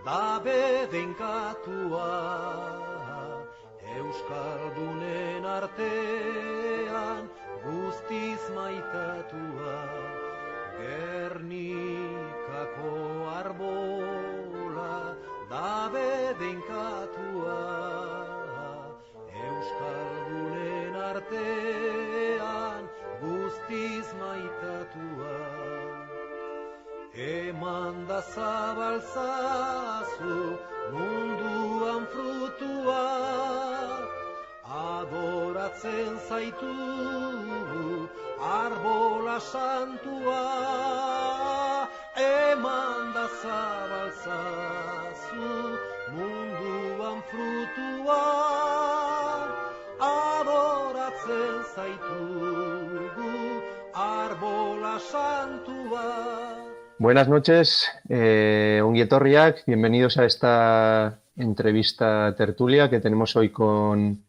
da bedenkatua, Euskaldunen artean guztiz maitatua, Gernikako arbola da bedenkatua, Euskaldunen artean guztiz maitatua. Eman da zabalzazu munduan frutua, adoratzen zaitugu arbola santua. Eman da zabalzazu munduan frutua, adoratzen zaitugu arbola santua. Buenas noches, ongi etorriak, bienvenidos a esta entrevista tertulia que tenemos hoy con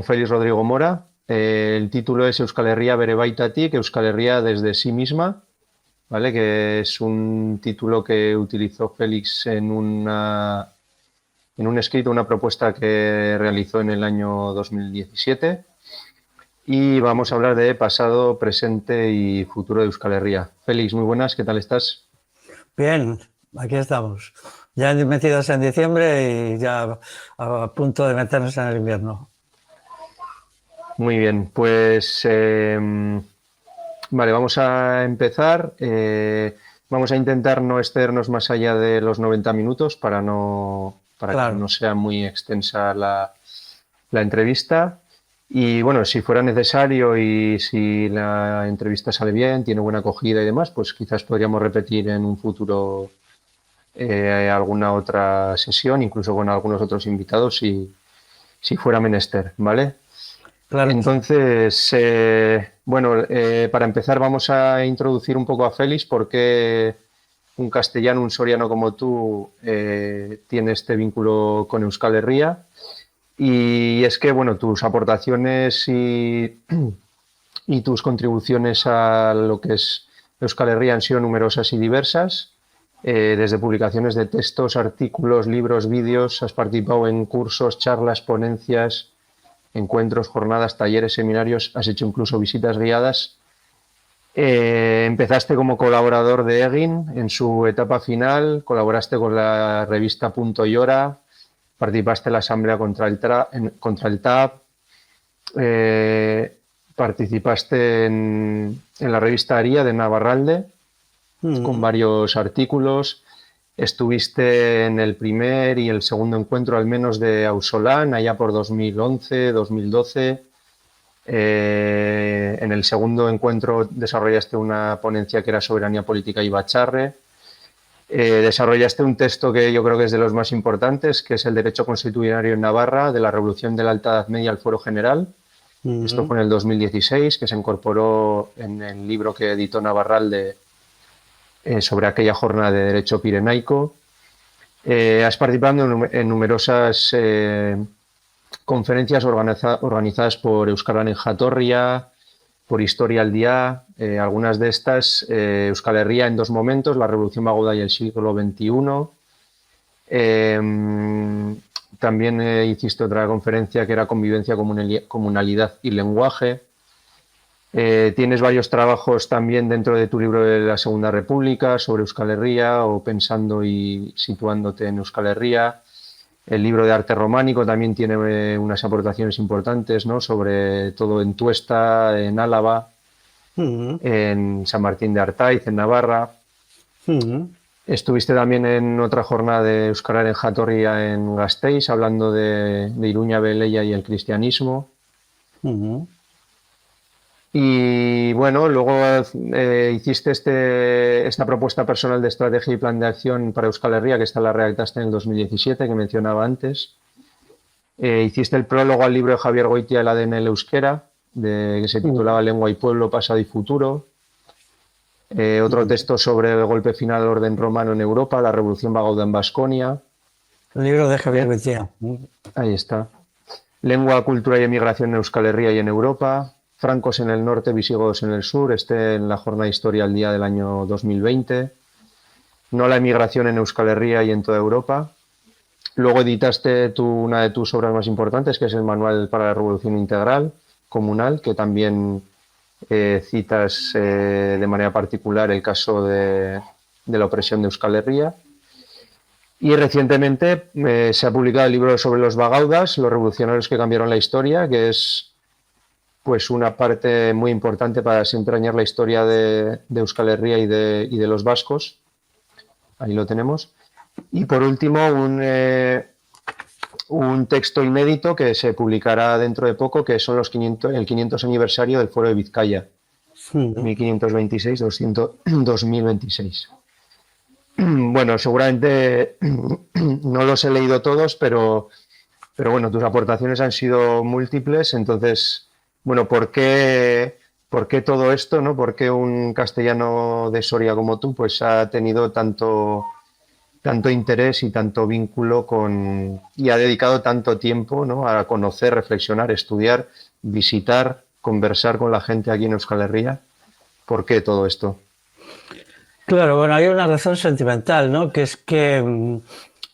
Félix Rodrigo Mora. El título es Euskal Herria bere baitatik, Euskal Herria desde sí misma, ¿vale? Que es un título que utilizó Félix en un escrito, una propuesta que realizó en el año 2017. Y vamos a hablar de pasado, presente y futuro de Euskal Herria. Félix, muy buenas, ¿qué tal estás? Bien, aquí estamos. Ya metidos en diciembre y ya a punto de meternos en el invierno. Muy bien, pues vale, vamos a empezar. Vamos a intentar no excedernos más allá de los 90 minutos para Claro. que no sea muy extensa la entrevista. Y bueno, si fuera necesario y si la entrevista sale bien, tiene buena acogida y demás, pues quizás podríamos repetir en un futuro alguna otra sesión, incluso con algunos otros invitados, si fuera menester, ¿vale? Claro. Entonces, para empezar vamos a introducir un poco a Félix, porque un castellano, un soriano como tú, tiene este vínculo con Euskal Herria. Y es que, bueno, tus aportaciones y tus contribuciones a lo que es Euskal Herria han sido numerosas y diversas. Desde publicaciones de textos, artículos, libros, vídeos, has participado en cursos, charlas, ponencias, encuentros, jornadas, talleres, seminarios, has hecho incluso visitas guiadas. Empezaste como colaborador de Egin en su etapa final, colaboraste con la revista Punto y Hora, participaste en la asamblea contra el TAP, participaste en la revista Aria de Navarralde con varios artículos, estuviste en el primer y el segundo encuentro al menos de Ausolán allá por 2011, 2012. En el segundo encuentro desarrollaste una ponencia que era Soberanía Política y Bacharre. Desarrollaste un texto que yo creo que es de los más importantes, que es el Derecho Constitucionario en Navarra, de la Revolución de la Alta Edad Media al Fuero General. Esto fue en el 2016, que se incorporó en el libro que editó Navarralde sobre aquella jornada de Derecho Pirenaico. Has participado en numerosas conferencias organizadas por Euskal Jatorria, por Historia al Día, algunas de estas, Euskal Herria en dos momentos, la Revolución Magoda y el siglo XXI. También hiciste otra conferencia que era Convivencia, Comunalidad y Lenguaje. Tienes varios trabajos también dentro de tu libro de la Segunda República sobre Euskal Herria o pensando y situándote en Euskal Herria. El libro de arte románico también tiene unas aportaciones importantes, ¿no? Sobre todo en Tuesta, en Álava, en San Martín de Artaiz, en Navarra. Estuviste también en otra jornada de Euskal Jatorria en Gasteiz, hablando de Iruña Beleia y el cristianismo. Y bueno, luego hiciste esta propuesta personal de estrategia y plan de acción para Euskal Herria, que esta la redactaste en el 2017, que mencionaba antes. Hiciste el prólogo al libro de Javier Goitia, El ADN del euskera, que se titulaba Lengua y Pueblo, Pasado y Futuro. Otro texto sobre el golpe final del orden romano en Europa, la Revolución Bagauda en Baskonia. El libro de Javier Goitia. Ahí está. Lengua, cultura y emigración en Euskal Herria y en Europa. Francos en el norte, visigodos en el sur. En la jornada de Historia al Día del año 2020. no la emigración en Euskal Herria y en toda Europa. Luego editaste una de tus obras más importantes, que es el Manual para la Revolución Integral Comunal, que también citas de manera particular el caso de la opresión de Euskal Herria. Y recientemente se ha publicado el libro sobre los Bagaudas, los revolucionarios que cambiaron la historia, que es pues una parte muy importante para desentrañar la historia de Euskal Herria y de los vascos. Ahí lo tenemos. Y por último, un texto inédito que se publicará dentro de poco, que son el 500 aniversario del Foro de Vizcaya, 1526-2026. Bueno, seguramente no los he leído todos, pero bueno, tus aportaciones han sido múltiples. Entonces, bueno, ¿por qué todo esto, ¿no? ¿Por qué un castellano de Soria como tú pues ha tenido tanto interés y tanto vínculo y ha dedicado tanto tiempo, ¿no? A conocer, reflexionar, estudiar, visitar, conversar con la gente aquí en Euskal Herria? ¿Por qué todo esto? Claro, bueno, hay una razón sentimental, ¿no? Que es que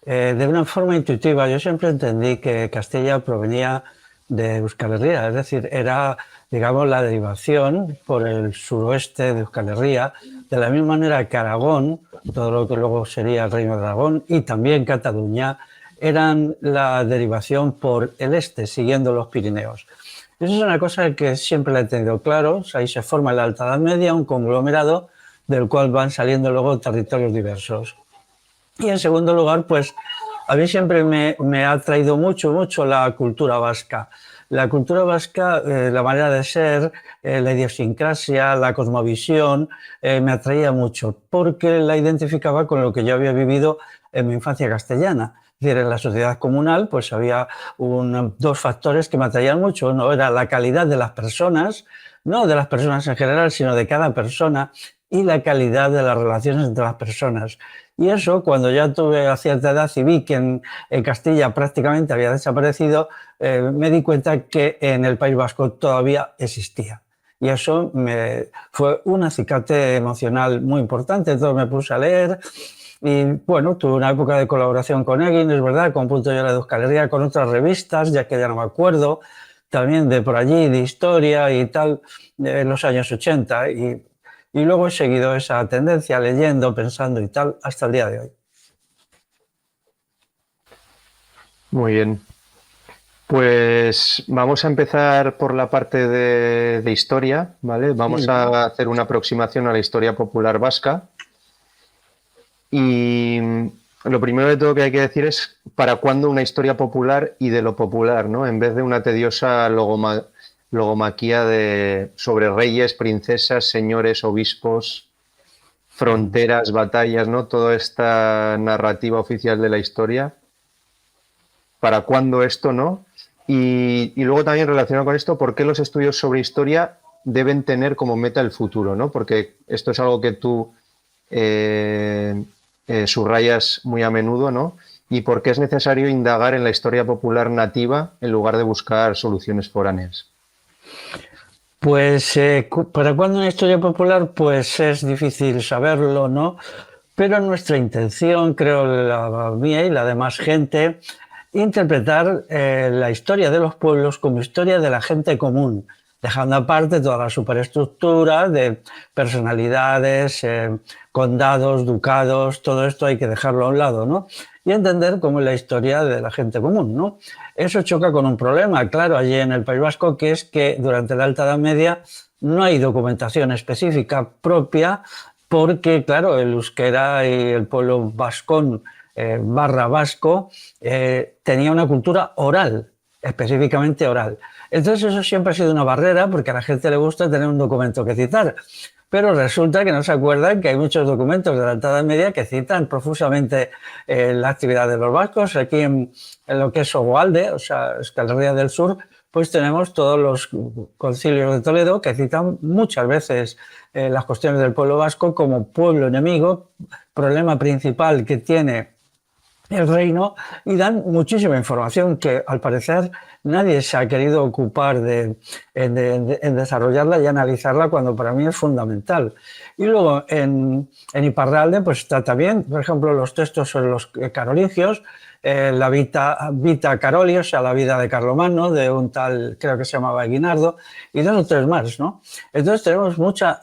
de una forma intuitiva yo siempre entendí que Castilla provenía de Euskal Herria, es decir, era, digamos, la derivación por el suroeste de Euskal Herria, de la misma manera que Aragón, todo lo que luego sería el Reino de Aragón, y también Cataluña, eran la derivación por el este, siguiendo los Pirineos. Eso es una cosa que siempre la he tenido claro. O sea, ahí se forma en la Alta Edad Media un conglomerado del cual van saliendo luego territorios diversos. Y en segundo lugar, pues a mí siempre me ha atraído mucho la cultura vasca. La cultura vasca, la manera de ser, la idiosincrasia, la cosmovisión, me atraía mucho porque la identificaba con lo que yo había vivido en mi infancia castellana. Es decir, en la sociedad comunal pues había dos factores que me atraían mucho. Uno era la calidad de las personas, no de las personas en general, sino de cada persona, y la calidad de las relaciones entre las personas. Y eso, cuando ya tuve a cierta edad y vi que en Castilla prácticamente había desaparecido, me di cuenta que en el País Vasco todavía existía. Y eso fue un acicate emocional muy importante. Entonces me puse a leer y, bueno, tuve una época de colaboración con Egin, es verdad, con Punto y Hora de Euskal Herria, con otras revistas, ya que ya no me acuerdo, también de por allí, de historia y tal, en los años 80. Y luego he seguido esa tendencia, leyendo, pensando y tal, hasta el día de hoy. Muy bien. Pues vamos a empezar por la parte de historia, ¿vale? Vamos a hacer una aproximación a la historia popular vasca. Y lo primero de todo que hay que decir es para cuándo una historia popular y de lo popular, ¿no? En vez de una tediosa logomaquía sobre reyes, princesas, señores, obispos, fronteras, batallas, ¿no? Toda esta narrativa oficial de la historia. ¿Para cuándo esto, no? Y luego también relacionado con esto, ¿por qué los estudios sobre historia deben tener como meta el futuro, ¿no? Porque esto es algo que tú subrayas muy a menudo, ¿no? Y por qué es necesario indagar en la historia popular nativa en lugar de buscar soluciones foráneas. Pues para cuándo una historia popular, pues es difícil saberlo, ¿no? Pero nuestra intención, creo la mía y la de más gente, interpretar la historia de los pueblos como historia de la gente común, dejando aparte toda la superestructura de personalidades, condados, ducados, todo esto hay que dejarlo a un lado, ¿no? Y entender cómo es la historia de la gente común, ¿no? Eso choca con un problema, claro, allí en el País Vasco, que es que durante la Alta Edad Media no hay documentación específica propia porque, claro, el euskera y el pueblo vascón barra vasco tenía una cultura oral, específicamente oral. Entonces eso siempre ha sido una barrera porque a la gente le gusta tener un documento que citar. Pero resulta que no se acuerdan que hay muchos documentos de la Alta Edad Media que citan profusamente la actividad de los vascos. Aquí en lo que es Ogoalde, o sea, Euskal Herria del Sur, pues tenemos todos los concilios de Toledo que citan muchas veces las cuestiones del pueblo vasco como pueblo enemigo, problema principal que tiene el reino y dan muchísima información que al parecer nadie se ha querido ocupar en desarrollarla y analizarla cuando para mí es fundamental. Y luego en Iparralde pues está también, por ejemplo, los textos sobre los carolingios, la Vita Caroli, o sea, la vida de Carlomagno, de un tal, creo que se llamaba Guinardo, y dos o tres más, ¿no? Entonces tenemos mucha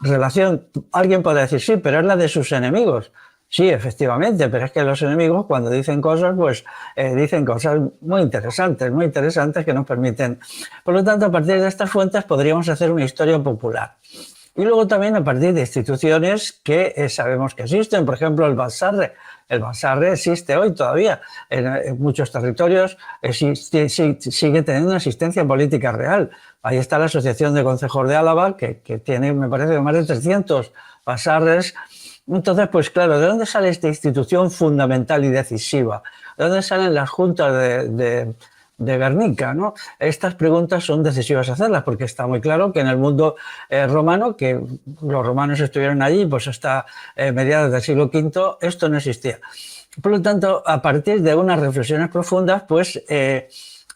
relación. Alguien podrá decir, sí, pero es la de sus enemigos. Sí, efectivamente, pero es que los enemigos cuando dicen cosas, pues dicen cosas muy interesantes que nos permiten. Por lo tanto, a partir de estas fuentes podríamos hacer una historia popular. Y luego también a partir de instituciones que sabemos que existen, por ejemplo el Bassarre. El Bassarre existe hoy todavía en muchos territorios, sigue teniendo una existencia política real. Ahí está la Asociación de Concejos de Álava, que tiene, me parece, más de 300 Bassarres. Entonces, pues claro, ¿de dónde sale esta institución fundamental y decisiva? ¿De dónde salen las juntas de Guernica, ¿no? Estas preguntas son decisivas hacerlas porque está muy claro que en el mundo romano, que los romanos estuvieron allí pues hasta mediados del siglo V, esto no existía. Por lo tanto, a partir de unas reflexiones profundas, pues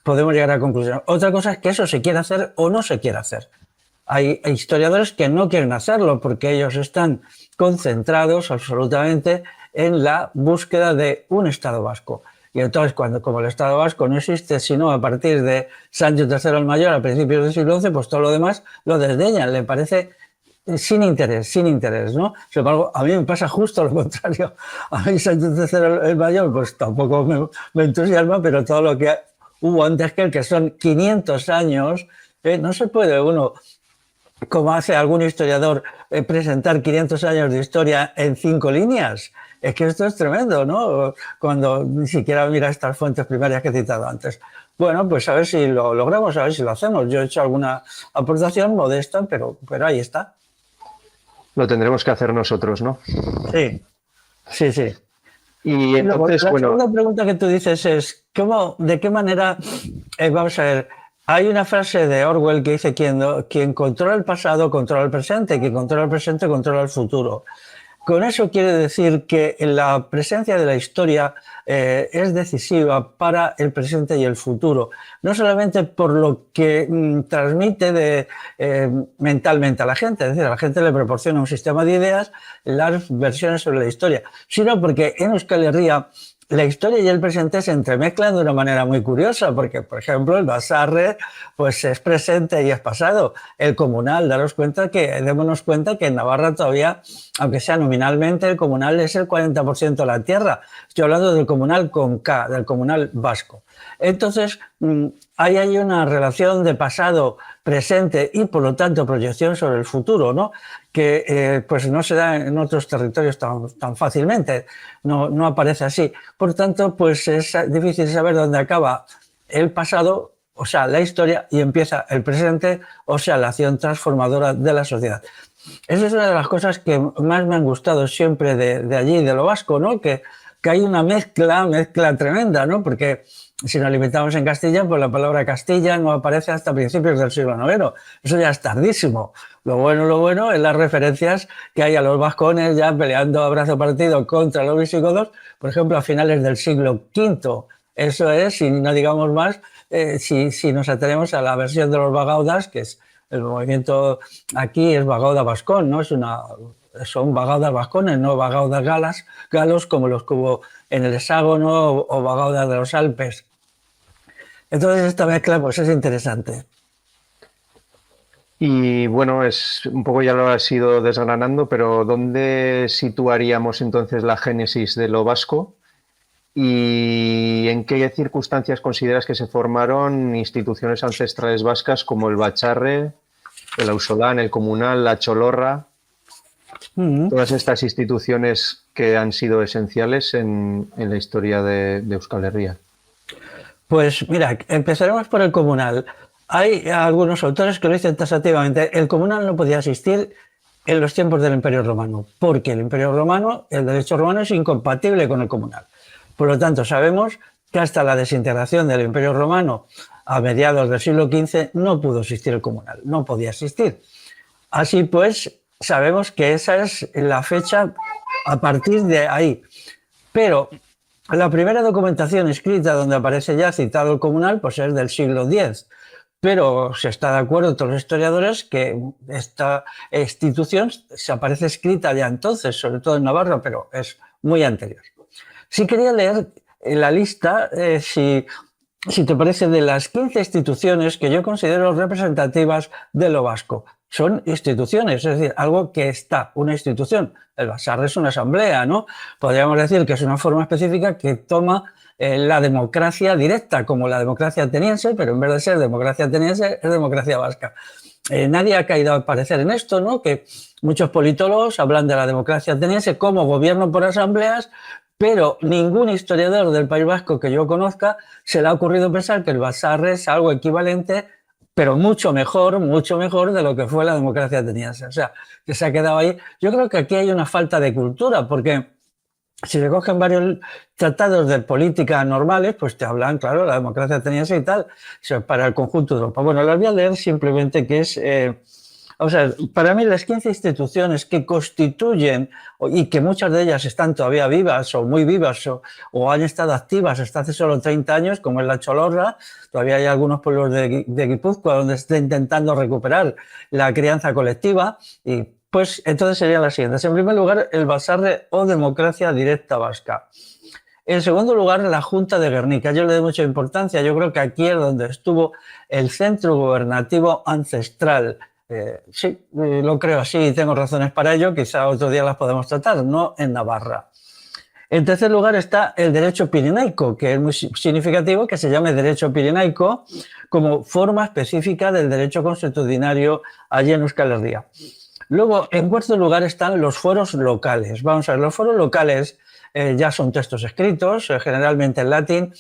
podemos llegar a conclusiones. Otra cosa es que eso se quiere hacer o no se quiere hacer. Hay historiadores que no quieren hacerlo porque ellos están concentrados absolutamente en la búsqueda de un Estado vasco. Y entonces, como el Estado vasco no existe sino a partir de Sancho III el Mayor a principios del siglo XI, pues todo lo demás lo desdeñan, le parece sin interés, ¿no? Sin embargo, a mí me pasa justo lo contrario. A mí Sancho III el Mayor pues tampoco me entusiasma, pero todo lo que hubo antes que son 500 años, no se puede uno, como hace algún historiador, presentar 500 años de historia en 5 líneas. Es que esto es tremendo, ¿no? Cuando ni siquiera mira estas fuentes primarias que he citado antes. Bueno, pues a ver si lo logramos, a ver si lo hacemos. Yo he hecho alguna aportación modesta, pero ahí está. Lo tendremos que hacer nosotros, ¿no? Sí. Y entonces, la segunda pregunta que tú dices es, ¿de qué manera, vamos a ver, hay una frase de Orwell que dice, quien controla el pasado, controla el presente, quien controla el presente, controla el futuro. Con eso quiere decir que la presencia de la historia es decisiva para el presente y el futuro, no solamente por lo que transmite mentalmente a la gente, es decir, a la gente le proporciona un sistema de ideas, las versiones sobre la historia, sino porque en Euskal Herria la historia y el presente se entremezclan de una manera muy curiosa, porque, por ejemplo, el Bassarre pues es presente y es pasado. El comunal, démonos cuenta que en Navarra todavía, aunque sea nominalmente, el comunal es el 40% de la tierra. Estoy hablando del comunal con K, del comunal vasco. Entonces, ahí hay una relación de pasado, presente y, por lo tanto, proyección sobre el futuro, ¿no? Que pues no se da en otros territorios tan fácilmente, no aparece así. Por tanto, pues es difícil saber dónde acaba el pasado, o sea, la historia, y empieza el presente, o sea, la acción transformadora de la sociedad. Esa es una de las cosas que más me han gustado siempre de allí, de lo vasco, ¿no? Que hay una mezcla tremenda, ¿no? Porque si nos limitamos en Castilla, pues la palabra Castilla no aparece hasta principios del siglo IX. Eso ya es tardísimo. Lo bueno es las referencias que hay a los vascones ya peleando a brazo partido contra los visigodos, por ejemplo, a finales del siglo V. Eso es, y no digamos más, si nos atenemos a la versión de los vagaudas, que es el movimiento aquí es vagauda vascón, ¿no? Son vagaudas vascones, no vagaudas galos como los que hubo en el hexágono o vagaudas de los Alpes. Entonces esta mezcla pues es interesante. Y bueno, es un poco ya lo has ido desgranando, pero ¿dónde situaríamos entonces la génesis de lo vasco? ¿Y en qué circunstancias consideras que se formaron instituciones ancestrales vascas como el Batzarre, el Ausolán, el Comunal, la Cholorra? Todas estas instituciones que han sido esenciales en la historia de Euskal Herria. Pues mira, empezaremos por el Comunal. Hay algunos autores que lo dicen taxativamente. El Comunal no podía existir en los tiempos del Imperio Romano, porque el Imperio Romano, el derecho romano es incompatible con el Comunal. Por lo tanto, sabemos que hasta la desintegración del Imperio Romano a mediados del siglo XV no pudo existir el Comunal, no podía existir. Así pues, sabemos que esa es la fecha a partir de ahí. Pero La primera documentación escrita donde aparece ya citado el comunal pues es del siglo X, pero se está de acuerdo todos los historiadores que esta institución se aparece escrita ya entonces, sobre todo en Navarra, pero es muy anterior. Sí quería leer la lista, si te parece, de las 15 instituciones que yo considero representativas de lo vasco. Son instituciones, es decir, algo que está, una institución. El Baserre es una asamblea, ¿no? Podríamos decir que es una forma específica que toma la democracia directa, como la democracia ateniense, pero en vez de ser democracia ateniense, es democracia vasca. Nadie ha caído al parecer en esto, ¿no? Que muchos politólogos hablan de la democracia ateniense como gobierno por asambleas, pero ningún historiador del País Vasco que yo conozca se le ha ocurrido pensar que el Baserre es algo equivalente, pero mucho mejor de lo que fue la democracia ateniense. O sea, que se ha quedado ahí. Yo creo que aquí hay una falta de cultura, porque si se cogen varios tratados de política normales, pues te hablan, claro, la democracia ateniense y tal, para el conjunto de Europa. Bueno, las voy a leer simplemente que es... o sea, para mí las 15 instituciones que constituyen y que muchas de ellas están todavía vivas o muy vivas o han estado activas hasta hace solo 30 años, como es la Cholorra, todavía hay algunos pueblos de Guipúzcoa donde se está intentando recuperar la crianza colectiva y pues entonces serían las siguientes. En primer lugar, el Baserre o Democracia Directa Vasca. En segundo lugar, la Junta de Guernica. Yo le doy mucha importancia. Yo creo que aquí es donde estuvo el centro gubernativo ancestral. Sí, lo creo así y tengo razones para ello. Quizá otro día las podemos tratar, no en Navarra. En tercer lugar está el derecho pirenaico, que es muy significativo que se llame derecho pirenaico como forma específica del derecho consuetudinario allí en Euskal Herria. Luego, en cuarto lugar están los foros locales. Vamos a ver, los foros locales ya son textos escritos, generalmente en latín,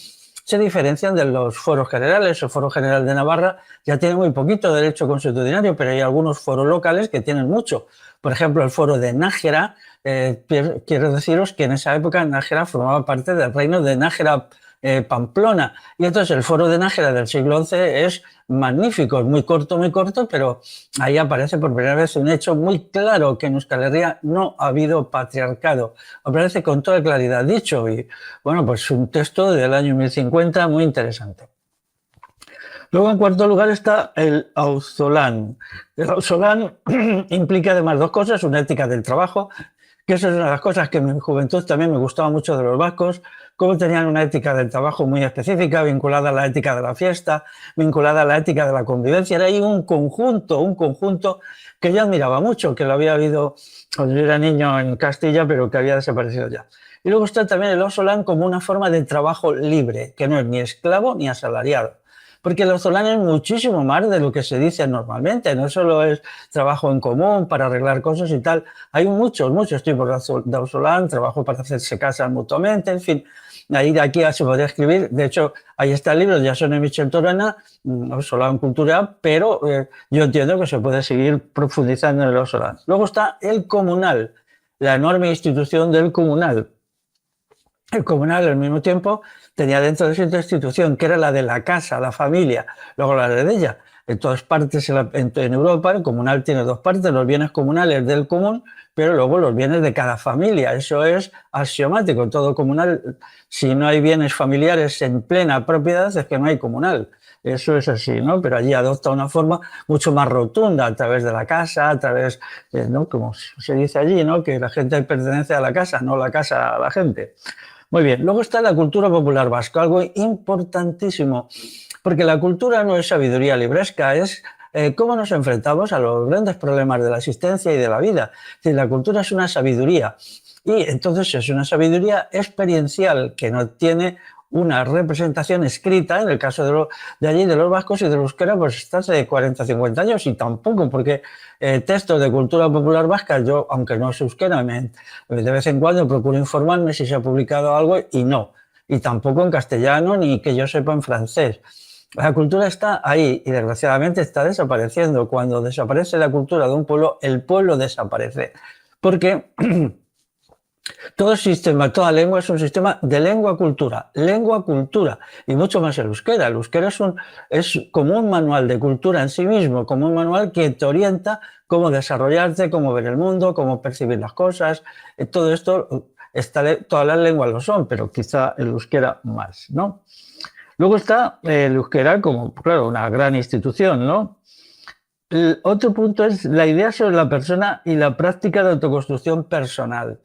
se diferencian de los foros generales. El Foro General de Navarra ya tiene muy poquito derecho consuetudinario, pero hay algunos foros locales que tienen mucho. Por ejemplo, el foro de Nájera, quiero deciros que en esa época Nájera formaba parte del reino de Nájera Pamplona. Y entonces el foro de Nájera del siglo XI es magnífico, es muy corto, pero ahí aparece por primera vez un hecho muy claro, que en Euskal Herria no ha habido patriarcado. Aparece con toda claridad dicho y, bueno, pues un texto del año 1050 muy interesante. Luego, en cuarto lugar, está el Auzolán. El Auzolán implica además dos cosas, una ética del trabajo, que eso es una de las cosas que en mi juventud también me gustaba mucho de los vascos, cómo tenían una ética del trabajo muy específica, vinculada a la ética de la fiesta, vinculada a la ética de la convivencia. Era ahí un conjunto que yo admiraba mucho, que lo había habido cuando yo era niño en Castilla, pero que había desaparecido ya. Y luego está también el Auzolán como una forma de trabajo libre, que no es ni esclavo ni asalariado. Porque el Auzolán es muchísimo más de lo que se dice normalmente, no solo es trabajo en común para arreglar cosas y tal, hay muchos tipos de Auzolán, trabajo para hacerse casas mutuamente, en fin, ahí de aquí se podría escribir. De hecho, ahí está el libro de Jasone Michel Torana, Auzolán Cultura, pero yo entiendo que se puede seguir profundizando en el Auzolán. Luego está el comunal, la enorme institución del comunal. El comunal, al mismo tiempo, tenía dentro de su institución, que era la de la casa, la familia, luego la de ella. En todas partes en Europa, el comunal tiene dos partes, los bienes comunales del común, pero luego los bienes de cada familia. Eso es axiomático. En todo comunal, si no hay bienes familiares en plena propiedad, es que no hay comunal. Eso es así, ¿no? Pero allí adopta una forma mucho más rotunda a través de la casa, a través, ¿no? Como se dice allí, ¿no? Que la gente pertenece a la casa, no la casa a la gente. Muy bien, luego está la cultura popular vasca, algo importantísimo, porque la cultura no es sabiduría libresca, es cómo nos enfrentamos a los grandes problemas de la existencia y de la vida. Es decir, la cultura es una sabiduría y entonces es una sabiduría experiencial que no tiene una representación escrita, en el caso de allí, de los vascos y de los euskera, pues está hace 40 o 50 años y tampoco, porque textos de cultura popular vasca, yo, aunque no es euskera, de vez en cuando procuro informarme si se ha publicado algo y no, y tampoco en castellano ni que yo sepa en francés. La cultura está ahí y desgraciadamente está desapareciendo. Cuando desaparece la cultura de un pueblo, el pueblo desaparece, porque todo sistema, toda lengua es un sistema de lengua-cultura, y mucho más el euskera. El euskera es como un manual de cultura en sí mismo, como un manual que te orienta cómo desarrollarte, cómo ver el mundo, cómo percibir las cosas. Todo esto todas las lenguas lo son, pero quizá el euskera más, ¿no? Luego está el euskera como, claro, una gran institución, ¿no? El otro punto es la idea sobre la persona y la práctica de autoconstrucción personal.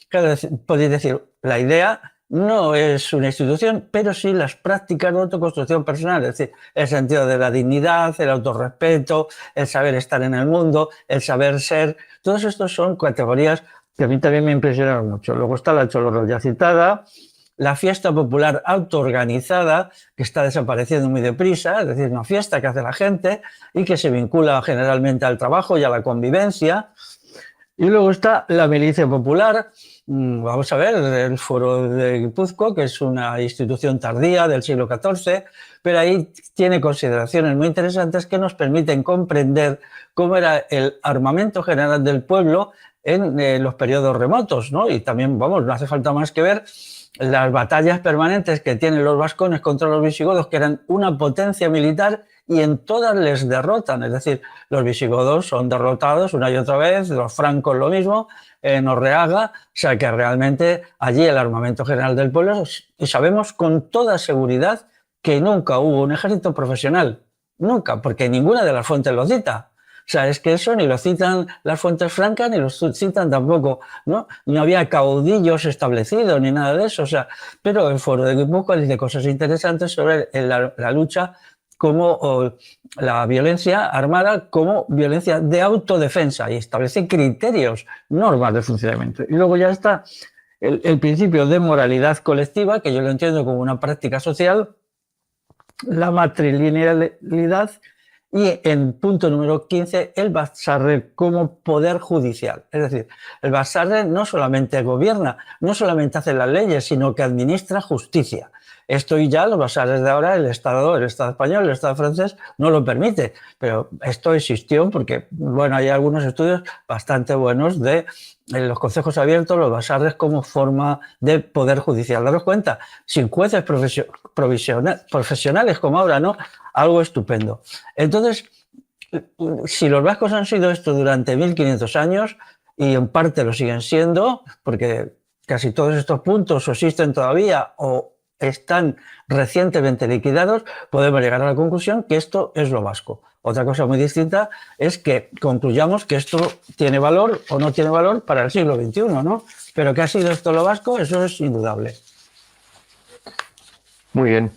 Claro, podéis decir, la idea no es una institución, pero sí las prácticas de autoconstrucción personal, es decir, el sentido de la dignidad, el autorrespeto, el saber estar en el mundo, el saber ser. Todos estos son categorías que a mí también me impresionaron mucho. Luego está la Cholorro ya citada, la fiesta popular autoorganizada, que está desapareciendo muy deprisa, es decir, una fiesta que hace la gente y que se vincula generalmente al trabajo y a la convivencia. Y luego está la milicia popular. Vamos a ver, el Foro de Guipúzcoa, que es una institución tardía del siglo XIV, pero ahí tiene consideraciones muy interesantes que nos permiten comprender cómo era el armamento general del pueblo en los periodos remotos, ¿no? Y también, vamos, no hace falta más que ver las batallas permanentes que tienen los vascones contra los visigodos, que eran una potencia militar y en todas les derrotan. Es decir, los visigodos son derrotados una y otra vez, los francos lo mismo, en Orreaga, o sea que realmente allí el armamento general del pueblo, y sabemos con toda seguridad que nunca hubo un ejército profesional, nunca, porque ninguna de las fuentes lo cita. O sea, es que eso ni lo citan las fuentes francas ni lo citan tampoco, ¿no? No había caudillos establecidos ni nada de eso, o sea, pero el Foro de Guipúzcoa dice cosas interesantes sobre la lucha como la violencia armada como violencia de autodefensa y establece criterios, normas de funcionamiento. Y luego ya está el principio de moralidad colectiva, que yo lo entiendo como una práctica social, la matrilinealidad y en punto número 15 el Batzarre como poder judicial. Es decir, el Batzarre no solamente gobierna, no solamente hace las leyes, sino que administra justicia. Esto y ya los basares de ahora, el Estado español, el Estado francés, no lo permite, pero esto existió porque, bueno, hay algunos estudios bastante buenos de los concejos abiertos, los basares como forma de poder judicial. Daros cuenta, sin jueces profesionales como ahora, ¿no? Algo estupendo. Entonces, si los vascos han sido esto durante 1500 años, y en parte lo siguen siendo, porque casi todos estos puntos existen todavía o están recientemente liquidados, podemos llegar a la conclusión que esto es lo vasco. Otra cosa muy distinta es que concluyamos que esto tiene valor o no tiene valor para el siglo XXI, ¿no? Pero que ha sido esto lo vasco, eso es indudable. Muy bien.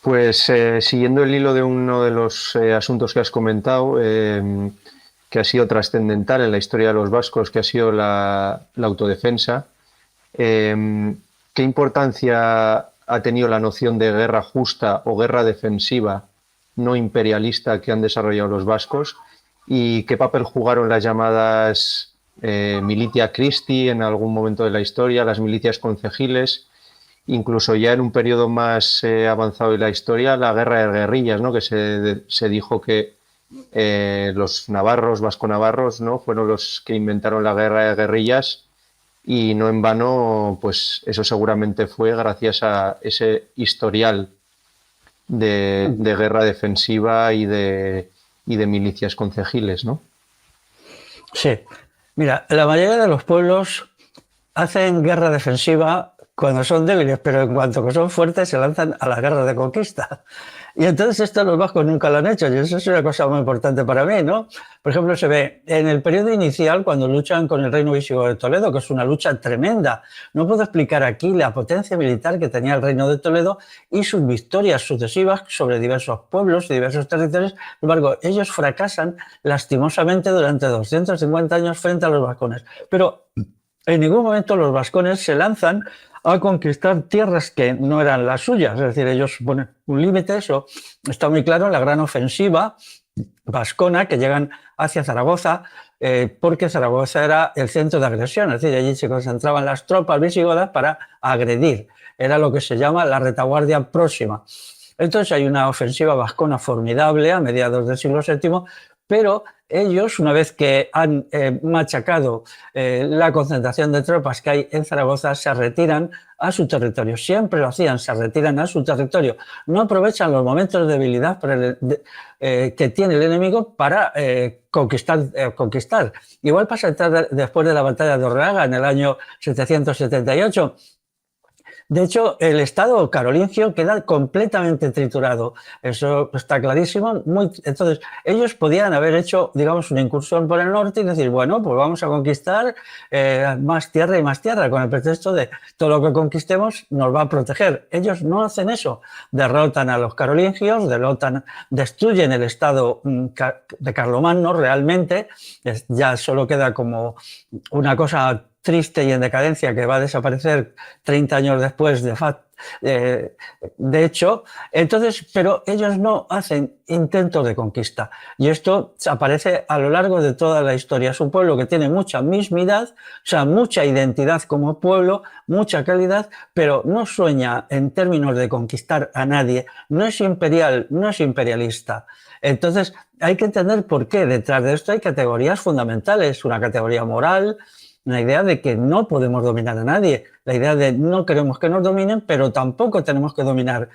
Pues siguiendo el hilo de uno de los asuntos que has comentado, que ha sido trascendental en la historia de los vascos, que ha sido la autodefensa, ¿qué importancia ha tenido la noción de guerra justa o guerra defensiva no imperialista que han desarrollado los vascos? ¿Y qué papel jugaron las llamadas militia Christi en algún momento de la historia, las milicias concejiles? Incluso ya en un periodo más avanzado de la historia, la guerra de guerrillas, ¿no? Que se dijo que los navarros, vasco-navarros, ¿no? Fueron los que inventaron la guerra de guerrillas, y no en vano, pues eso seguramente fue gracias a ese historial de guerra defensiva y de milicias concejiles, ¿no? Sí. Mira, la mayoría de los pueblos hacen guerra defensiva cuando son débiles, pero en cuanto que son fuertes se lanzan a la guerra de conquista. Y entonces esto los vascos nunca lo han hecho, y eso es una cosa muy importante para mí, ¿no? Por ejemplo, se ve en el periodo inicial, cuando luchan con el reino visigodo de Toledo, que es una lucha tremenda. No puedo explicar aquí la potencia militar que tenía el reino de Toledo y sus victorias sucesivas sobre diversos pueblos y diversos territorios. Sin embargo, ellos fracasan lastimosamente durante 250 años frente a los vascones. Pero en ningún momento los vascones se lanzan a conquistar tierras que no eran las suyas. Es decir, ellos ponen un límite, eso está muy claro en la gran ofensiva vascona que llegan hacia Zaragoza, porque Zaragoza era el centro de agresión, es decir, allí se concentraban las tropas visigodas para agredir. Era lo que se llama la retaguardia próxima. Entonces hay una ofensiva vascona formidable a mediados del siglo VII, pero ellos, una vez que han machacado la concentración de tropas que hay en Zaragoza, se retiran a su territorio. Siempre lo hacían, se retiran a su territorio. No aprovechan los momentos de debilidad que tiene el enemigo para conquistar. Igual pasa después de la batalla de Orleáns en el año 778. De hecho, el Estado carolingio queda completamente triturado. Eso está clarísimo. Entonces, ellos podían haber hecho, digamos, una incursión por el norte y decir, bueno, pues vamos a conquistar más tierra y más tierra, con el pretexto de todo lo que conquistemos nos va a proteger. Ellos no hacen eso. Derrotan a los carolingios, destruyen el Estado de Carlomagno realmente. Ya solo queda como una cosa triste y en decadencia que va a desaparecer 30 años después de hecho. Entonces, pero ellos no hacen intentos de conquista y esto aparece a lo largo de toda la historia. Es un pueblo que tiene mucha mismidad, o sea, mucha identidad como pueblo, mucha calidad, pero no sueña en términos de conquistar a nadie, no es imperial, no es imperialista. Entonces, hay que entender por qué detrás de esto hay categorías fundamentales, una categoría moral, una idea de que no podemos dominar a nadie, la idea de no queremos que nos dominen, pero tampoco tenemos que dominar.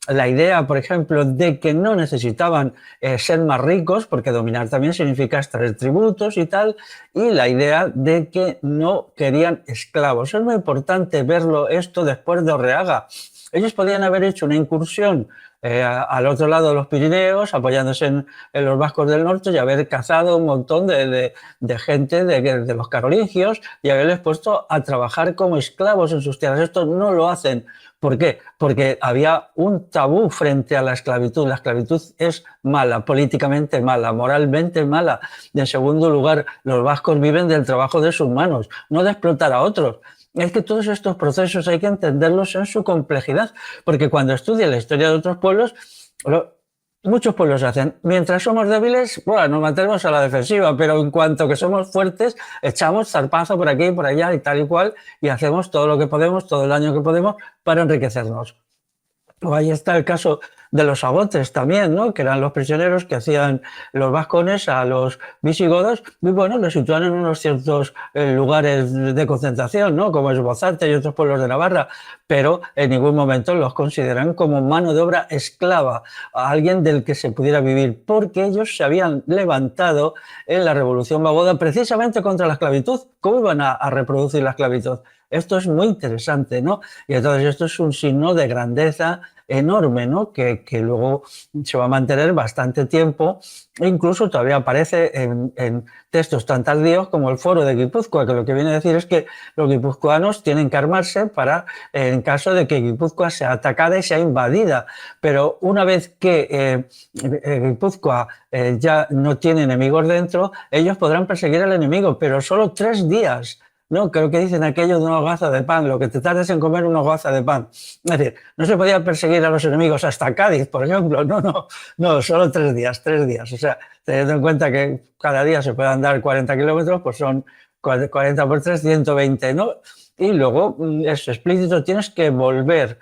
La idea, por ejemplo, de que no necesitaban ser más ricos, porque dominar también significa extraer tributos y tal, y la idea de que no querían esclavos. Es muy importante verlo esto después de Orleáns. Ellos podían haber hecho una incursión al otro lado de los Pirineos, apoyándose en los vascos del norte y haber cazado un montón de gente de los carolingios y haberles puesto a trabajar como esclavos en sus tierras. Esto no lo hacen. ¿Por qué? Porque había un tabú frente a la esclavitud. La esclavitud es mala, políticamente mala, moralmente mala. Y en segundo lugar, los vascos viven del trabajo de sus manos, no de explotar a otros. Es que todos estos procesos hay que entenderlos en su complejidad, porque cuando estudias la historia de otros pueblos, muchos pueblos hacen, mientras somos débiles, bueno, nos mantenemos a la defensiva, pero en cuanto que somos fuertes, echamos zarpazo por aquí, por allá y tal y cual, y hacemos todo lo que podemos, todo el daño que podemos para enriquecernos. O ahí está el caso de los sabotes también, ¿no? Que eran los prisioneros que hacían los vascones a los visigodos y bueno, los situaban en unos ciertos lugares de concentración, ¿no? Como es Bozarte y otros pueblos de Navarra, pero en ningún momento los consideran como mano de obra esclava, a alguien del que se pudiera vivir, porque ellos se habían levantado en la Revolución Vagoda precisamente contra la esclavitud. ¿Cómo iban a reproducir la esclavitud? Esto es muy interesante, ¿no? Y entonces esto es un signo de grandeza enorme, ¿no? Que luego se va a mantener bastante tiempo e incluso todavía aparece en textos tan tardíos como el Foro de Guipúzcoa, que lo que viene a decir es que los guipuzcoanos tienen que armarse para, en caso de que Guipúzcoa sea atacada y sea invadida. Pero una vez que Guipúzcoa ya no tiene enemigos dentro, ellos podrán perseguir al enemigo, pero solo 3 días. No, creo que dicen aquello de una hogaza de pan, lo que te tardes en comer una hogaza de pan. Es decir, no se podía perseguir a los enemigos hasta Cádiz, por ejemplo. No, solo 3 días. O sea, teniendo en cuenta que cada día se puede andar 40 kilómetros, pues son 40 por 3, 120, ¿no? Y luego, es explícito, tienes que volver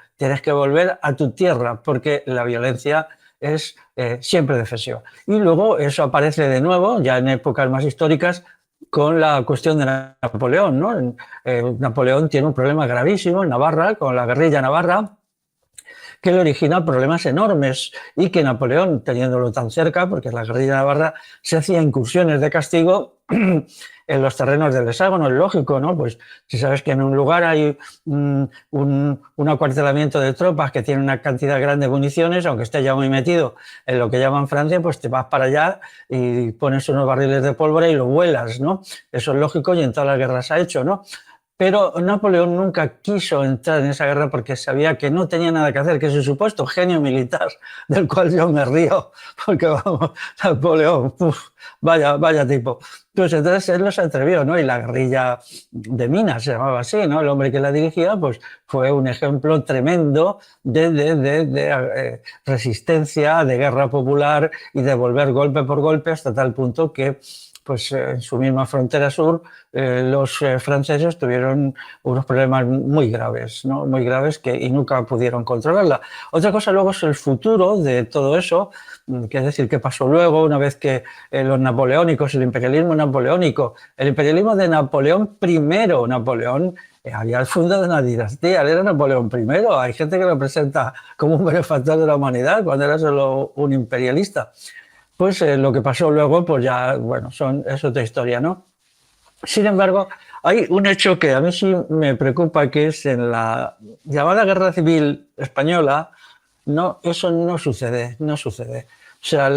a tu tierra, porque la violencia es siempre defensiva. Y luego eso aparece de nuevo, ya en épocas más históricas, con la cuestión de Napoleón, ¿no? Napoleón tiene un problema gravísimo en Navarra, con la guerrilla navarra, que le origina problemas enormes y que Napoleón, teniéndolo tan cerca, porque la guerrilla navarra se hacía incursiones de castigo en los terrenos del hexágono, es lógico, ¿no? Pues si sabes que en un lugar hay un acuartelamiento de tropas que tiene una cantidad grande de municiones, aunque esté ya muy metido en lo que llaman Francia, pues te vas para allá y pones unos barriles de pólvora y lo vuelas, ¿no? Eso es lógico y en todas las guerras se ha hecho, ¿no? Pero Napoleón nunca quiso entrar en esa guerra porque sabía que no tenía nada que hacer, que es su supuesto genio militar, del cual yo me río, porque vamos, Napoleón, vaya tipo. Pues entonces él no se atrevió, ¿no? Y la guerrilla de Minas se llamaba así, ¿no? El hombre que la dirigía, pues fue un ejemplo tremendo de resistencia, de guerra popular y de volver golpe por golpe hasta tal punto que pues en su misma frontera sur, los franceses tuvieron unos problemas muy graves, ¿no? Muy graves y nunca pudieron controlarla. Otra cosa luego es el futuro de todo eso, que es decir, qué pasó luego una vez que los napoleónicos, el imperialismo napoleónico, el imperialismo de Napoleón I, Napoleón había fundado una dinastía, él era Napoleón I, hay gente que lo presenta como un benefactor de la humanidad cuando era solo un imperialista. Pues lo que pasó luego, pues ya, bueno, es otra historia, ¿no? Sin embargo, hay un hecho que a mí sí me preocupa, que es en la llamada Guerra Civil Española, no, eso no sucede, no sucede. O sea,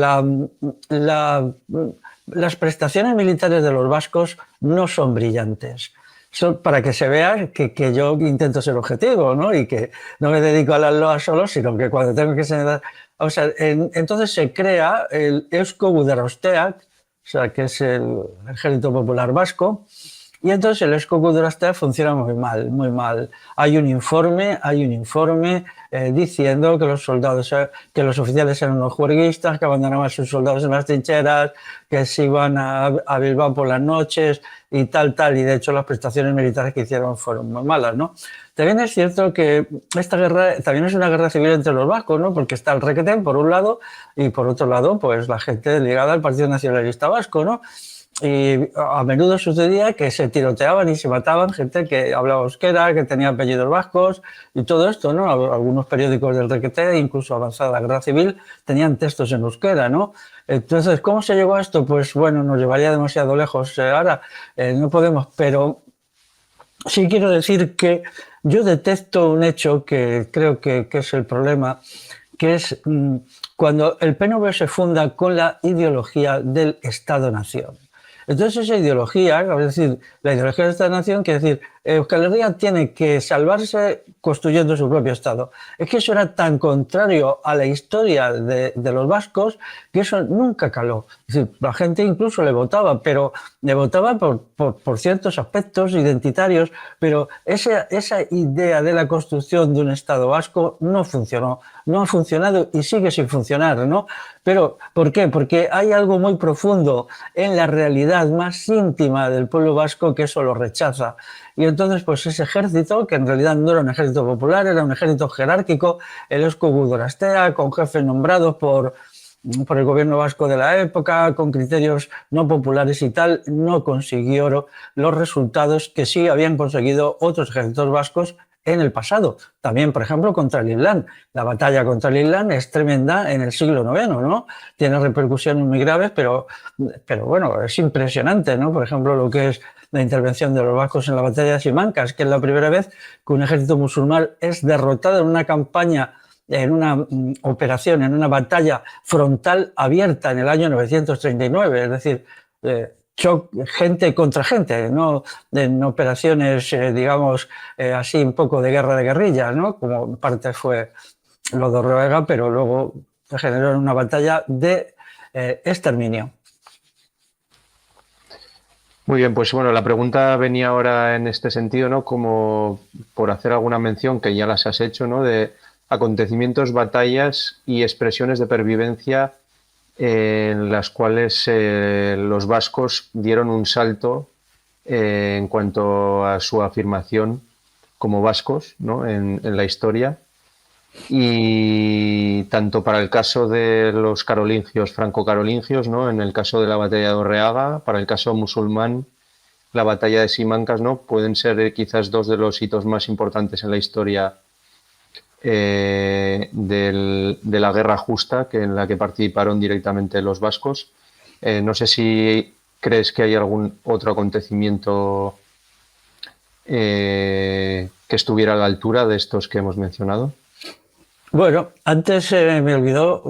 las prestaciones militares de los vascos no son brillantes. Son para que se vea que yo intento ser objetivo, ¿no? Y que no me dedico a las loas solo, sino que cuando tengo que ser... O sea, entonces se crea el Eusko Gudarausteak, o sea, que es el Ejército Popular Vasco, y entonces el Eusko Gudarausteak funciona muy mal, muy mal. Hay un informe diciendo que los soldados, que los oficiales eran unos juerguistas, que abandonaban a sus soldados en las trincheras, que se iban a Bilbao por las noches y tal, y de hecho las prestaciones militares que hicieron fueron muy malas, ¿no? También es cierto que esta guerra también es una guerra civil entre los vascos, ¿no? Porque está el Requetén por un lado y por otro lado, pues la gente ligada al Partido Nacionalista Vasco, ¿no? Y a menudo sucedía que se tiroteaban y se mataban gente que hablaba euskera, que tenía apellidos vascos y todo esto, ¿no? Algunos periódicos del Requeté, incluso avanzada la guerra civil, tenían textos en euskera, ¿no? Entonces, ¿cómo se llegó a esto? Pues bueno, nos llevaría demasiado lejos ahora, no podemos, pero sí quiero decir que yo detecto un hecho que creo que es el problema, que es cuando el PNV se funda con la ideología del Estado-Nación. Entonces esa ideología, es decir, la ideología del Estado-Nación, quiere decir, Euskal Herria tiene que salvarse construyendo su propio Estado. Es que eso era tan contrario a la historia de los vascos que eso nunca caló. Es decir, la gente incluso le votaba, pero le votaba por ciertos aspectos identitarios, pero esa idea de la construcción de un Estado vasco no funcionó, no ha funcionado y sigue sin funcionar, ¿no? Pero, ¿por qué? Porque hay algo muy profundo en la realidad más íntima del pueblo vasco que eso lo rechaza. Y entonces, pues ese ejército, que en realidad no era un ejército popular, era un ejército jerárquico, el Eusko Gudarausteak, con jefes nombrados por el gobierno vasco de la época, con criterios no populares y tal, no consiguió los resultados que sí habían conseguido otros ejércitos vascos en el pasado. También, por ejemplo, contra el Islam. La batalla contra el Islam es tremenda en el siglo IX, ¿no? Tiene repercusiones muy graves, pero bueno, es impresionante, ¿no? Por ejemplo, lo que es la intervención de los vascos en la batalla de Simancas, que es la primera vez que un ejército musulmán es derrotado en una campaña, en una operación, en una batalla frontal abierta en el año 939, es decir, gente contra gente, no en operaciones, digamos, así un poco de guerra de guerrillas, ¿no? Como en parte fue lo de Noruega, pero luego se generó en una batalla de exterminio. Muy bien, pues bueno, la pregunta venía ahora en este sentido, ¿no? Como por hacer alguna mención, que ya las has hecho, ¿no? De acontecimientos, batallas y expresiones de pervivencia en las cuales los vascos dieron un salto en cuanto a su afirmación como vascos, ¿no? en la historia. Y tanto para el caso de los carolingios, franco-carolingios, ¿no? En el caso de la batalla de Orreaga, para el caso musulmán, la batalla de Simancas, ¿no? Pueden ser quizás dos de los hitos más importantes en la historia de la guerra justa, en la que participaron directamente los vascos. No sé si crees que hay algún otro acontecimiento que estuviera a la altura de estos que hemos mencionado. Bueno, antes me olvidó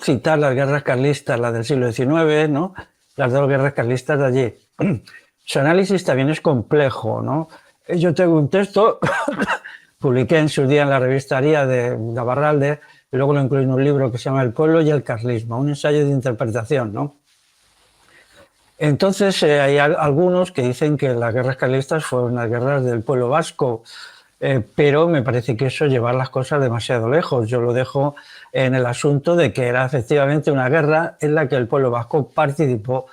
citar las guerras carlistas, las del siglo XIX, ¿no? Las dos guerras carlistas de allí. Su análisis también es complejo, ¿no? Yo tengo un texto, publiqué en su día en la revista Aria de Navarralde, y luego lo incluí en un libro que se llama El pueblo y el carlismo, un ensayo de interpretación, ¿no? Entonces hay algunos que dicen que las guerras carlistas fueron las guerras del pueblo vasco, pero me parece que eso es llevar las cosas demasiado lejos. Yo lo dejo en el asunto de que era efectivamente una guerra en la que el pueblo vasco participó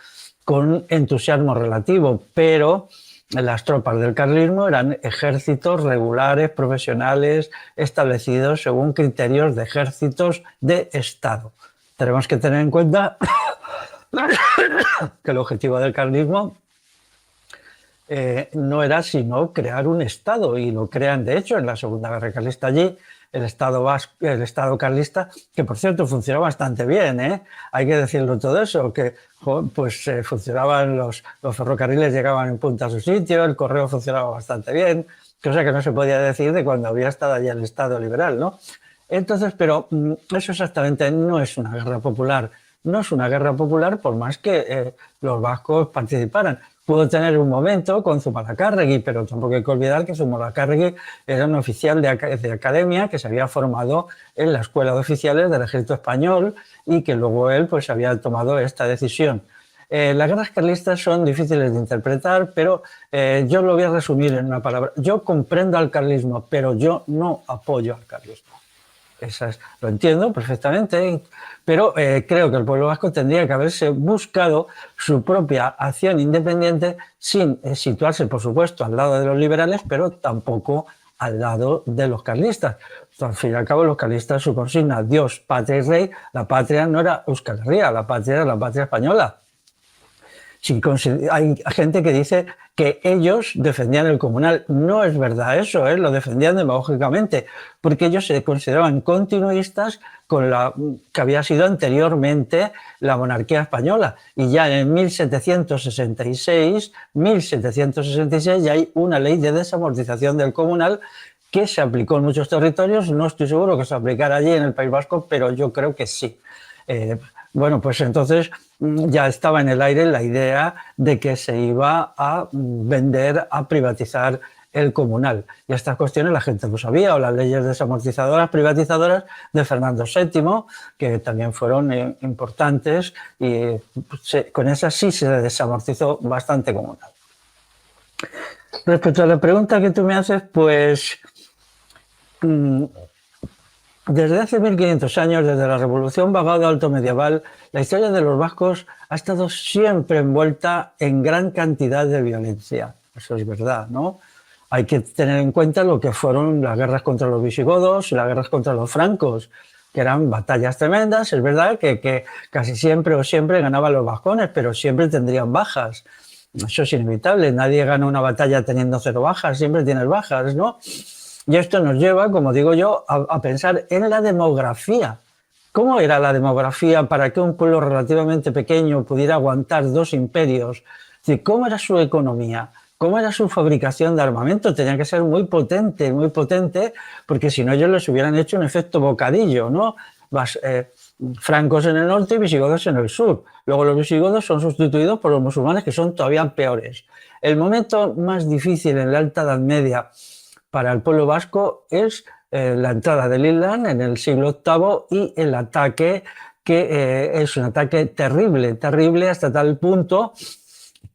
con entusiasmo relativo, pero las tropas del carlismo eran ejércitos regulares, profesionales, establecidos según criterios de ejércitos de Estado. Tenemos que tener en cuenta que el objetivo del carlismo no era sino crear un Estado, y lo crean de hecho en la Segunda Guerra Carlista allí, el Estado carlista, que por cierto funcionó bastante bien, ¿eh? Hay que decirlo todo eso, que pues funcionaban los ferrocarriles, llegaban en punta a su sitio, el correo funcionaba bastante bien, cosa que no se podía decir de cuando había estado allí el Estado liberal, ¿no? Entonces, pero eso exactamente no es una guerra popular, no es una guerra popular por más que los vascos participaran. Pudo tener un momento con Zumalacárregui, pero tampoco hay que olvidar que Zumalacárregui era un oficial de academia que se había formado en la Escuela de Oficiales del Ejército Español y que luego él pues había tomado esta decisión. Las guerras carlistas son difíciles de interpretar, pero yo lo voy a resumir en una palabra. Yo comprendo al carlismo, pero yo no apoyo al carlismo. Lo entiendo perfectamente, pero creo que el pueblo vasco tendría que haberse buscado su propia acción independiente sin situarse, por supuesto, al lado de los liberales, pero tampoco al lado de los carlistas. Al fin y al cabo, los carlistas, su consigna, Dios, patria y rey, la patria no era Euskal Herria, la patria era la patria española. Hay gente que dice que ellos defendían el comunal. No es verdad eso, lo defendían demagógicamente, porque ellos se consideraban continuistas con la que había sido anteriormente la monarquía española. Y ya en 1766 ya hay una ley de desamortización del comunal que se aplicó en muchos territorios. No estoy seguro que se aplicara allí en el País Vasco, pero yo creo que sí. Bueno, pues entonces ya estaba en el aire la idea de que se iba a vender, a privatizar el comunal. Y estas cuestiones la gente lo sabía, o las leyes desamortizadoras, privatizadoras de Fernando VII, que también fueron importantes, y con esas sí se desamortizó bastante comunal. Respecto a la pregunta que tú me haces, pues desde hace 1500 años, desde la Revolución Vagado alto medieval, la historia de los vascos ha estado siempre envuelta en gran cantidad de violencia. Eso es verdad, ¿no? Hay que tener en cuenta lo que fueron las guerras contra los visigodos y las guerras contra los francos, que eran batallas tremendas. Es verdad que casi siempre ganaban los vascones, pero siempre tendrían bajas. Eso es inevitable. Nadie gana una batalla teniendo 0 bajas, siempre tienes bajas, ¿no? Y esto nos lleva, como digo yo, a pensar en la demografía. ¿Cómo era la demografía para que un pueblo relativamente pequeño pudiera aguantar 2 imperios? Es decir, ¿cómo era su economía? ¿Cómo era su fabricación de armamento? Tenía que ser muy potente, porque si no ellos les hubieran hecho un efecto bocadillo, ¿no? Francos en el norte y visigodos en el sur. Luego los visigodos son sustituidos por los musulmanes, que son todavía peores. El momento más difícil en la Alta Edad Media para el pueblo vasco es la entrada del Islam en el siglo VIII y el ataque, que es un ataque terrible hasta tal punto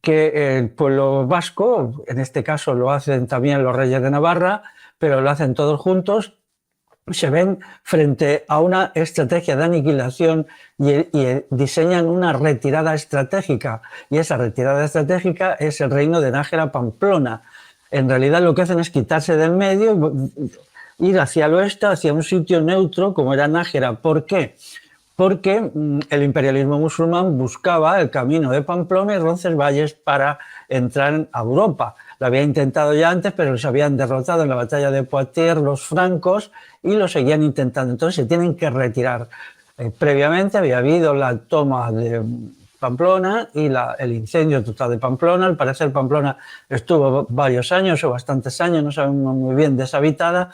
que el pueblo vasco, en este caso lo hacen también los reyes de Navarra, pero lo hacen todos juntos, se ven frente a una estrategia de aniquilación y diseñan una retirada estratégica. Y esa retirada estratégica es el reino de Nájera Pamplona. En realidad lo que hacen es quitarse del medio, ir hacia el oeste, hacia un sitio neutro como era Nájera. ¿Por qué? Porque el imperialismo musulmán buscaba el camino de Pamplona y Roncesvalles para entrar a Europa. Lo había intentado ya antes, pero los habían derrotado en la batalla de Poitiers los francos y lo seguían intentando. Entonces se tienen que retirar. Previamente había habido la toma de Pamplona y el incendio total de Pamplona. Al parecer Pamplona estuvo varios años o bastantes años, no sabemos muy bien, deshabitada,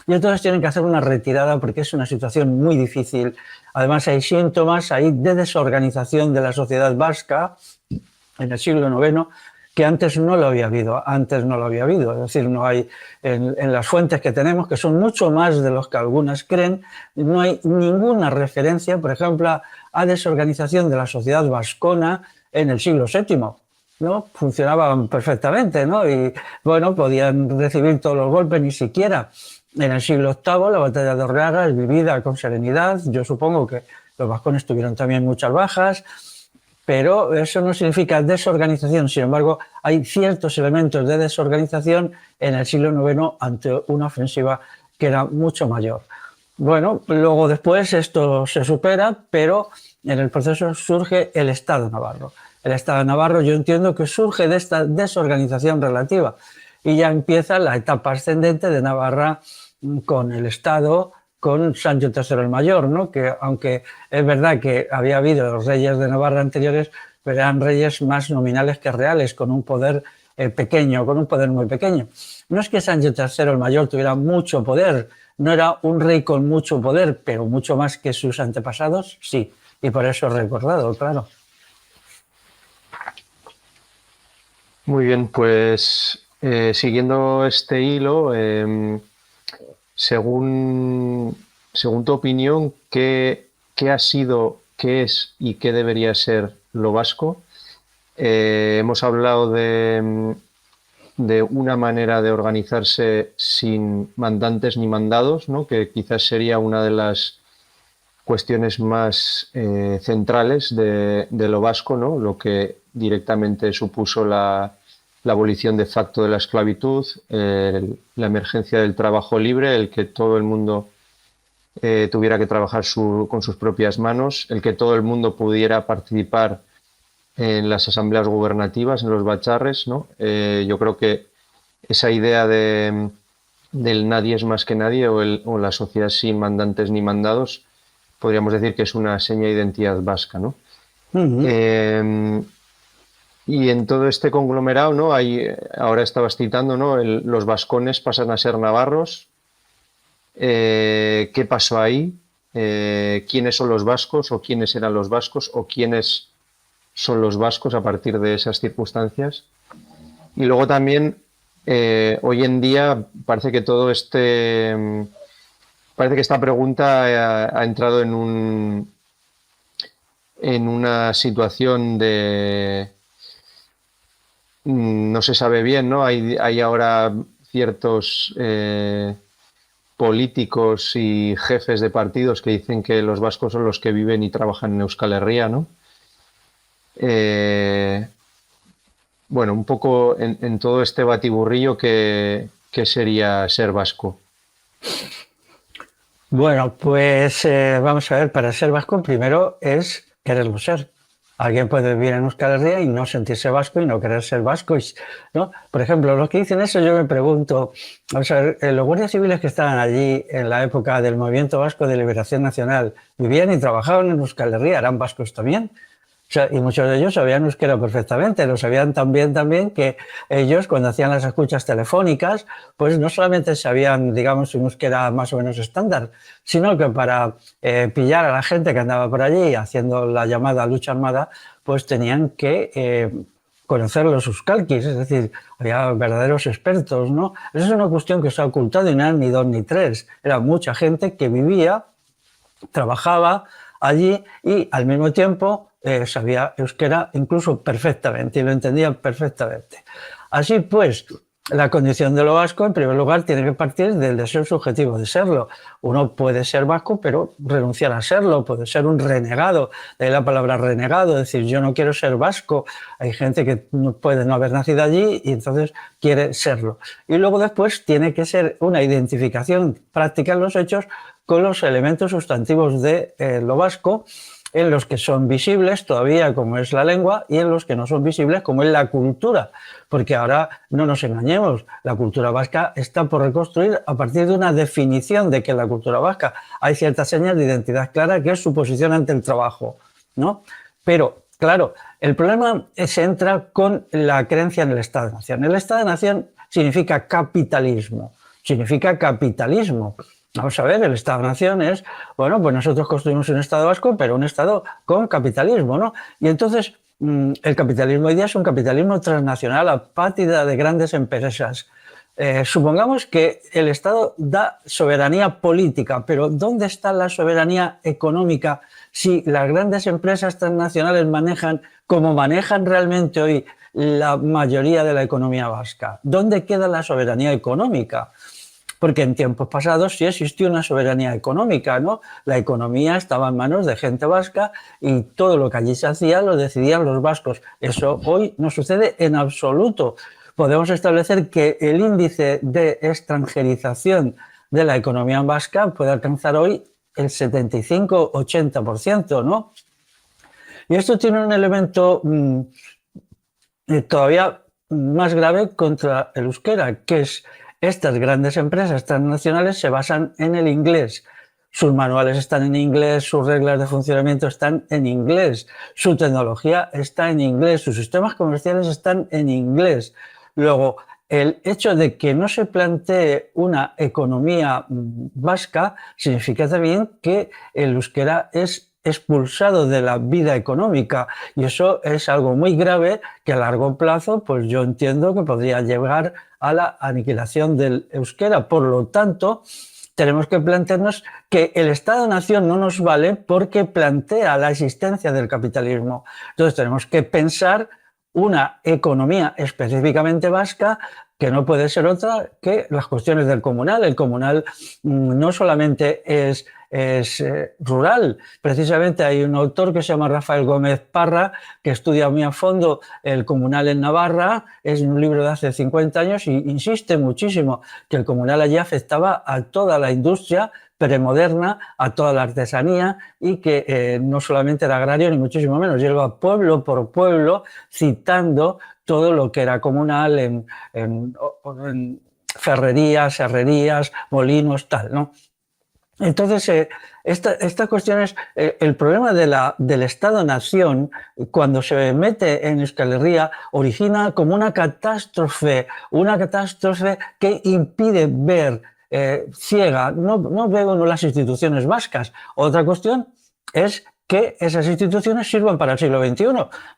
y entonces tienen que hacer una retirada porque es una situación muy difícil. Además hay síntomas ahí de desorganización de la sociedad vasca en el siglo IX que antes no lo había habido, es decir, no hay en las fuentes que tenemos, que son mucho más de los que algunas creen, no hay ninguna referencia, por ejemplo, a desorganización de la sociedad vascona en el siglo VII, ¿no? Funcionaban perfectamente, ¿no? Y bueno, podían recibir todos los golpes, ni siquiera en el siglo VIII la batalla de Orleaga es vivida con serenidad. Yo supongo que los vascones tuvieron también muchas bajas, pero eso no significa desorganización. Sin embargo, hay ciertos elementos de desorganización en el siglo IX ante una ofensiva que era mucho mayor. Bueno, luego después esto se supera, pero en el proceso surge el Estado navarro. El Estado navarro yo entiendo que surge de esta desorganización relativa y ya empieza la etapa ascendente de Navarra con el Estado, con Sancho III el Mayor, ¿no? Que aunque es verdad que había habido los reyes de Navarra anteriores, pero eran reyes más nominales que reales, con un poder pequeño, con un poder muy pequeño. No es que Sancho III el Mayor tuviera mucho poder, no era un rey con mucho poder, pero mucho más que sus antepasados, sí, y por eso es recordado, claro. Muy bien, pues siguiendo este hilo, según tu opinión, ¿qué ha sido, qué es y qué debería ser lo vasco? Hemos hablado de una manera de organizarse sin mandantes ni mandados, ¿no? Que quizás sería una de las cuestiones más centrales de lo vasco, ¿no? Lo que directamente supuso la abolición de facto de la esclavitud, la emergencia del trabajo libre, el que todo el mundo tuviera que trabajar con sus propias manos, el que todo el mundo pudiera participar en las asambleas gubernativas, en los bacharres, ¿no? Yo creo que esa idea del nadie es más que nadie o la sociedad sin mandantes ni mandados, podríamos decir que es una seña de identidad vasca, ¿no? Y en todo este conglomerado, ¿no? Ahora estabas citando, ¿no? Los vascones pasan a ser navarros. ¿Qué pasó ahí? ¿Quiénes son los vascos o quiénes eran los vascos o quiénes son los vascos a partir de esas circunstancias? Y luego también, hoy en día parece que parece que esta pregunta ha entrado en una situación de no se sabe bien, ¿no? Hay ahora ciertos políticos y jefes de partidos que dicen que los vascos son los que viven y trabajan en Euskal Herria, ¿no? Bueno, un poco en todo este batiburrillo, ¿qué sería ser vasco? Bueno, pues vamos a ver, para ser vasco primero es quererlo ser. Alguien puede vivir en Euskal Herria y no sentirse vasco y no querer ser vasco, ¿no? Por ejemplo, los que dicen eso, yo me pregunto, vamos a ver, los guardias civiles que estaban allí en la época del Movimiento Vasco de Liberación Nacional, vivían y trabajaban en Euskal Herria, ¿eran vascos también? O sea, y muchos de ellos sabían euskera perfectamente, lo sabían también que ellos cuando hacían las escuchas telefónicas, pues no solamente sabían, digamos, un euskera más o menos estándar, sino que para pillar a la gente que andaba por allí haciendo la llamada lucha armada, pues tenían que conocer los euskalkis, es decir, había verdaderos expertos, ¿no? Esa es una cuestión que se ha ocultado y no eran ni dos ni tres, era mucha gente que vivía, trabajaba allí y al mismo tiempo sabía euskera incluso perfectamente y lo entendía perfectamente. Así pues, la condición de lo vasco, en primer lugar, tiene que partir del deseo subjetivo de serlo. Uno puede ser vasco, pero renunciar a serlo, puede ser un renegado, de ahí la palabra renegado, es decir, yo no quiero ser vasco. Hay gente que no puede no haber nacido allí y entonces quiere serlo. Y luego después tiene que ser una identificación práctica en los hechos con los elementos sustantivos de lo vasco, en los que son visibles todavía como es la lengua y en los que no son visibles como es la cultura, porque ahora no nos engañemos, la cultura vasca está por reconstruir a partir de una definición de qué es la cultura vasca. Hay ciertas señas de identidad clara que es su posición ante el trabajo, ¿no? Pero, claro, el problema se entra con la creencia en el Estado-Nación. El Estado-Nación significa capitalismo, Vamos a ver, el Estado-Nación es, bueno, pues nosotros construimos un Estado vasco, pero un Estado con capitalismo, ¿no? Y entonces el capitalismo hoy día es un capitalismo transnacional, apátrida de grandes empresas. Supongamos que el Estado da soberanía política, pero ¿dónde está la soberanía económica si las grandes empresas transnacionales manejan, como manejan realmente hoy, la mayoría de la economía vasca? ¿Dónde queda la soberanía económica? porque en tiempos pasados sí existió una soberanía económica, ¿no? La economía estaba en manos de gente vasca y todo lo que allí se hacía lo decidían los vascos. Eso hoy no sucede en absoluto. Podemos establecer que el índice de extranjerización de la economía vasca puede alcanzar hoy el 75-80%, ¿no? Y esto tiene un elemento todavía más grave contra el euskera, que es estas grandes empresas transnacionales se basan en el inglés. Sus manuales están en inglés, sus reglas de funcionamiento están en inglés, su tecnología está en inglés, sus sistemas comerciales están en inglés. Luego, el hecho de que no se plantee una economía vasca significa también que el euskera es expulsado de la vida económica y eso es algo muy grave que a largo plazo pues yo entiendo que podría llegar a la aniquilación del euskera. Por lo tanto, tenemos que plantearnos que el Estado-Nación no nos vale porque plantea la existencia del capitalismo. Entonces tenemos que pensar una economía específicamente vasca que no puede ser otra que las cuestiones del comunal. El comunal no solamente es rural. Precisamente hay un autor que se llama Rafael Gómez Parra que estudia muy a fondo el comunal en Navarra, es un libro de hace 50 años y insiste muchísimo que el comunal allí afectaba a toda la industria premoderna, a toda la artesanía y que no solamente era agrario ni muchísimo menos, lleva pueblo por pueblo citando todo lo que era comunal en ferrerías, herrerías, molinos, tal, ¿no? Entonces, esta cuestión es el problema del Estado-Nación, cuando se mete en Euskal Herria, origina como una catástrofe que impide ver ciega, no veo las instituciones vascas. Otra cuestión es que esas instituciones sirvan para el siglo XXI.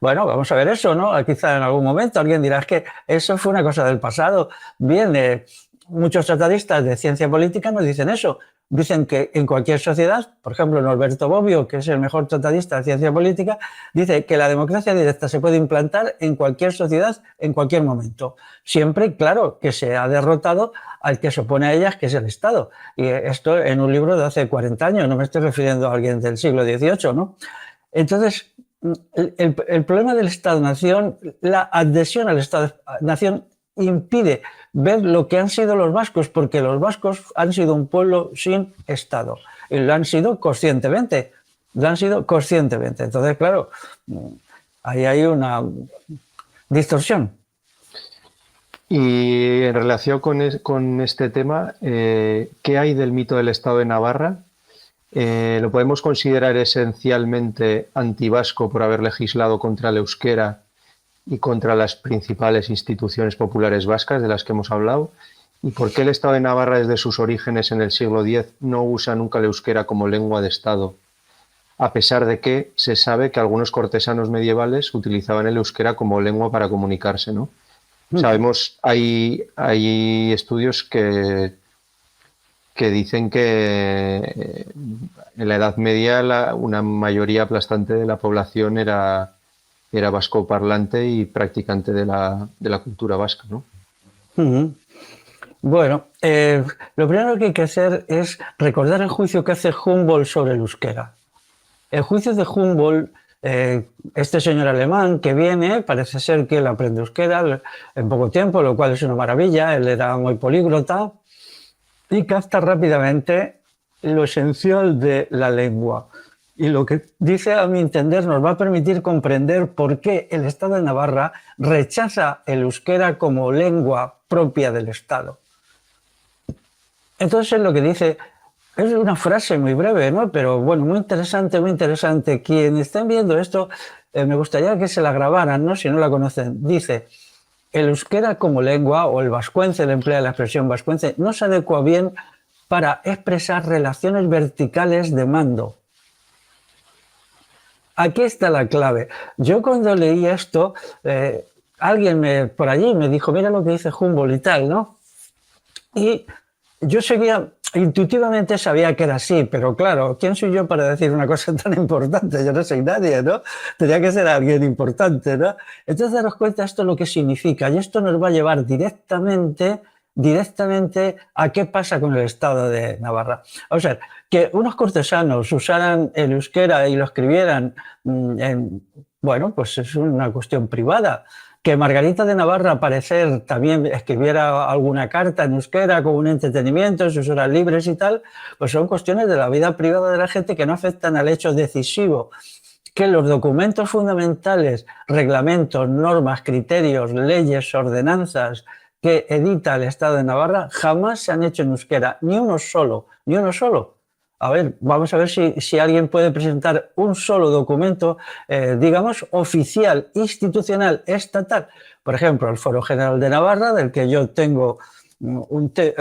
Bueno, vamos a ver eso, ¿no? Quizá en algún momento alguien dirá, es que eso fue una cosa del pasado. Bien, muchos tratadistas de ciencia política nos dicen eso. Dicen que en cualquier sociedad, por ejemplo, Norberto Bobbio, que es el mejor tratadista de ciencia política, dice que la democracia directa se puede implantar en cualquier sociedad, en cualquier momento. Siempre, claro, que se ha derrotado al que se opone a ellas, que es el Estado. Y esto en un libro de hace 40 años, no me estoy refiriendo a alguien del siglo XVIII, ¿no? Entonces, el problema del Estado-Nación, la adhesión al Estado-Nación impide ver lo que han sido los vascos, porque los vascos han sido un pueblo sin Estado y lo han sido conscientemente, Entonces, claro, ahí hay una distorsión. Y en relación con este tema, ¿qué hay del mito del Estado de Navarra? ¿Lo podemos considerar esencialmente antivasco por haber legislado contra el euskera y contra las principales instituciones populares vascas de las que hemos hablado? ¿Y por qué el Estado de Navarra desde sus orígenes en el siglo X no usa nunca el euskera como lengua de Estado? A pesar de que se sabe que algunos cortesanos medievales utilizaban el euskera como lengua para comunicarse, ¿no? Sabemos, hay estudios que dicen que en la Edad Media una mayoría aplastante de la población era vascoparlante y practicante de la cultura vasca, ¿no? Bueno, lo primero que hay que hacer es recordar el juicio que hace Humboldt sobre el euskera. El juicio de Humboldt, este señor alemán que viene, parece ser que él aprende euskera en poco tiempo, lo cual es una maravilla, él era muy políglota y capta rápidamente lo esencial de la lengua. Y lo que dice, a mi entender, nos va a permitir comprender por qué el Estado de Navarra rechaza el euskera como lengua propia del Estado. Entonces lo que dice es una frase muy breve, ¿no? Pero bueno, muy interesante, muy interesante. Quienes estén viendo esto, me gustaría que se la grabaran, ¿no? Si no la conocen. Dice, el euskera como lengua, o el vascuence, él emplea la expresión vascuence, no se adecua bien para expresar relaciones verticales de mando. Aquí está la clave. Yo cuando leí esto, alguien por allí me dijo, mira lo que dice Humboldt y tal, ¿no? Y yo intuitivamente sabía que era así, pero claro, ¿quién soy yo para decir una cosa tan importante? Yo no soy nadie, ¿no? Tenía que ser alguien importante, ¿no? Entonces, daros cuenta esto lo que significa, y esto nos va a llevar directamente directamente a qué pasa con el Estado de Navarra. O sea, que unos cortesanos usaran el euskera y lo escribieran, bueno, pues es una cuestión privada. Que Margarita de Navarra, al parecer, también escribiera alguna carta en euskera como un entretenimiento, en sus horas libres y tal, pues son cuestiones de la vida privada de la gente que no afectan al hecho decisivo. Que los documentos fundamentales, reglamentos, normas, criterios, leyes, ordenanzas que edita el Estado de Navarra jamás se han hecho en euskera, ni uno solo, ni uno solo. A ver, vamos a ver si alguien puede presentar un solo documento, digamos, oficial, institucional, estatal. Por ejemplo, el Foro General de Navarra, del que yo tengo que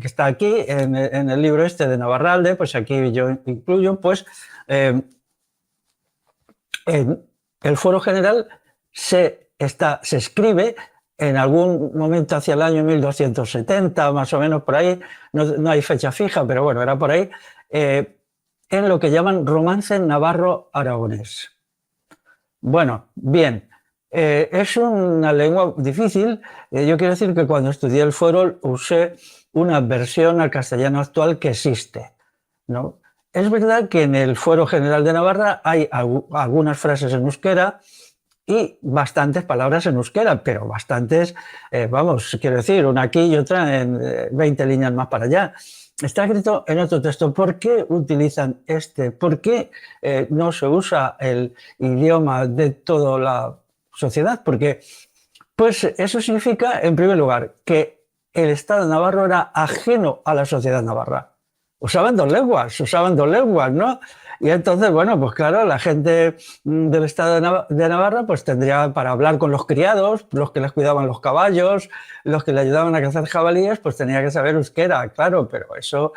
está aquí en el libro este de Navarralde, pues aquí yo incluyo, pues el Foro General se escribe en algún momento hacia el año 1270, más o menos por ahí, no hay fecha fija, pero bueno, era por ahí, en lo que llaman romance navarro-aragonés. Bueno, bien, es una lengua difícil. Yo quiero decir que cuando estudié el Foro usé una versión al castellano actual que existe, ¿no? Es verdad que en el Fuero General de Navarra hay algunas frases en euskera y bastantes palabras en euskera, pero bastantes, vamos, quiero decir, una aquí y otra en 20 líneas más para allá. Está escrito en otro texto. ¿Por qué utilizan este? ¿Por qué no se usa el idioma de toda la sociedad? Porque pues eso significa, en primer lugar, que el Estado de Navarra era ajeno a la sociedad navarra. Usaban dos lenguas, ¿no? Y entonces, bueno, pues claro, la gente del Estado de Navarra pues tendría para hablar con los criados, los que les cuidaban los caballos, los que le ayudaban a cazar jabalíes, pues tenía que saber euskera, claro, pero eso,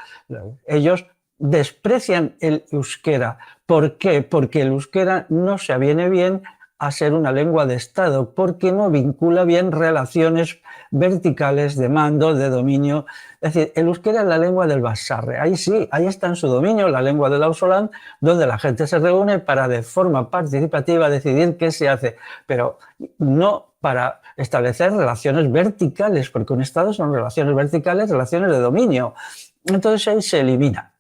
ellos desprecian el euskera. ¿Por qué? Porque el euskera no se aviene bien a ser una lengua de Estado, porque no vincula bien relaciones verticales de mando, de dominio. Es decir, el euskera es la lengua del basarre. Ahí sí, ahí está en su dominio, la lengua del ausolán, donde la gente se reúne para de forma participativa decidir qué se hace, pero no para establecer relaciones verticales, porque un Estado son relaciones verticales, relaciones de dominio. Entonces ahí se elimina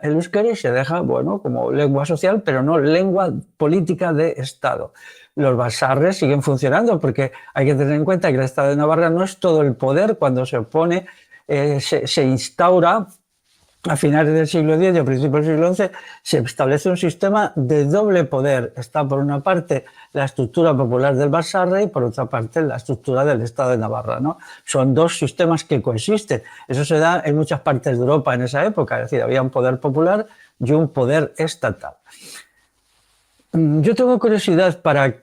el euskera y se deja, bueno, como lengua social, pero no lengua política de Estado. Los basarres siguen funcionando porque hay que tener en cuenta que el Estado de Navarra no es todo el poder. Cuando se opone, se instaura a finales del siglo X y a principios del siglo XI, se establece un sistema de doble poder. Está por una parte la estructura popular del basarre y por otra parte la estructura del Estado de Navarra, ¿no? Son dos sistemas que coexisten. Eso se da en muchas partes de Europa en esa época, es decir, había un poder popular y un poder estatal. Yo tengo curiosidad para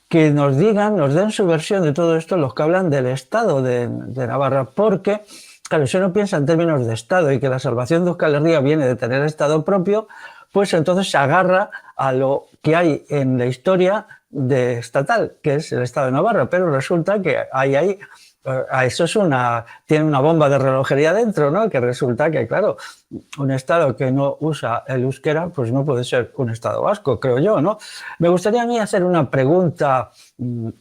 que nos den su versión de todo esto los que hablan del Estado de Navarra, porque claro, si uno piensa en términos de Estado y que la salvación de Euskal Herria viene de tener Estado propio, pues entonces se agarra a lo que hay en la historia de estatal, que es el Estado de Navarra, pero resulta que eso tiene una bomba de relojería dentro, ¿no? Que resulta que, claro, un Estado que no usa el euskera, pues no puede ser un Estado vasco, creo yo, ¿no? Me gustaría a mí hacer una pregunta.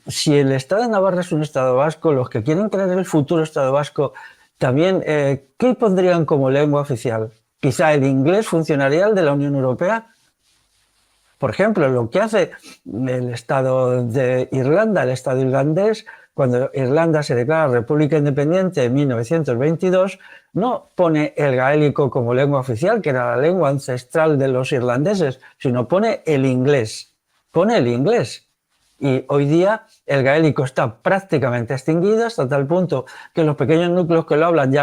Si el Estado de Navarra es un Estado vasco, los que quieren crear el futuro Estado vasco, también, ¿qué pondrían como lengua oficial? Quizá el inglés funcionaría el de la Unión Europea. Por ejemplo, lo que hace el Estado de Irlanda, el Estado irlandés, cuando Irlanda se declara república independiente en 1922, no pone el gaélico como lengua oficial, que era la lengua ancestral de los irlandeses, sino pone el inglés. Pone el inglés. Y hoy día el gaélico está prácticamente extinguido hasta tal punto que los pequeños núcleos que lo hablan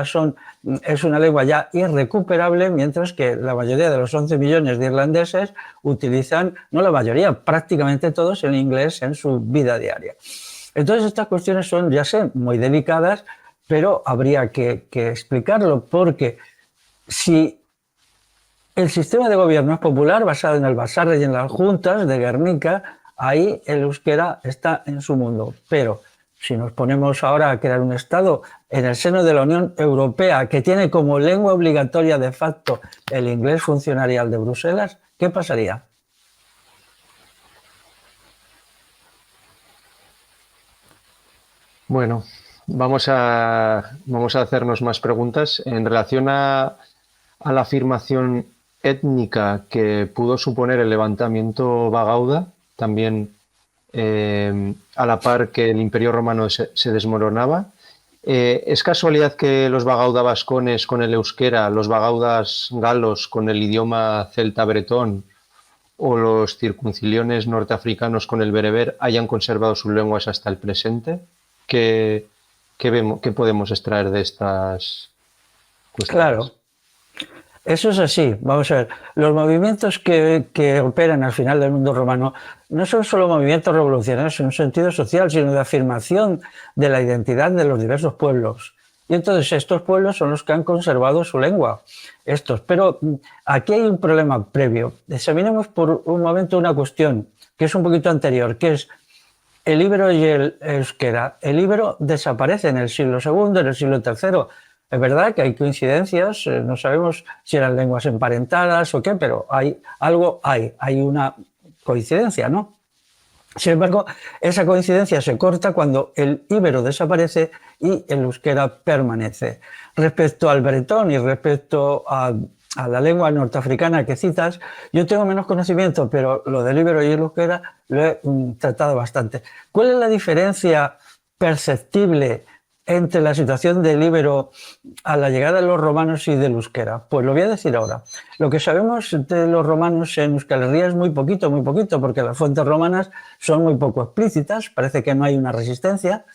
es una lengua ya irrecuperable, mientras que la mayoría de los 11 millones de irlandeses utilizan, no la mayoría, prácticamente todos el inglés en su vida diaria. Entonces estas cuestiones son, ya sé, muy delicadas, pero habría que explicarlo, porque si el sistema de gobierno es popular, basado en el basarre y en las juntas de Guernica, ahí el euskera está en su mundo. Pero si nos ponemos ahora a crear un Estado en el seno de la Unión Europea que tiene como lengua obligatoria de facto el inglés funcionarial de Bruselas, ¿qué pasaría? Bueno, vamos a hacernos más preguntas en relación a la afirmación étnica que pudo suponer el levantamiento bagauda, también a la par que el Imperio Romano se desmoronaba. ¿Es casualidad que los bagauda vascones con el euskera, los bagaudas galos con el idioma celta bretón o los circunciliones norteafricanos con el bereber hayan conservado sus lenguas hasta el presente? ¿Qué podemos extraer de estas cuestiones? Claro, eso es así. Vamos a ver, los movimientos que operan al final del mundo romano no son solo movimientos revolucionarios en un sentido social, sino de afirmación de la identidad de los diversos pueblos. Y entonces estos pueblos son los que han conservado su lengua. Pero aquí hay un problema previo. Examinemos por un momento una cuestión que es un poquito anterior, que es el íbero y el euskera. El íbero desaparece en el siglo II, en el siglo III. Es verdad que hay coincidencias, no sabemos si eran lenguas emparentadas o qué, pero hay una coincidencia, ¿no? Sin embargo, esa coincidencia se corta cuando el íbero desaparece y el euskera permanece. Respecto al bretón y respecto a la lengua norteafricana que citas, yo tengo menos conocimiento, pero lo del íbero y el euskera lo he tratado bastante. ¿Cuál es la diferencia perceptible entre la situación del íbero a la llegada de los romanos y del euskera? Pues lo voy a decir ahora. Lo que sabemos de los romanos en Euskal Herria es muy poquito, porque las fuentes romanas son muy poco explícitas, parece que no hay una resistencia,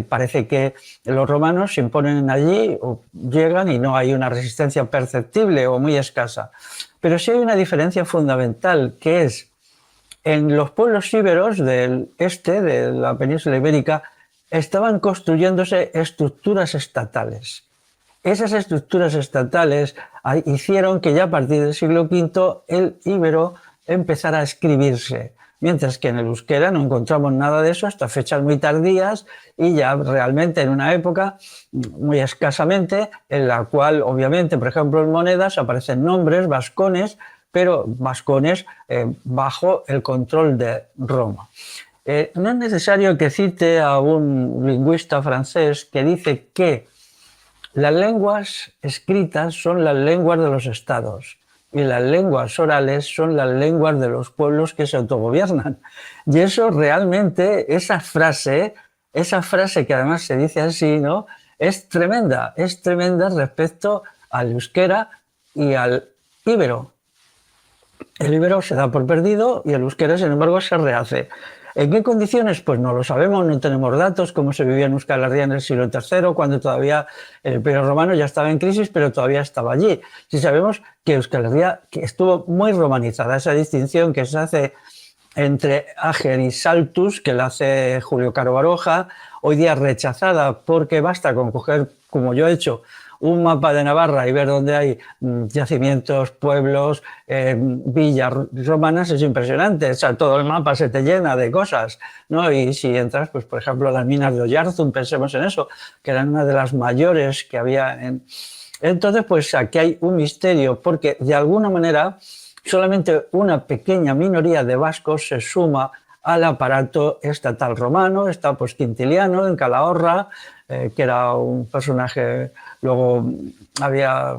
parece que los romanos se imponen allí o llegan y no hay una resistencia perceptible o muy escasa. Pero sí hay una diferencia fundamental, que es en los pueblos íberos del este, de la península ibérica, estaban construyéndose estructuras estatales. Esas estructuras estatales hicieron que ya a partir del siglo V el íbero empezara a escribirse, mientras que en el euskera no encontramos nada de eso hasta fechas muy tardías y ya realmente en una época muy escasamente, en la cual obviamente, por ejemplo, en monedas aparecen nombres vascones, pero vascones bajo el control de Roma. No es necesario que cite a un lingüista francés que dice que las lenguas escritas son las lenguas de los estados y las lenguas orales son las lenguas de los pueblos que se autogobiernan. Y eso realmente, esa frase que además se dice así, ¿no?, es tremenda respecto al euskera y al íbero. El íbero se da por perdido y el euskera, sin embargo, se rehace. ¿En qué condiciones? Pues no lo sabemos, no tenemos datos, cómo se vivía en Euskal Herria en el siglo III, cuando todavía el Imperio Romano ya estaba en crisis, pero todavía estaba allí. Sí sabemos que Euskal Herria estuvo muy romanizada, esa distinción que se hace entre Ager y Saltus, que la hace Julio Caro Baroja, hoy día rechazada porque basta con coger, como yo he hecho, un mapa de Navarra y ver dónde hay yacimientos, pueblos, villas romanas, es impresionante. O sea, todo el mapa se te llena de cosas, ¿no? Y si entras, pues por ejemplo, a las minas de Oyarzun, pensemos en eso, que eran una de las mayores que había en... Entonces, pues aquí hay un misterio, porque de alguna manera solamente una pequeña minoría de vascos se suma al aparato estatal romano. Está pues Quintiliano en Calahorra, que era un personaje, luego había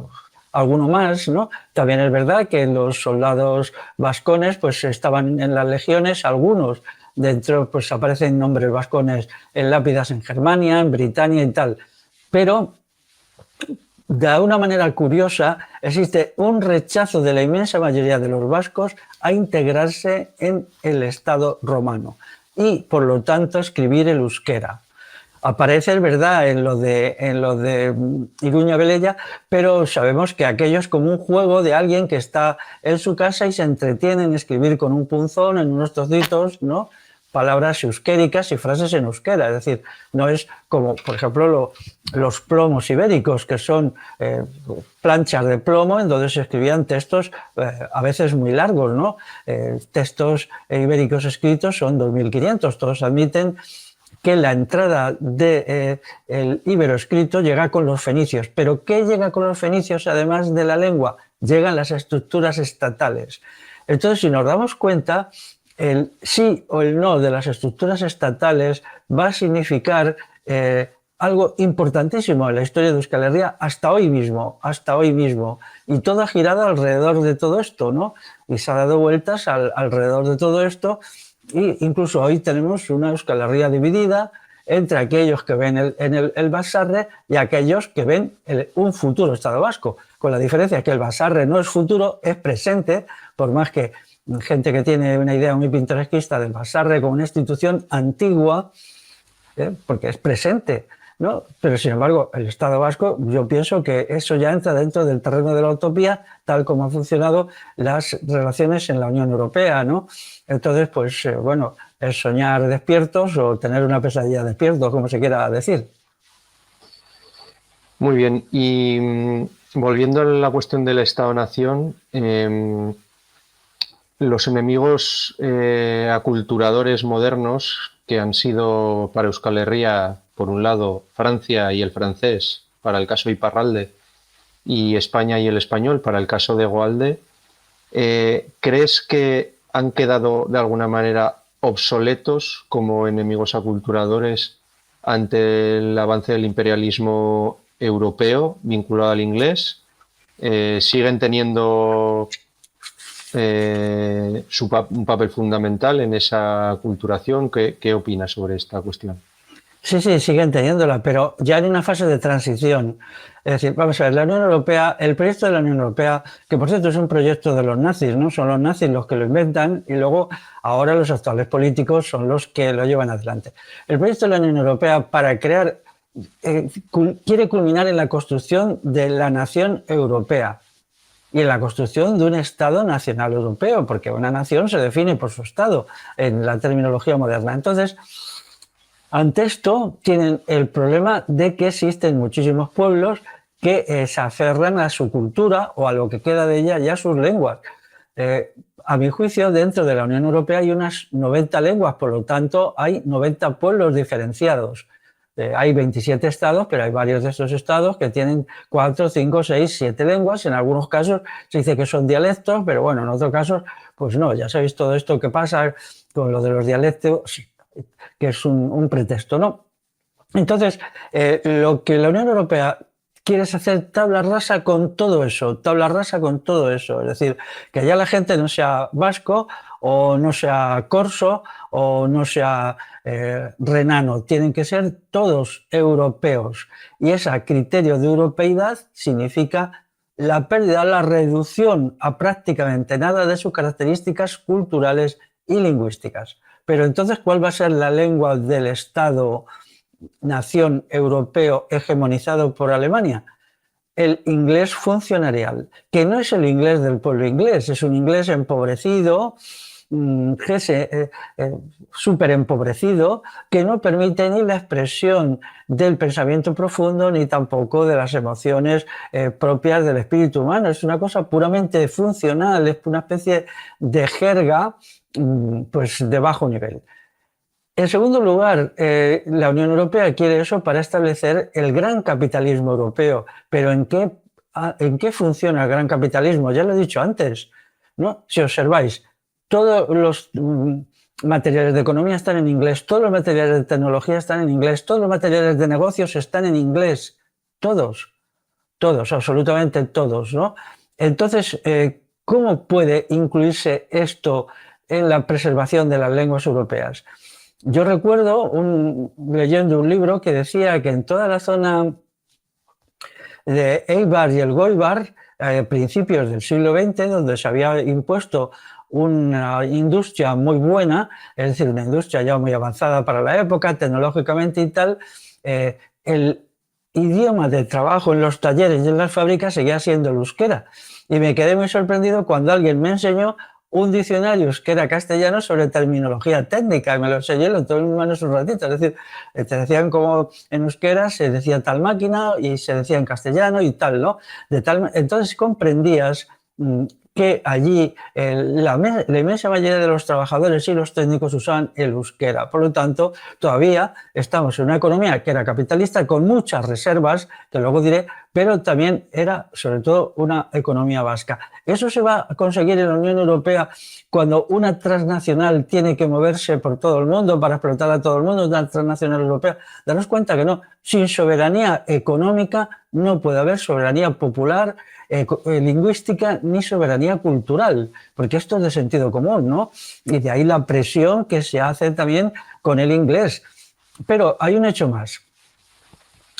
alguno más, ¿no? También es verdad que los soldados vascones pues estaban en las legiones, algunos dentro pues aparecen nombres vascones en lápidas en Germania, en Britania y tal, pero de una manera curiosa existe un rechazo de la inmensa mayoría de los vascos a integrarse en el Estado romano y por lo tanto escribir el euskera. Aparece, es verdad, en lo de Iruña Velella, pero sabemos que aquello es como un juego de alguien que está en su casa y se entretiene en escribir con un punzón en unos trocitos, ¿no?, palabras euskéricas y frases en euskera. Es decir, no es como, por ejemplo, los plomos ibéricos, que son planchas de plomo en donde se escribían textos a veces muy largos, ¿no? Textos ibéricos escritos son 2500, todos admiten que la entrada del íbero escrito llega con los fenicios. ¿Pero qué llega con los fenicios además de la lengua? Llegan las estructuras estatales. Entonces, si nos damos cuenta, el sí o el no de las estructuras estatales va a significar algo importantísimo en la historia de Euskal Herria hasta hoy mismo, y todo ha girado alrededor de todo esto, ¿no? Y se ha dado vueltas alrededor de todo esto, e incluso hoy tenemos una Euskal Herria dividida entre aquellos que ven el Baserre y aquellos que ven un futuro Estado vasco, con la diferencia que el Baserre no es futuro, es presente, por más que gente que tiene una idea muy pintoresquista del Baserre como una institución antigua, porque es presente, ¿no? Pero sin embargo, el Estado vasco, yo pienso que eso ya entra dentro del terreno de la utopía, tal como han funcionado las relaciones en la Unión Europea, ¿no? Entonces, pues bueno, es soñar despiertos o tener una pesadilla despiertos, como se quiera decir. Muy bien, y volviendo a la cuestión del Estado-Nación, los enemigos aculturadores modernos que han sido para Euskal Herria, por un lado, Francia y el francés, para el caso Iparralde, y España y el español, para el caso de Goalde, ¿crees que han quedado de alguna manera obsoletos como enemigos aculturadores ante el avance del imperialismo europeo vinculado al inglés? ¿Siguen teniendo un papel fundamental en esa aculturación? ¿Qué opinas sobre esta cuestión? Sí, siguen teniéndola, pero ya en una fase de transición. Es decir, vamos a ver, la Unión Europea, el proyecto de la Unión Europea, que por cierto es un proyecto de los nazis, ¿no? Son los nazis los que lo inventan y luego ahora los actuales políticos son los que lo llevan adelante. El proyecto de la Unión Europea para crear, quiere culminar en la construcción de la nación europea y en la construcción de un Estado nacional europeo, porque una nación se define por su Estado en la terminología moderna. Entonces, ante esto tienen el problema de que existen muchísimos pueblos que se aferran a su cultura o a lo que queda de ella y a sus lenguas. A mi juicio, dentro de la Unión Europea hay unas 90 lenguas, por lo tanto hay 90 pueblos diferenciados. Hay 27 estados, pero hay varios de estos estados que tienen 4, 5, 6, 7 lenguas. En algunos casos se dice que son dialectos, pero bueno, en otros casos, pues no. Ya sabéis todo esto que pasa con lo de los dialectos, que es un pretexto, ¿no? Entonces, lo que la Unión Europea quiere es hacer tabla rasa con todo eso, es decir, que ya la gente no sea vasco o no sea corso o no sea renano, tienen que ser todos europeos, y ese criterio de europeidad significa la pérdida, la reducción a prácticamente nada de sus características culturales y lingüísticas. Pero entonces, ¿cuál va a ser la lengua del Estado-nación europeo hegemonizado por Alemania? El inglés funcionarial, que no es el inglés del pueblo inglés, es un inglés empobrecido, súper empobrecido, que no permite ni la expresión del pensamiento profundo ni tampoco de las emociones propias del espíritu humano. Es una cosa puramente funcional, es una especie de jerga pues de bajo nivel. En segundo lugar, la Unión Europea quiere eso para establecer el gran capitalismo europeo. Pero ¿en qué funciona el gran capitalismo? Ya lo he dicho antes, ¿no? Si observáis, todos los materiales de economía están en inglés, todos los materiales de tecnología están en inglés, todos los materiales de negocios están en inglés, todos, absolutamente todos, ¿no? Entonces, ¿cómo puede incluirse esto en la preservación de las lenguas europeas? Yo recuerdo leyendo un libro que decía que en toda la zona de Eibar y el Goibar, a principios del siglo XX, donde se había impuesto una industria muy buena, es decir, una industria ya muy avanzada para la época, tecnológicamente y tal, el idioma de trabajo en los talleres y en las fábricas seguía siendo el euskera. Y me quedé muy sorprendido cuando alguien me enseñó un diccionario euskera castellano sobre terminología técnica, y me lo enseñé, lo tuve en mis manos un ratito. Es decir, te decían como en euskera se decía tal máquina y se decía en castellano y tal, ¿no? Entonces comprendías que allí la inmensa mayoría de los trabajadores y los técnicos usaban el euskera. Por lo tanto, todavía estamos en una economía que era capitalista con muchas reservas, que luego diré, pero también era sobre todo una economía vasca. Eso se va a conseguir en la Unión Europea cuando una transnacional tiene que moverse por todo el mundo para explotar a todo el mundo, una transnacional europea. Daros cuenta que no, sin soberanía económica no puede haber soberanía popular, lingüística ni soberanía cultural, porque esto es de sentido común, ¿no? Y de ahí la presión que se hace también con el inglés. Pero hay un hecho más.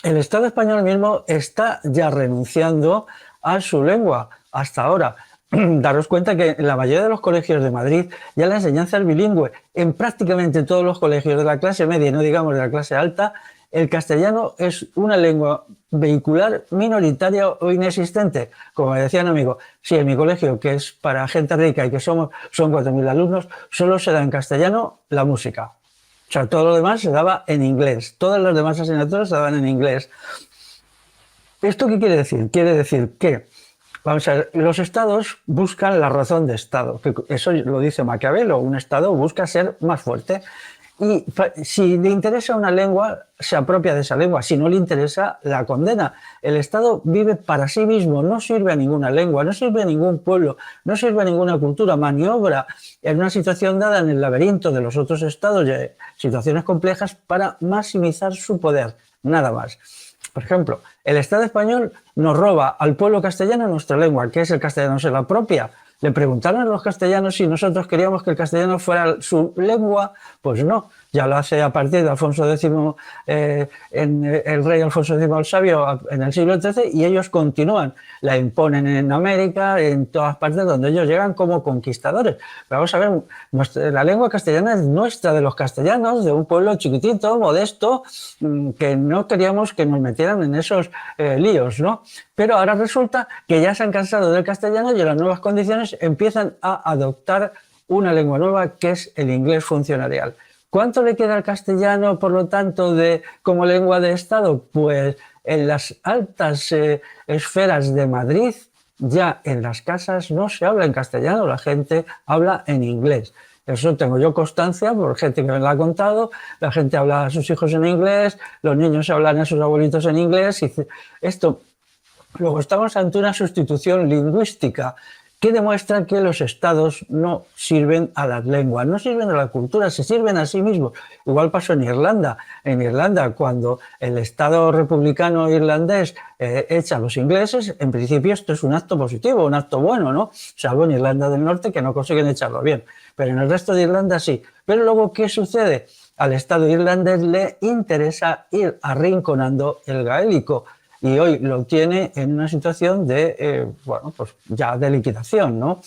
El Estado español mismo está ya renunciando a su lengua hasta ahora. Daros cuenta que en la mayoría de los colegios de Madrid ya la enseñanza es bilingüe. En prácticamente todos los colegios de la clase media, no digamos de la clase alta, el castellano es una lengua vehicular minoritaria o inexistente. Como me decía un amigo, si en mi colegio, que es para gente rica y que son 4.000 alumnos, solo se da en castellano la música. O sea, todo lo demás se daba en inglés. Todas las demás asignaturas se daban en inglés. ¿Esto qué quiere decir? Quiere decir que, vamos a ver, los estados buscan la razón de estado. Eso lo dice Maquiavelo, un estado busca ser más fuerte. Y si le interesa una lengua, se apropia de esa lengua. Si no le interesa, la condena. El Estado vive para sí mismo, no sirve a ninguna lengua, no sirve a ningún pueblo, no sirve a ninguna cultura. Maniobra en una situación dada en el laberinto de los otros estados, situaciones complejas, para maximizar su poder. Nada más. Por ejemplo, el Estado español nos roba al pueblo castellano nuestra lengua, que es el castellano, se la apropia. Le preguntaron a los castellanos si nosotros queríamos que el castellano fuera su lengua, pues no, ya lo hace a partir de Alfonso X, el rey Alfonso X el Sabio en el siglo XIII, y ellos continúan, la imponen en América, en todas partes donde ellos llegan como conquistadores. Pero vamos a ver, la lengua castellana es nuestra, de los castellanos, de un pueblo chiquitito, modesto, que no queríamos que nos metieran en esos líos, ¿no? Pero ahora resulta que ya se han cansado del castellano y en las nuevas condiciones empiezan a adoptar una lengua nueva que es el inglés funcionarial. ¿Cuánto le queda al castellano, por lo tanto, como lengua de Estado? Pues en las altas esferas de Madrid, ya en las casas no se habla en castellano, la gente habla en inglés. Eso tengo yo constancia por gente que me lo ha contado. La gente habla a sus hijos en inglés, los niños hablan a sus abuelitos en inglés. Y esto, luego estamos ante una sustitución lingüística que demuestra que los estados no sirven a las lenguas, no sirven a la cultura, se sirven a sí mismos. Igual pasó en Irlanda. En Irlanda, cuando el Estado republicano irlandés echa a los ingleses, en principio esto es un acto positivo, un acto bueno, ¿no? Salvo en Irlanda del Norte, que no consiguen echarlo bien. Pero en el resto de Irlanda sí. Pero luego, ¿qué sucede? Al Estado irlandés le interesa ir arrinconando el gaélico. Y hoy lo tiene en una situación de, bueno, pues ya de liquidación, ¿no?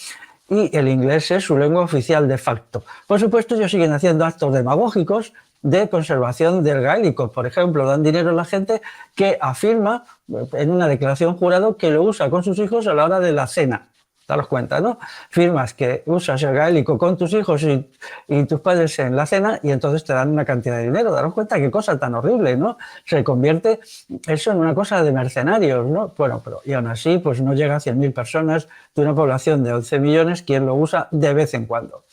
Y el inglés es su lengua oficial de facto. Por supuesto, ellos siguen haciendo actos demagógicos de conservación del gaélico. Por ejemplo, dan dinero a la gente que afirma en una declaración jurado que lo usa con sus hijos a la hora de la cena. Daros cuenta, ¿no? Firmas que usas el gaélico con tus hijos y tus padres en la cena y entonces te dan una cantidad de dinero. Daros cuenta qué cosa tan horrible, ¿no? Se convierte eso en una cosa de mercenarios, ¿no? Bueno, pero y aún así pues no llega a 100.000 personas de una población de 11 millones quien lo usa de vez en cuando.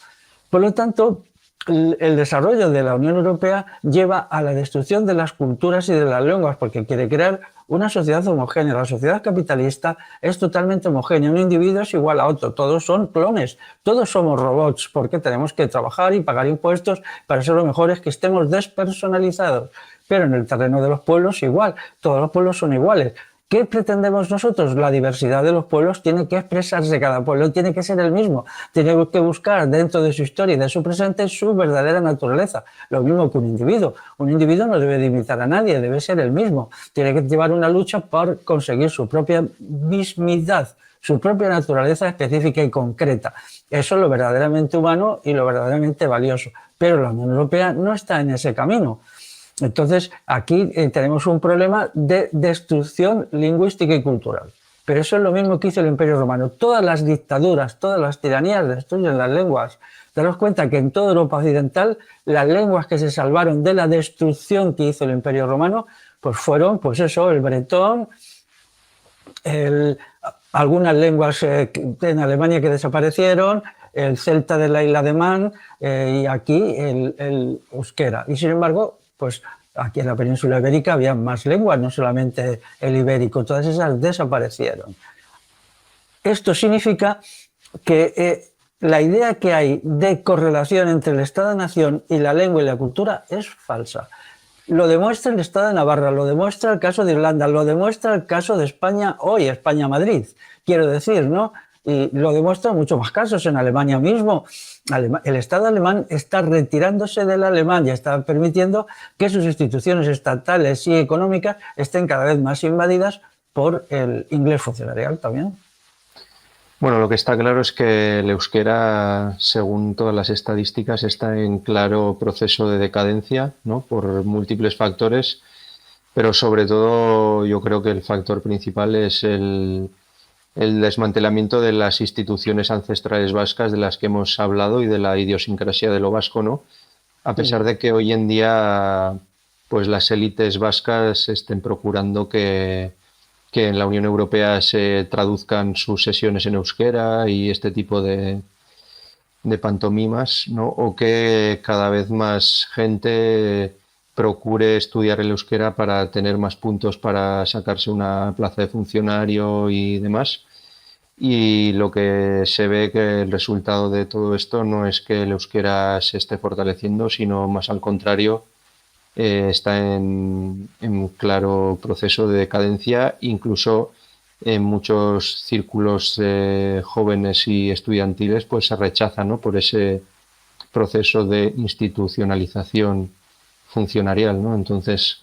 Por lo tanto, el desarrollo de la Unión Europea lleva a la destrucción de las culturas y de las lenguas porque quiere crear una sociedad homogénea. La sociedad capitalista es totalmente homogénea. Un individuo es igual a otro. Todos son clones. Todos somos robots porque tenemos que trabajar y pagar impuestos para ser lo mejor es que estemos despersonalizados. Pero en el terreno de los pueblos igual. Todos los pueblos son iguales. ¿Qué pretendemos nosotros? La diversidad de los pueblos tiene que expresarse, cada pueblo tiene que ser el mismo, tiene que buscar dentro de su historia y de su presente su verdadera naturaleza. Lo mismo que un individuo no debe de imitar a nadie, debe ser el mismo, tiene que llevar una lucha por conseguir su propia mismidad, su propia naturaleza específica y concreta. Eso es lo verdaderamente humano y lo verdaderamente valioso. Pero la Unión Europea no está en ese camino. Entonces, aquí tenemos un problema de destrucción lingüística y cultural. Pero eso es lo mismo que hizo el Imperio Romano. Todas las dictaduras, todas las tiranías destruyen las lenguas. Daros cuenta que en toda Europa occidental, las lenguas que se salvaron de la destrucción que hizo el Imperio Romano, pues fueron, pues eso, el bretón, algunas lenguas en Alemania que desaparecieron, el celta de la isla de Man y aquí el euskera. Y sin embargo, pues aquí en la península ibérica había más lenguas, no solamente el ibérico, todas esas desaparecieron. Esto significa que la idea que hay de correlación entre el Estado-nación y la lengua y la cultura es falsa. Lo demuestra el Estado de Navarra, lo demuestra el caso de Irlanda, lo demuestra el caso de España hoy, España-Madrid, quiero decir, ¿no? Y lo demuestra en muchos más casos, en Alemania mismo. El Estado alemán está retirándose del alemán y está permitiendo que sus instituciones estatales y económicas estén cada vez más invadidas por el inglés funcionarial también. Bueno, lo que está claro es que el euskera, según todas las estadísticas, está en claro proceso de decadencia, ¿no? Por múltiples factores, pero sobre todo yo creo que el factor principal es el desmantelamiento de las instituciones ancestrales vascas de las que hemos hablado y de la idiosincrasia de lo vasco, ¿no? A pesar de que hoy en día pues las élites vascas estén procurando que en la Unión Europea se traduzcan sus sesiones en euskera y este tipo de pantomimas, ¿no? O que cada vez más gente procure estudiar el euskera para tener más puntos para sacarse una plaza de funcionario y demás. Y lo que se ve que el resultado de todo esto no es que el euskera se esté fortaleciendo, sino más al contrario, está en claro proceso de decadencia, incluso en muchos círculos jóvenes y estudiantiles pues se rechaza, ¿no? Por ese proceso de institucionalización funcionarial, ¿no? Entonces,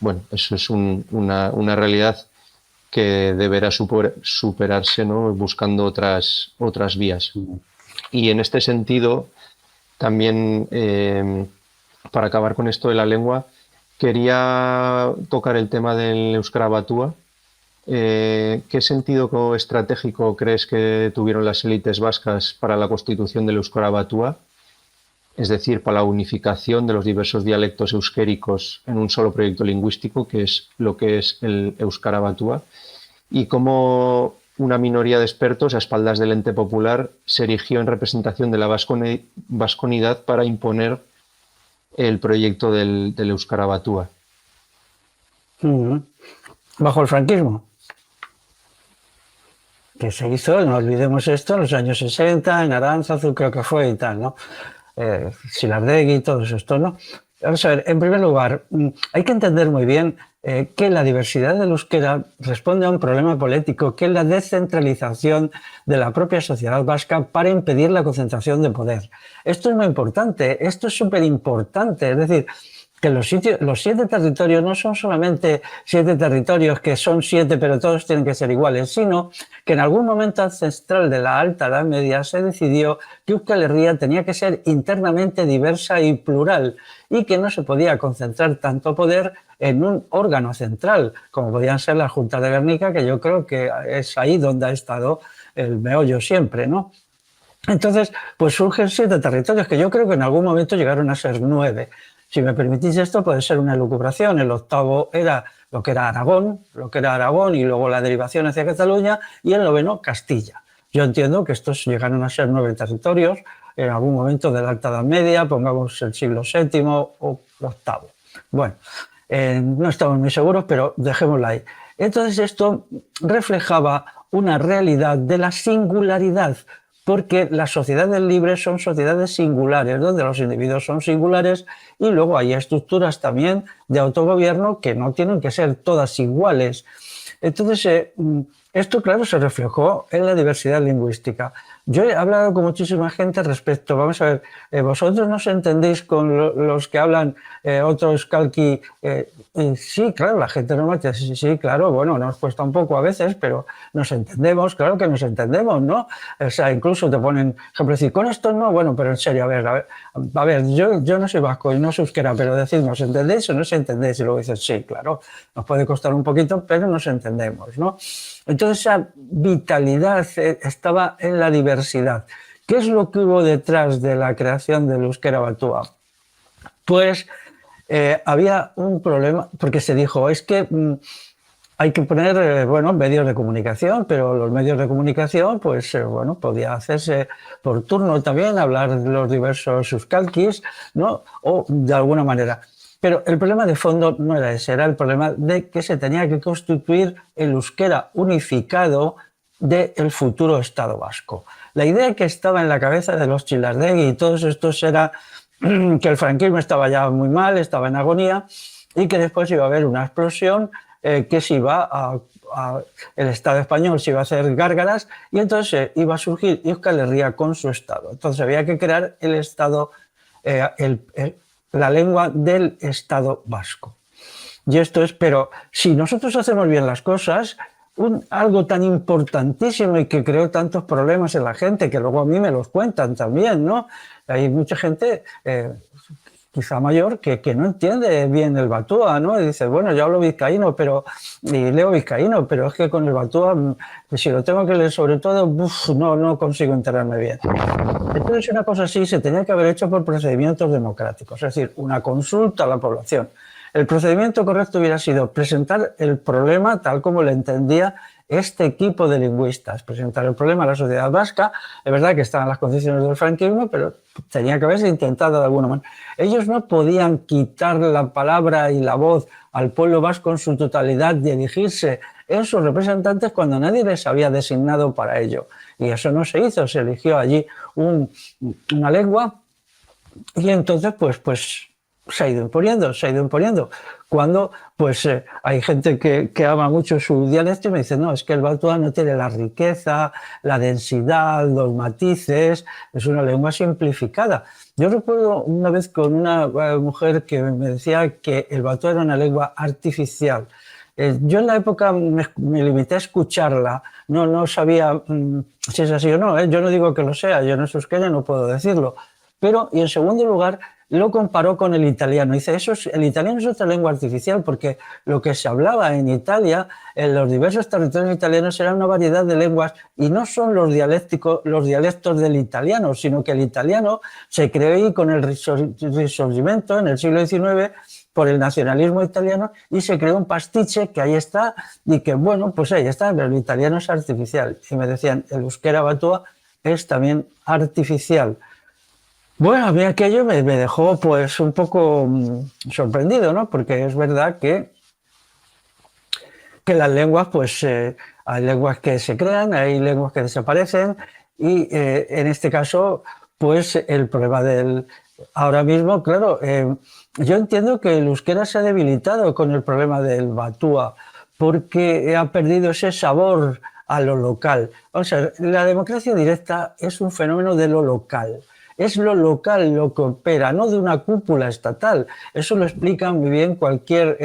bueno, eso es una realidad que deberá superarse, ¿no? Buscando otras vías. Y en este sentido, también para acabar con esto de la lengua, quería tocar el tema del euskara batua. ¿Qué sentido estratégico crees que tuvieron las élites vascas para la constitución del euskara batua? Es decir, para la unificación de los diversos dialectos euskéricos en un solo proyecto lingüístico, que es lo que es el euskara batua, y cómo una minoría de expertos a espaldas del ente popular se erigió en representación de la vasconidad para imponer el proyecto del euskara batua. Bajo el franquismo, que se hizo, no olvidemos esto, en los años 60, en Aránzazu creo que fue y tal, ¿no? Silardegui y todo esto, ¿no? Vamos a ver, en primer lugar, hay que entender muy bien que la diversidad del euskera responde a un problema político, que es la descentralización de la propia sociedad vasca para impedir la concentración de poder. Esto es muy importante, esto es súper importante, es decir, que los 7 territorios no son solamente 7 territorios que son 7 pero todos tienen que ser iguales, sino que en algún momento ancestral de la Alta Edad Media se decidió que Euskal Herria tenía que ser internamente diversa y plural y que no se podía concentrar tanto poder en un órgano central, como podían ser las Juntas de Guernica, que yo creo que es ahí donde ha estado el meollo siempre, ¿no? Entonces, pues surgen 7 territorios que yo creo que en algún momento llegaron a ser 9. Si me permitís esto, puede ser una elucubración. El octavo era lo que era Aragón y luego la derivación hacia Cataluña, y el noveno Castilla. Yo entiendo que estos llegaron a ser 9 territorios en algún momento de la Alta Edad Media, pongamos el siglo VII o octavo. Bueno, no estamos muy seguros, pero dejémoslo ahí. Entonces esto reflejaba una realidad de la singularidad, porque las sociedades libres son sociedades singulares, donde los individuos son singulares y luego hay estructuras también de autogobierno que no tienen que ser todas iguales. Entonces, esto, claro, se reflejó en la diversidad lingüística. Yo he hablado con muchísima gente respecto, vamos a ver, vosotros no os entendéis con los que hablan otro euskalki. Sí, claro, la gente normal dice, sí, claro, bueno, nos cuesta un poco a veces, pero nos entendemos, claro que nos entendemos, ¿no? O sea, incluso te ponen, ejemplo, decir, con esto no, bueno, pero en serio, a ver, yo no soy vasco y no soy euskera, pero decid, ¿nos entendéis o no os entendéis? Y luego dices, sí, claro, nos puede costar un poquito, pero nos entendemos, ¿no? Entonces esa vitalidad estaba en la diversidad. ¿Qué es lo que hubo detrás de la creación del euskera batua? Pues había un problema, porque se dijo, es que hay que poner, bueno, medios de comunicación, pero los medios de comunicación, pues, bueno, podía hacerse por turno también, hablar de los diversos euskalkis, ¿no? O de alguna manera. Pero el problema de fondo no era ese, era el problema de que se tenía que constituir el euskera unificado del futuro Estado vasco. La idea que estaba en la cabeza de los Txilardegi y todos estos era que el franquismo estaba ya muy mal, estaba en agonía y que después iba a haber una explosión, que se iba el Estado español se iba a hacer gárgaras y entonces iba a surgir Euskal Herria con su Estado. Entonces había que crear el Estado, la lengua del Estado vasco. Y esto es, pero si nosotros hacemos bien las cosas, algo tan importantísimo y que creó tantos problemas en la gente, que luego a mí me los cuentan también, ¿no? Hay mucha gente, quizá mayor, que no entiende bien el batúa, ¿no? Y dice, bueno, yo hablo vizcaíno, y leo vizcaíno, pero es que con el batúa, si lo tengo que leer sobre todo, no consigo enterarme bien. Entonces, una cosa así se tenía que haber hecho por procedimientos democráticos, es decir, una consulta a la población. El procedimiento correcto hubiera sido presentar el problema tal como lo entendía este equipo de lingüistas, presentar el problema a la sociedad vasca. Es verdad que estaban las condiciones del franquismo, pero tenía que haberse intentado de alguna manera. Ellos no podían quitar la palabra y la voz al pueblo vasco en su totalidad y elegirse en sus representantes cuando nadie les había designado para ello. Y eso no se hizo, se eligió allí una lengua y entonces pues se ha ido imponiendo. Cuando pues hay gente que ama mucho su dialecto y me dice, no, es que el batúa no tiene la riqueza, la densidad, los matices, es una lengua simplificada. Yo recuerdo una vez con una mujer que me decía que el batúa era una lengua artificial. Yo en la época me limité a escucharla, no sabía si es así o no, yo no digo que lo sea, yo no soy euskera, no puedo decirlo. Pero, y en segundo lugar, lo comparó con el italiano. Dice, el italiano es otra lengua artificial porque lo que se hablaba en Italia, en los diversos territorios italianos, era una variedad de lenguas y no son los dialectos del italiano, sino que el italiano se creó ahí con el Risorgimento en el siglo XIX por el nacionalismo italiano y se creó un pastiche que ahí está y que, bueno, pues ahí está, pero el italiano es artificial. Y me decían, el euskera batúa es también artificial. Bueno, a mí aquello me dejó pues un poco sorprendido, ¿no? Porque es verdad que las lenguas, pues hay lenguas que se crean, hay lenguas que desaparecen y en este caso, pues el problema ahora mismo, claro, yo entiendo que el euskera se ha debilitado con el problema del batúa porque ha perdido ese sabor a lo local. O sea, la democracia directa es un fenómeno de lo local. Es lo local lo que opera, no de una cúpula estatal. Eso lo explica muy bien cualquier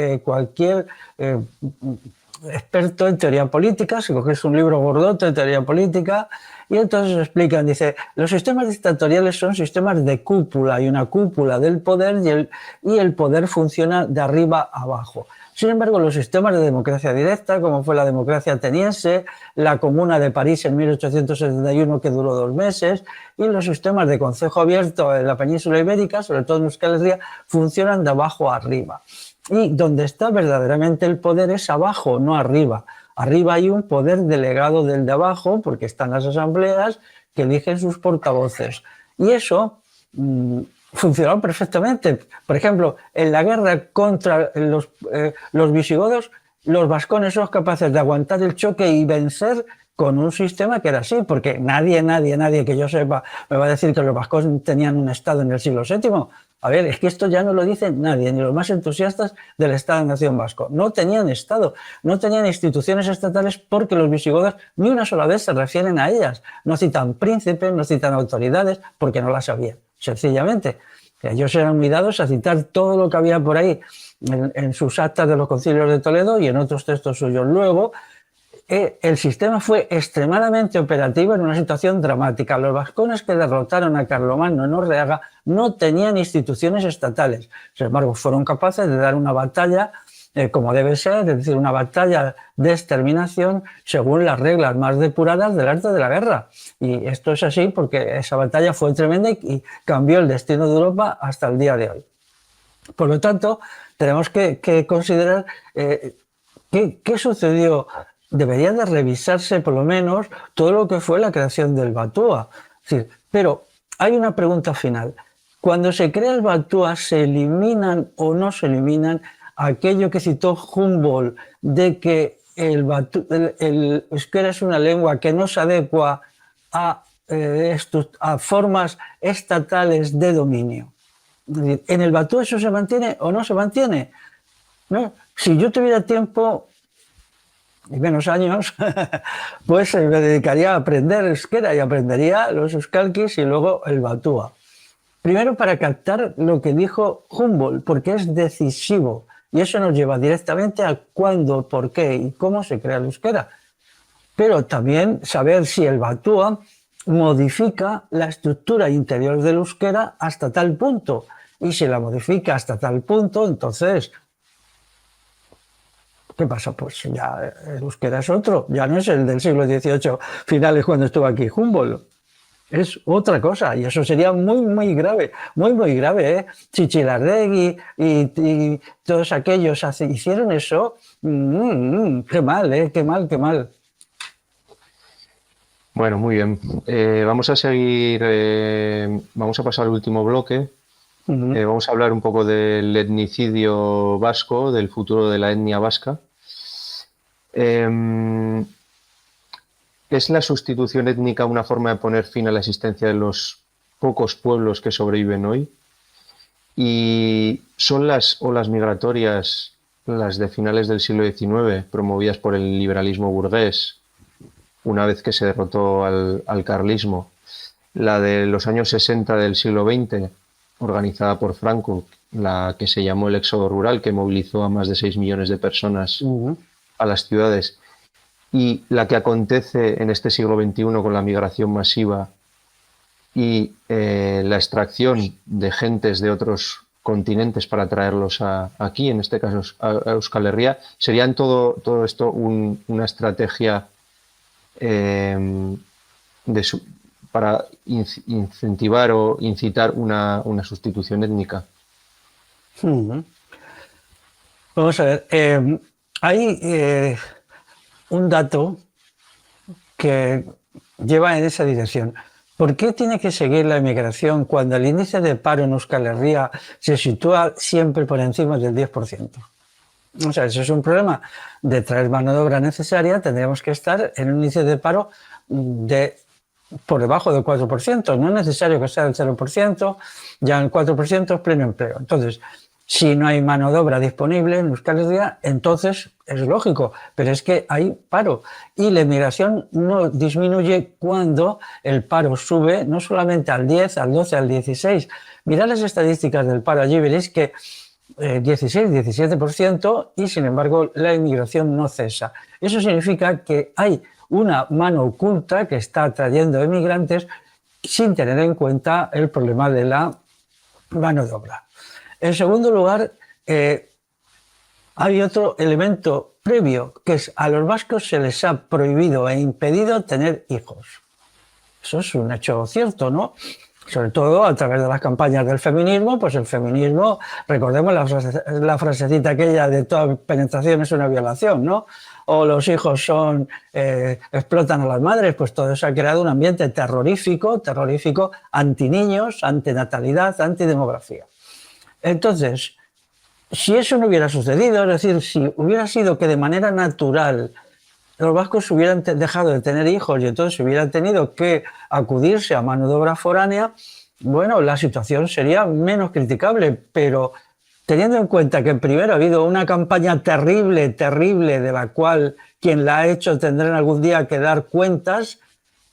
experto en teoría política. Si coges un libro gordote de teoría política y entonces explican, dice, los sistemas dictatoriales son sistemas de cúpula, hay una cúpula del poder y el poder funciona de arriba a abajo. Sin embargo, los sistemas de democracia directa, como fue la democracia ateniense, la Comuna de París en 1871 que duró 2 meses, y los sistemas de concejo abierto en la península ibérica, sobre todo en Euskal Herria, funcionan de abajo a arriba. Y donde está verdaderamente el poder es abajo, no arriba. Arriba hay un poder delegado del de abajo, porque están las asambleas que eligen sus portavoces. Y eso funcionó perfectamente. Por ejemplo, en la guerra contra los visigodos, los vascones son capaces de aguantar el choque y vencer con un sistema que era así, porque nadie que yo sepa me va a decir que los vascones tenían un Estado en el siglo VII. A ver, es que esto ya no lo dice nadie, ni los más entusiastas del Estado-Nación vasco. No tenían Estado, no tenían instituciones estatales porque los visigodos ni una sola vez se refieren a ellas. No citan príncipes, no citan autoridades, porque no las había, sencillamente. Ellos eran muy dados a citar todo lo que había por ahí en sus actas de los concilios de Toledo y en otros textos suyos. Luego, el sistema fue extremadamente operativo en una situación dramática. Los vascones que derrotaron a Carlomagno en Orleaga no tenían instituciones estatales. Sin embargo, fueron capaces de dar una batalla como debe ser, es decir, una batalla de exterminación según las reglas más depuradas del arte de la guerra. Y esto es así porque esa batalla fue tremenda y cambió el destino de Europa hasta el día de hoy. Por lo tanto, tenemos que considerar ¿Qué sucedió? Debería de revisarse por lo menos todo lo que fue la creación del Batua. Es decir, pero hay una pregunta final. Cuando se crea el Batua, ¿se eliminan o no se eliminan aquello que citó Humboldt de que el euskera es una lengua que no se adecua a formas estatales de dominio? Es decir, ¿en el Batua eso se mantiene o no se mantiene? ¿No? Si yo tuviera tiempo y menos años, pues me dedicaría a aprender euskera y aprendería los euskalkis y luego el Batua. Primero para captar lo que dijo Humboldt, porque es decisivo y eso nos lleva directamente a cuándo, por qué y cómo se crea el euskera. Pero también saber si el Batua modifica la estructura interior del euskera hasta tal punto. Y si la modifica hasta tal punto, entonces, ¿qué pasa? Pues ya el euskera es otro, ya no es el del siglo XVIII finales cuando estuvo aquí Humboldt. Es otra cosa y eso sería muy grave, muy grave, ¿eh? Chichilardegui y todos aquellos hicieron eso, qué mal, ¿eh? Qué mal. Bueno, muy bien. Vamos a seguir, vamos a pasar al último bloque. Vamos a hablar un poco del etnicidio vasco, del futuro de la etnia vasca. ¿Es la sustitución étnica una forma de poner fin a la existencia de los pocos pueblos que sobreviven hoy? ¿Y son las olas migratorias, las de finales del siglo XIX, promovidas por el liberalismo burgués, una vez que se derrotó al carlismo, la de los años 60 del siglo XX, organizada por Franco, la que se llamó el éxodo rural, que movilizó a más de 6 millones de personas a las ciudades, y la que acontece en este siglo XXI con la migración masiva y la extracción de gentes de otros continentes para traerlos aquí, en este caso a Euskal Herria? ¿Sería en todo esto una estrategia para incentivar o incitar una sustitución étnica? Vamos a ver, hay un dato que lleva en esa dirección. ¿Por qué tiene que seguir la emigración cuando el índice de paro en Euskal Herria se sitúa siempre por encima del 10%? O sea, eso es un problema de traer mano de obra necesaria. Tendríamos que estar en un índice de paro por debajo del 4%. No es necesario que sea del 0%, ya el 4% es pleno empleo. Entonces, si no hay mano de obra disponible en Euskal Herria, entonces es lógico, pero es que hay paro y la emigración no disminuye cuando el paro sube no solamente al 10, al 12, al 16. Mirad las estadísticas del paro allí, veréis que 16, 17% y sin embargo la inmigración no cesa. Eso significa que hay una mano oculta que está atrayendo emigrantes sin tener en cuenta el problema de la mano de obra. En segundo lugar, hay otro elemento previo, que es a los vascos se les ha prohibido e impedido tener hijos. Eso es un hecho cierto, ¿no? Sobre todo a través de las campañas del feminismo, pues el feminismo, recordemos la frasecita aquella de toda penetración es una violación, ¿no? O los hijos explotan a las madres, pues todo eso ha creado un ambiente terrorífico anti-niños, anti-natalidad, anti-demografía. Entonces, si eso no hubiera sucedido, es decir, si hubiera sido que de manera natural los vascos hubieran dejado de tener hijos y entonces hubieran tenido que acudirse a mano de obra foránea, bueno, la situación sería menos criticable, pero teniendo en cuenta que primero ha habido una campaña terrible, de la cual quien la ha hecho tendrán algún día que dar cuentas,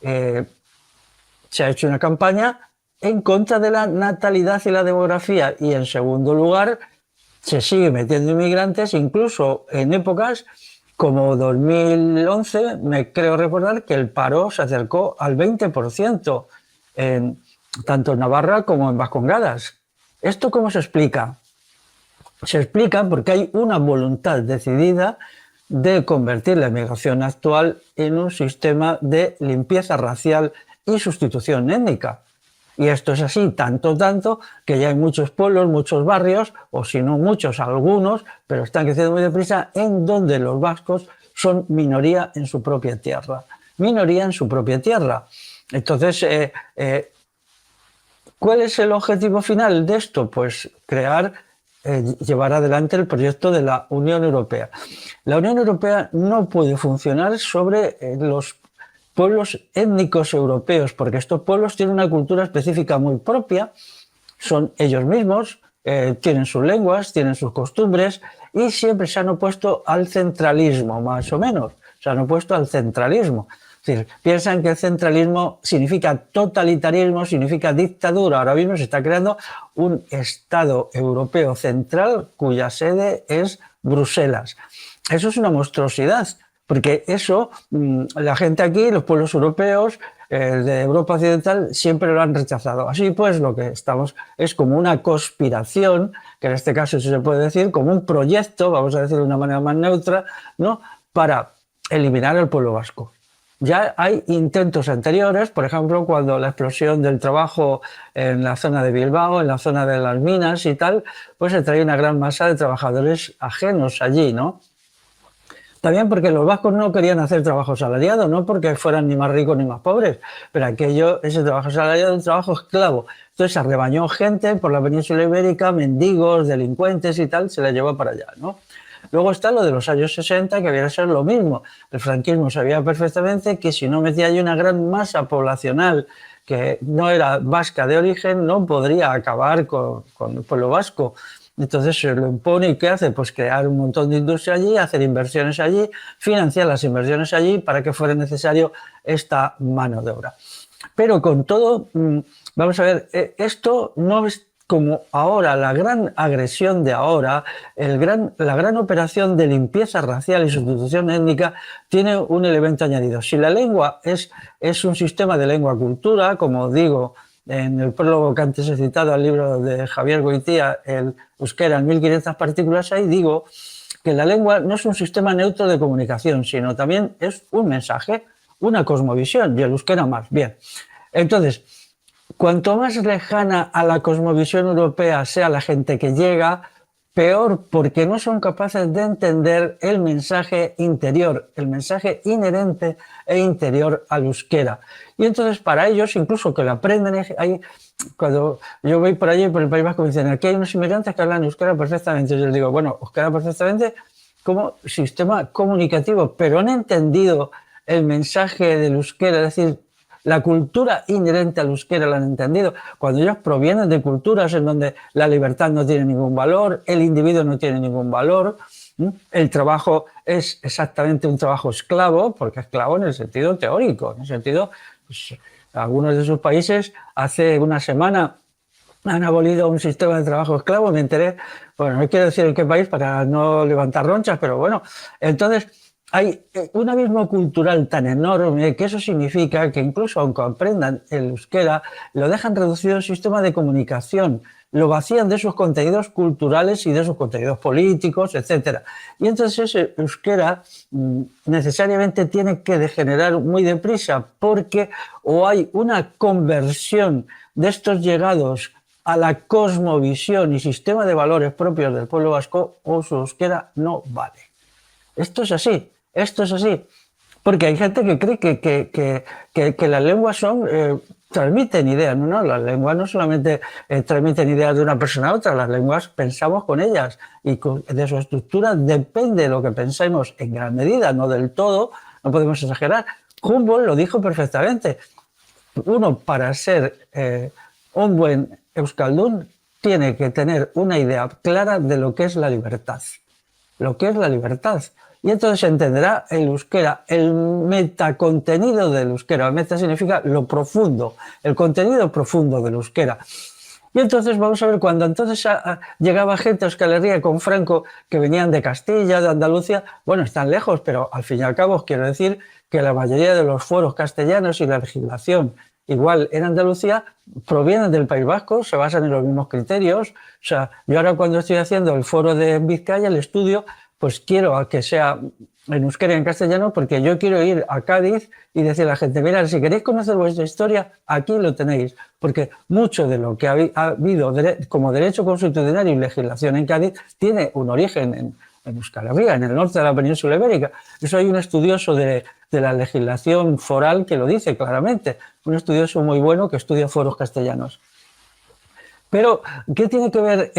se ha hecho una campaña en contra de la natalidad y la demografía y en segundo lugar se sigue metiendo inmigrantes incluso en épocas como 2011, me creo recordar que el paro se acercó al 20%, tanto en Navarra como en Vascongadas. ¿Esto cómo se explica? Se explica porque hay una voluntad decidida de convertir la inmigración actual en un sistema de limpieza racial y sustitución étnica. Y esto es así, tanto, que ya hay muchos pueblos, muchos barrios, o si no muchos, algunos, pero están creciendo muy deprisa, en donde los vascos son minoría en su propia tierra. Minoría en su propia tierra. Entonces, ¿cuál es el objetivo final de esto? Pues llevar adelante el proyecto de la Unión Europea. La Unión Europea no puede funcionar sobre los pueblos étnicos europeos, porque estos pueblos tienen una cultura específica muy propia, son ellos mismos, tienen sus lenguas, tienen sus costumbres y siempre se han opuesto al centralismo, más o menos, se han opuesto al centralismo. Es decir, piensan que el centralismo significa totalitarismo, significa dictadura. Ahora mismo se está creando un Estado europeo central cuya sede es Bruselas. Eso es una monstruosidad, porque eso, la gente aquí, los pueblos europeos de Europa Occidental, siempre lo han rechazado. Así pues, lo que estamos es como una conspiración, que en este caso se puede decir, como un proyecto, vamos a decir de una manera más neutra, ¿no?, para eliminar al pueblo vasco. Ya hay intentos anteriores, por ejemplo, cuando la explosión del trabajo en la zona de Bilbao, en la zona de las minas y tal, pues se traía una gran masa de trabajadores ajenos allí, ¿no? También porque los vascos no querían hacer trabajo asalariado, no porque fueran ni más ricos ni más pobres, pero ese trabajo asalariado es un trabajo esclavo. Entonces se arrebañó gente por la península ibérica, mendigos, delincuentes y tal, se les llevó para allá, ¿no? Luego está lo de los años 60, que viene a ser lo mismo. El franquismo sabía perfectamente que si no metía allí una gran masa poblacional que no era vasca de origen, no podría acabar con el pueblo vasco. Entonces se lo impone y ¿qué hace? Pues crear un montón de industria allí, hacer inversiones allí, financiar las inversiones allí para que fuera necesario esta mano de obra. Pero con todo, vamos a ver, esto no es como ahora, la gran agresión de ahora, la gran operación de limpieza racial y sustitución étnica tiene un elemento añadido. Si la lengua es un sistema de lengua-cultura, como digo en el prólogo que antes he citado al libro de Javier Goitía, el euskera en 1500 partículas, ahí digo que la lengua no es un sistema neutro de comunicación, sino también es un mensaje, una cosmovisión, y el euskera más. Bien, entonces, cuanto más lejana a la cosmovisión europea sea la gente que llega, peor, porque no son capaces de entender el mensaje interior, el mensaje inherente e interior al euskera. Y entonces para ellos, incluso que lo aprenden, cuando yo voy por allí, por el País Vasco, me dicen, aquí hay unos inmigrantes que hablan euskera perfectamente. Yo les digo, bueno, euskera perfectamente como sistema comunicativo, pero han entendido el mensaje del euskera, es decir, la cultura inherente al euskera la han entendido. Cuando ellos provienen de culturas en donde la libertad no tiene ningún valor, el individuo no tiene ningún valor, el trabajo es exactamente un trabajo esclavo, porque esclavo en el sentido teórico, en el sentido, pues, algunos de sus países hace una semana han abolido un sistema de trabajo esclavo, me enteré, bueno, no quiero decir en qué país para no levantar ronchas, pero bueno, entonces hay un abismo cultural tan enorme que eso significa que incluso aunque aprendan el euskera, lo dejan reducido al sistema de comunicación, lo vacían de sus contenidos culturales y de sus contenidos políticos, etc. Y entonces ese euskera necesariamente tiene que degenerar muy deprisa porque o hay una conversión de estos llegados a la cosmovisión y sistema de valores propios del pueblo vasco o su euskera no vale. Esto es así. Esto es así, porque hay gente que cree que las lenguas transmiten ideas. No, las lenguas no solamente transmiten ideas de una persona a otra, las lenguas pensamos con ellas y de su estructura depende de lo que pensemos en gran medida, no del todo, no podemos exagerar. Humboldt lo dijo perfectamente. Uno, para ser un buen euskaldun, tiene que tener una idea clara de lo que es la libertad. Lo que es la libertad. Y entonces entenderá el euskera, el metacontenido del euskera. El meta significa lo profundo, el contenido profundo del euskera. Y entonces vamos a ver, cuando entonces llegaba gente a Euskal Herria con Franco, que venían de Castilla, de Andalucía, bueno, están lejos, pero al fin y al cabo quiero decir que la mayoría de los fueros castellanos y la legislación igual en Andalucía provienen del País Vasco, se basan en los mismos criterios. O sea, yo ahora cuando estoy haciendo el foro de Vizcaya, el estudio, pues quiero que sea en euskera y en castellano, porque yo quiero ir a Cádiz y decir a la gente, mira, si queréis conocer vuestra historia, aquí lo tenéis, porque mucho de lo que ha habido como derecho consuetudinario y legislación en Cádiz tiene un origen en Euskal Herria, en el norte de la península ibérica. Eso hay un estudioso de la legislación foral que lo dice claramente, un estudioso muy bueno que estudia fueros castellanos. Pero, ¿qué tiene que ver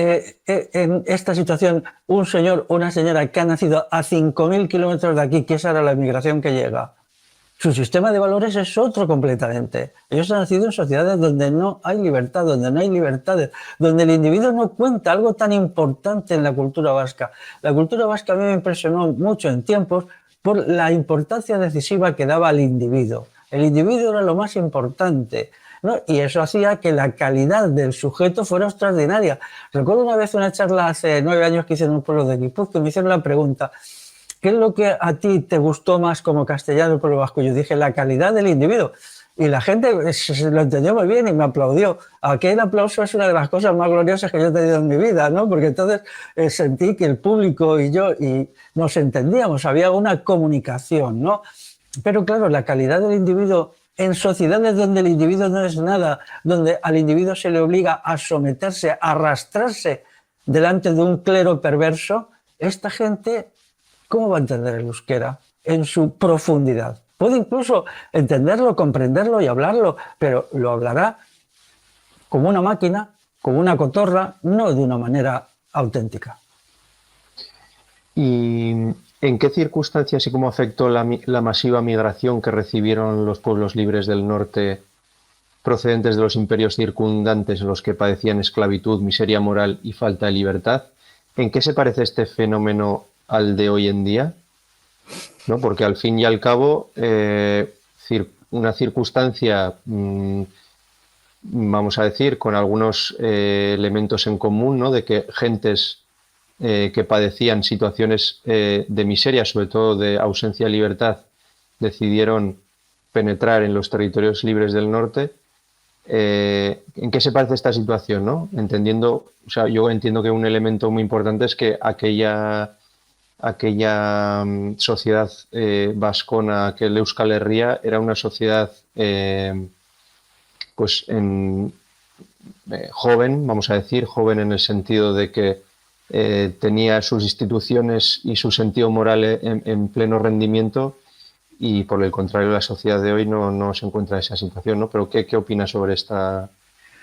en esta situación un señor o una señora que ha nacido a 5.000 kilómetros de aquí, que esa era la migración que llega? Su sistema de valores es otro completamente. Ellos han nacido en sociedades donde no hay libertad, donde no hay libertades, donde el individuo no cuenta, algo tan importante en la cultura vasca. La cultura vasca a mí me impresionó mucho en tiempos por la importancia decisiva que daba al individuo. El individuo era lo más importante, ¿no? Y eso hacía que la calidad del sujeto fuera extraordinaria. Recuerdo una vez una charla hace 9 años que hice en un pueblo de Guipúzcoa y me hicieron la pregunta, ¿qué es lo que a ti te gustó más como castellano del pueblo vasco? Yo dije, la calidad del individuo. Y la gente se lo entendió muy bien y me aplaudió. Aquel aplauso es una de las cosas más gloriosas que yo he tenido en mi vida, ¿no? Porque entonces sentí que el público y yo nos entendíamos, había una comunicación, ¿no? Pero claro, la calidad del individuo en sociedades donde el individuo no es nada, donde al individuo se le obliga a someterse, a arrastrarse delante de un clero perverso, esta gente, ¿cómo va a entender el euskera en su profundidad? Puede incluso entenderlo, comprenderlo y hablarlo, pero lo hablará como una máquina, como una cotorra, no de una manera auténtica. ¿Y en qué circunstancias y cómo afectó la masiva migración que recibieron los pueblos libres del norte procedentes de los imperios circundantes en los que padecían esclavitud, miseria moral y falta de libertad? ¿En qué se parece este fenómeno al de hoy en día? ¿No? Porque al fin y al cabo, una circunstancia, vamos a decir, con algunos elementos en común, ¿no? De que gentes que padecían situaciones de miseria, sobre todo de ausencia de libertad, decidieron penetrar en los territorios libres del norte. ¿En qué se parece esta situación, ¿no? Entendiendo, o sea, yo entiendo que un elemento muy importante es que aquella sociedad vascona, aquel Euskal Herria, era una sociedad pues joven, vamos a decir, joven en el sentido de que tenía sus instituciones y su sentido moral en pleno rendimiento, y por el contrario la sociedad de hoy no se encuentra en esa situación, ¿no? Pero ¿qué opinas sobre esta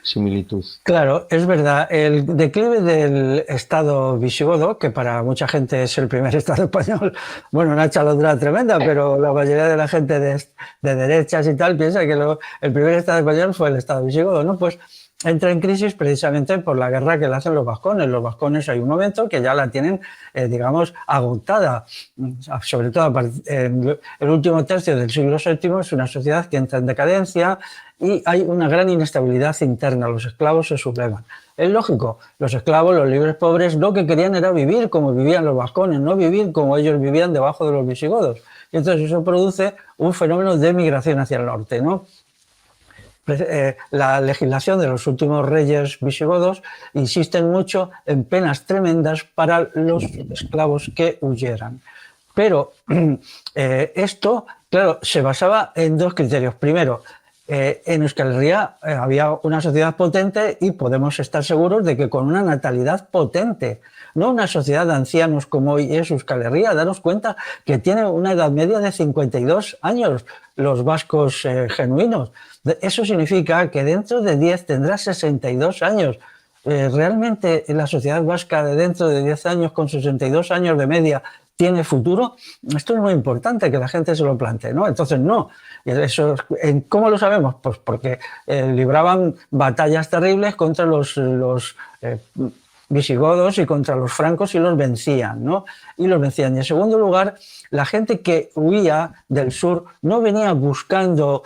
similitud? Claro, es verdad. El declive del Estado visigodo, que para mucha gente es el primer Estado español, bueno, una chaladura tremenda, pero la mayoría de la gente de derechas y tal piensa que el primer Estado español fue el Estado visigodo, ¿no? Pues entra en crisis precisamente por la guerra que le hacen los vascones. Los vascones hay un momento que ya la tienen, digamos, agotada. Sobre todo en el último tercio del siglo VII es una sociedad que entra en decadencia y hay una gran inestabilidad interna. Los esclavos se sublevan. Es lógico, los esclavos, los libres pobres, lo que querían era vivir como vivían los vascones, no vivir como ellos vivían debajo de los visigodos. Y entonces eso produce un fenómeno de migración hacia el norte, ¿no? La legislación de los últimos reyes visigodos insisten mucho en penas tremendas para los esclavos que huyeran. Pero esto, claro, se basaba en dos criterios. Primero, en Euskal Herria había una sociedad potente y podemos estar seguros de que con una natalidad potente, no una sociedad de ancianos como hoy es Euskal Herria. Daros cuenta que tiene una edad media de 52 años los vascos genuinos. Eso significa que dentro de 10 tendrá 62 años. ¿Realmente la sociedad vasca de dentro de 10 años con 62 años de media tiene futuro? Esto es muy importante que la gente se lo plantee, ¿no? Entonces no. Eso, ¿cómo lo sabemos? Pues porque libraban batallas terribles contra los visigodos y contra los francos y los vencían, ¿no? Y los vencían. Y en segundo lugar, la gente que huía del sur no venía buscando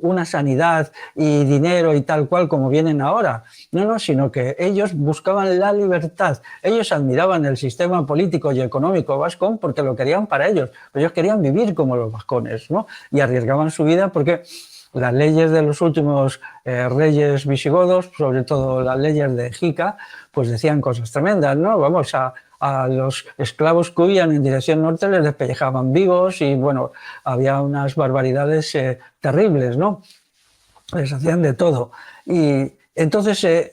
una sanidad y dinero y tal cual como vienen ahora, no, sino que ellos buscaban la libertad. Ellos admiraban el sistema político y económico vascón porque lo querían para ellos. Ellos querían vivir como los vascones, ¿no? Y arriesgaban su vida porque las leyes de los últimos reyes visigodos, sobre todo las leyes de Jica, pues decían cosas tremendas, ¿no? Vamos a a los esclavos que huían en dirección norte les despellejaban vivos y bueno, había unas barbaridades terribles, ¿no? Les hacían de todo. Y entonces,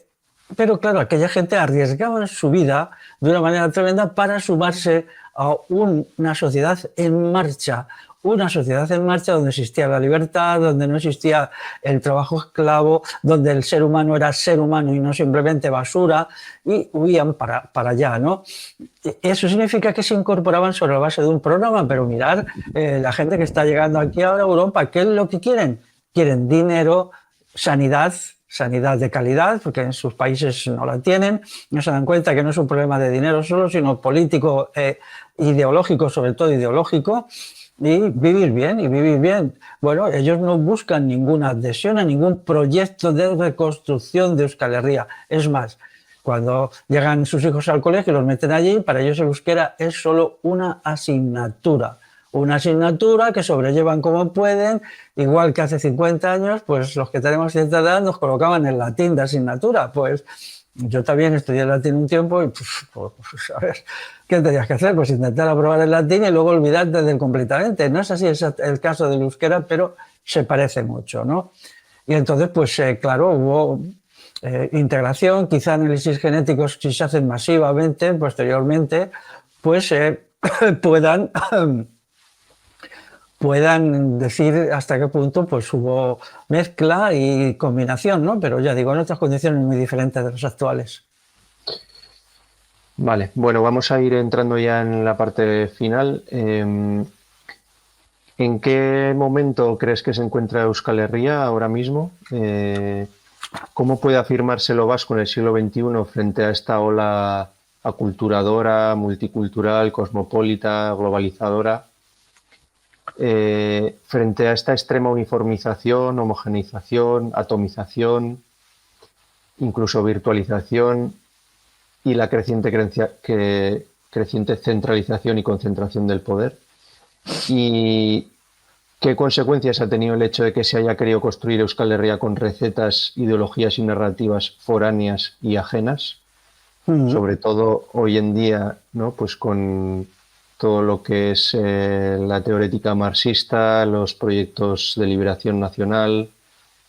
pero claro, aquella gente arriesgaba su vida de una manera tremenda para sumarse a una sociedad en marcha. Una sociedad en marcha donde existía la libertad, donde no existía el trabajo esclavo, donde el ser humano era ser humano y no simplemente basura, y huían para allá, ¿no? Eso significa que se incorporaban sobre la base de un programa, pero mirar la gente que está llegando aquí ahora a Europa, ¿qué es lo que quieren? Quieren dinero, sanidad de calidad, porque en sus países no la tienen, no se dan cuenta que no es un problema de dinero solo, sino político, ideológico, sobre todo ideológico, y vivir bien. Bueno, ellos no buscan ninguna adhesión a ningún proyecto de reconstrucción de Euskal Herria. Es más, cuando llegan sus hijos al colegio y los meten allí, para ellos el euskera es solo una asignatura que sobrellevan como pueden, igual que hace 50 años, pues los que tenemos cierta edad nos colocaban el latín de asignatura. Pues yo también estudié latín un tiempo y, pues a ver, ¿qué tenías que hacer? Pues intentar aprobar el latín y luego olvidarte de él completamente. No es así el caso del euskera, pero se parece mucho, ¿no? Y entonces, pues claro, hubo integración, quizá análisis genéticos, si se hacen masivamente, posteriormente, pues puedan decir hasta qué punto pues hubo mezcla y combinación, ¿no? Pero ya digo, en otras condiciones muy diferentes de las actuales. Vale, bueno, vamos a ir entrando ya en la parte final. ¿En qué momento crees que se encuentra Euskal Herria ahora mismo? ¿Cómo puede afirmarse lo vasco en el siglo XXI frente a esta ola aculturadora, multicultural, cosmopolita, globalizadora? Frente a esta extrema uniformización, homogeneización, atomización, incluso virtualización y la creciente centralización y concentración del poder. ¿Y qué consecuencias ha tenido el hecho de que se haya querido construir Euskal Herria con recetas, ideologías y narrativas foráneas y ajenas? Sobre todo hoy en día, ¿no? Pues con todo lo que es la teorética marxista, los proyectos de liberación nacional,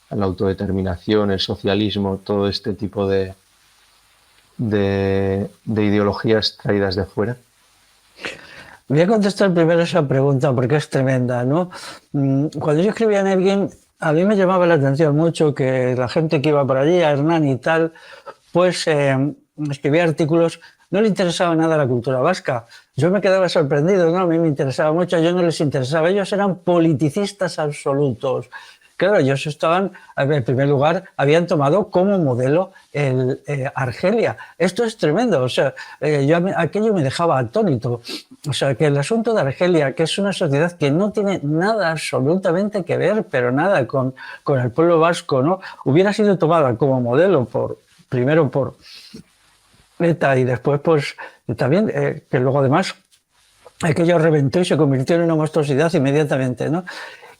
la autodeterminación, el socialismo, todo este tipo de ideologías traídas de fuera. Voy a contestar primero esa pregunta porque es tremenda, ¿no? Cuando yo escribía en Evgen, a mí me llamaba la atención mucho que la gente que iba por allí, a Hernán y tal, pues escribía artículos, no le interesaba nada la cultura vasca. Yo me quedaba sorprendido, ¿no? A mí me interesaba mucho, a ellos no les interesaba. Ellos eran politicistas absolutos. Claro, ellos estaban, en primer lugar, habían tomado como modelo Argelia. Esto es tremendo, o sea, aquello me dejaba atónito. O sea, que el asunto de Argelia, que es una sociedad que no tiene nada absolutamente que ver, pero nada con el pueblo vasco, ¿no? Hubiera sido tomada como modelo primero por ETA y después, pues, también, que luego además aquello reventó y se convirtió en una monstruosidad inmediatamente, ¿no?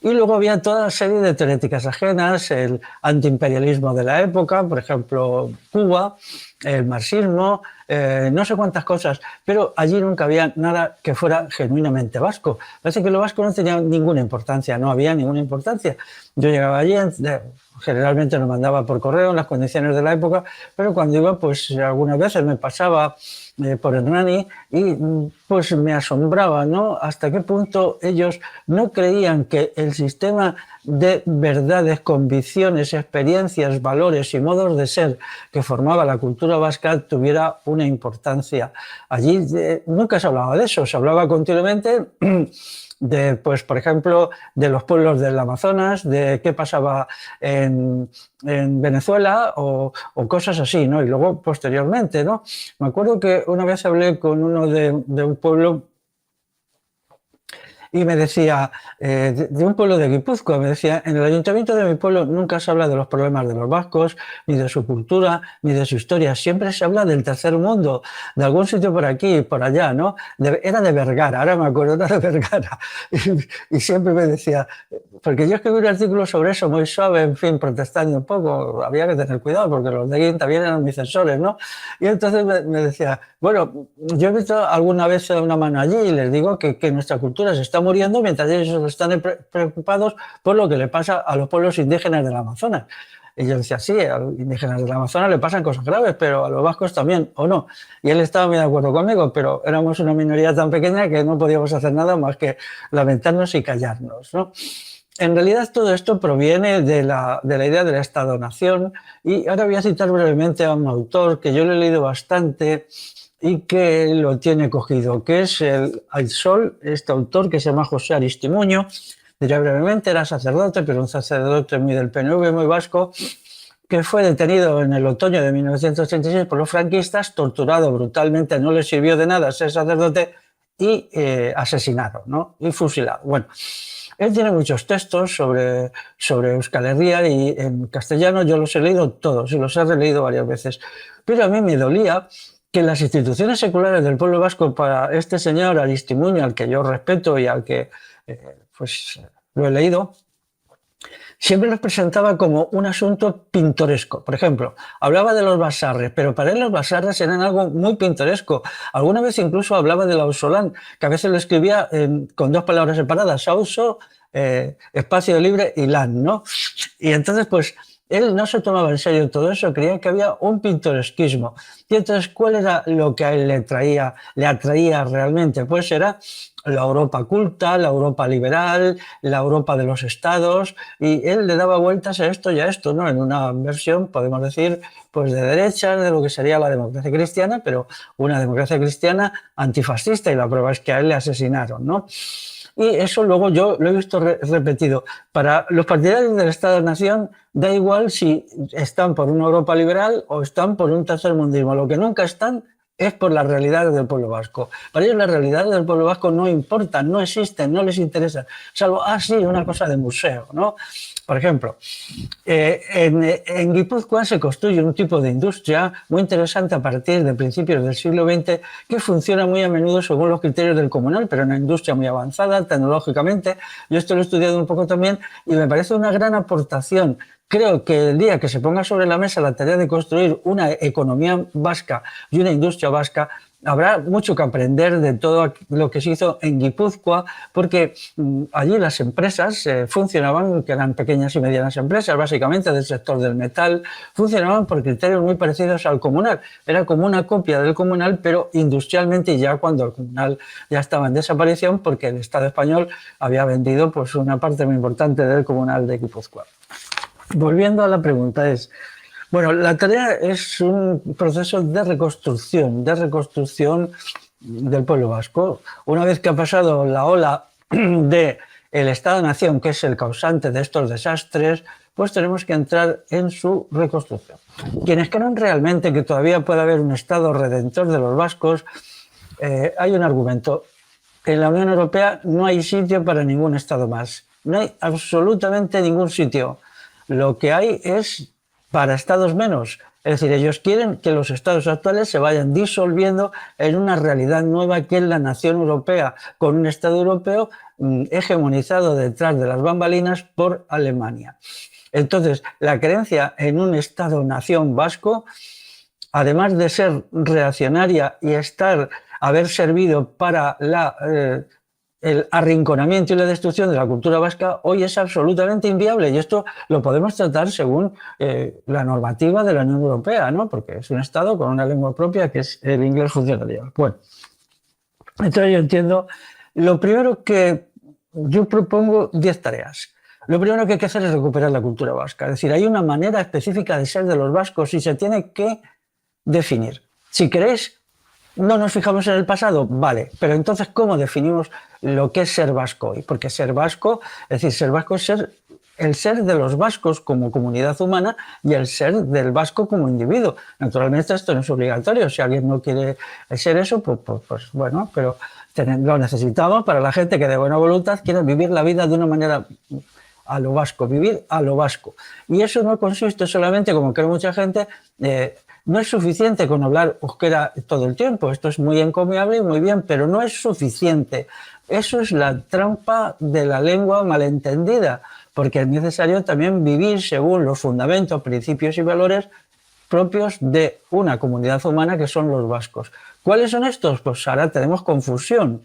Y luego había toda una serie de teoréticas ajenas, el antiimperialismo de la época, por ejemplo, Cuba, el marxismo, no sé cuántas cosas, pero allí nunca había nada que fuera genuinamente vasco. Parece que lo vasco no tenía ninguna importancia, no había ninguna importancia. Yo llegaba allí, generalmente lo mandaba por correo en las condiciones de la época, pero cuando iba, pues algunas veces me pasaba por Hernani y pues me asombraba, ¿no? Hasta qué punto ellos no creían que el sistema de verdades, convicciones, experiencias, valores y modos de ser que formaba la cultura vasca tuviera una importancia. Allí nunca se hablaba de eso, se hablaba continuamente de, pues, por ejemplo, de los pueblos del Amazonas, de qué pasaba en Venezuela o cosas así, ¿no? Y luego, posteriormente, ¿no? Me acuerdo que una vez hablé con uno de un pueblo y me decía, de un pueblo de Guipúzcoa, me decía, en el ayuntamiento de mi pueblo nunca se habla de los problemas de los vascos, ni de su cultura, ni de su historia, siempre se habla del tercer mundo, de algún sitio por aquí y por allá, ¿no? Era de Vergara, ahora me acuerdo, era de Vergara, y siempre me decía, porque yo escribí un artículo sobre eso, muy suave, en fin, protestando un poco, había que tener cuidado, porque los de aquí también eran mis censores, ¿no? Y entonces me decía, bueno, yo he visto alguna vez una mano allí y les digo que nuestra cultura se está muriendo mientras ellos están preocupados por lo que le pasa a los pueblos indígenas del Amazonas. Y yo decía, sí, a los indígenas del Amazonas le pasan cosas graves, pero a los vascos también, ¿o no? Y él estaba muy de acuerdo conmigo, pero éramos una minoría tan pequeña que no podíamos hacer nada más que lamentarnos y callarnos, ¿no? En realidad todo esto proviene de la idea del Estado-Nación, y ahora voy a citar brevemente a un autor que yo le he leído bastante y que lo tiene cogido, que es el Sol, este autor que se llama José Aristimuño. Diré brevemente, era sacerdote, pero un sacerdote muy del PNV, muy vasco, que fue detenido en el otoño de 1986 por los franquistas, torturado brutalmente, no le sirvió de nada ser sacerdote y asesinado, ¿no? Y fusilado. Bueno, él tiene muchos textos sobre Euskal Herria y en castellano yo los he leído todos y los he releído varias veces, pero a mí me dolía que las instituciones seculares del pueblo vasco, para este señor Aristimuño, al que yo respeto y al que pues lo he leído, siempre los presentaba como un asunto pintoresco. Por ejemplo, hablaba de los basarres, pero para él los basarres eran algo muy pintoresco. Alguna vez incluso hablaba del ausolán, que a veces lo escribía con dos palabras separadas, auso, espacio libre, y lan, ¿no? Y entonces, pues, él no se tomaba en serio todo eso, creía que había un pintoresquismo. Y entonces, ¿cuál era lo que a él le atraía realmente? Pues era la Europa culta, la Europa liberal, la Europa de los estados, y él le daba vueltas a esto y a esto, ¿no? En una versión, podemos decir, pues de derecha, de lo que sería la democracia cristiana, pero una democracia cristiana antifascista, y la prueba es que a él le asesinaron, ¿no? Y eso luego yo lo he visto repetido. Para los partidarios del Estado-Nación da igual si están por una Europa liberal o están por un tercermundismo. Lo que nunca están es por las realidades del pueblo vasco. Para ellos las realidades del pueblo vasco no importan, no existen, no les interesan, salvo, sí, una cosa de museo, ¿no? Por ejemplo, en Guipúzcoa se construye un tipo de industria muy interesante a partir de principios del siglo XX, que funciona muy a menudo según los criterios del comunal, pero una industria muy avanzada tecnológicamente. Yo esto lo he estudiado un poco también y me parece una gran aportación. Creo que el día que se ponga sobre la mesa la tarea de construir una economía vasca y una industria vasca, habrá mucho que aprender de todo lo que se hizo en Guipúzcoa, porque allí las empresas funcionaban, que eran pequeñas y medianas empresas, básicamente del sector del metal, funcionaban por criterios muy parecidos al comunal. Era como una copia del comunal, pero industrialmente, ya cuando el comunal ya estaba en desaparición, porque el Estado español había vendido pues una parte muy importante del comunal de Guipúzcoa. Volviendo a la pregunta, bueno, la tarea es un proceso de reconstrucción del pueblo vasco. Una vez que ha pasado la ola del Estado-Nación, que es el causante de estos desastres, pues tenemos que entrar en su reconstrucción. Quienes creen realmente que todavía puede haber un Estado redentor de los vascos, hay un argumento. En la Unión Europea no hay sitio para ningún Estado más. No hay absolutamente ningún sitio. Lo que hay es para estados menos. Es decir, ellos quieren que los estados actuales se vayan disolviendo en una realidad nueva, que es la nación europea, con un Estado europeo hegemonizado detrás de las bambalinas por Alemania. Entonces, la creencia en un Estado-nación vasco, además de ser reaccionaria y haber servido para el arrinconamiento y la destrucción de la cultura vasca, hoy es absolutamente inviable, y esto lo podemos tratar según la normativa de la Unión Europea, ¿no? Porque es un Estado con una lengua propia, que es el inglés funcionario. Bueno, entonces yo entiendo, lo primero que yo propongo 10 tareas. Lo primero que hay que hacer es recuperar la cultura vasca, es decir, hay una manera específica de ser de los vascos y se tiene que definir. Si queréis, no nos fijamos en el pasado, vale, pero entonces, ¿cómo definimos lo que es ser vasco hoy? Porque ser vasco, es decir, ser vasco es ser el ser de los vascos como comunidad humana y el ser del vasco como individuo. Naturalmente esto no es obligatorio, si alguien no quiere ser eso, pues bueno, pero lo necesitamos para la gente que de buena voluntad quiere vivir la vida de una manera a lo vasco, vivir a lo vasco. Y eso no consiste solamente, como cree mucha gente, no es suficiente con hablar euskera todo el tiempo. Esto es muy encomiable y muy bien, pero no es suficiente. Eso es la trampa de la lengua malentendida, porque es necesario también vivir según los fundamentos, principios y valores propios de una comunidad humana que son los vascos. ¿Cuáles son estos? Pues ahora tenemos confusión.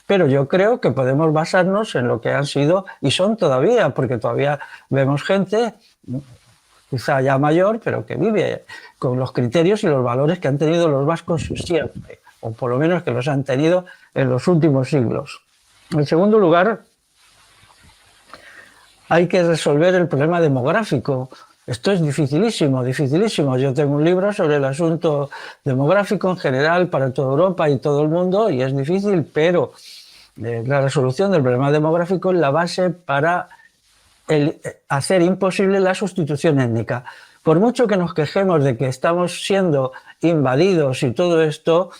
Pero yo creo que podemos basarnos en lo que han sido y son todavía, porque todavía vemos gente, quizá ya mayor, pero que vive con los criterios y los valores que han tenido los vascos siempre, o por lo menos que los han tenido en los últimos siglos. En segundo lugar, hay que resolver el problema demográfico. Esto es dificilísimo, dificilísimo. Yo tengo un libro sobre el asunto demográfico en general para toda Europa y todo el mundo, y es difícil, pero la resolución del problema demográfico es la base para hacer imposible la sustitución étnica. Por mucho que nos quejemos de que estamos siendo invadidos y todo esto,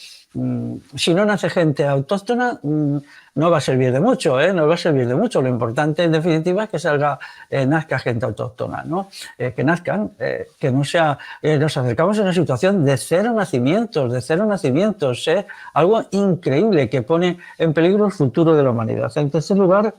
si no nace gente autóctona, no va a servir de mucho, no va a servir de mucho. Lo importante, en definitiva, es que nazca gente autóctona, ¿no? Que nazcan, que no sea... nos acercamos a una situación de cero nacimientos, algo increíble que pone en peligro el futuro de la humanidad. En tercer lugar,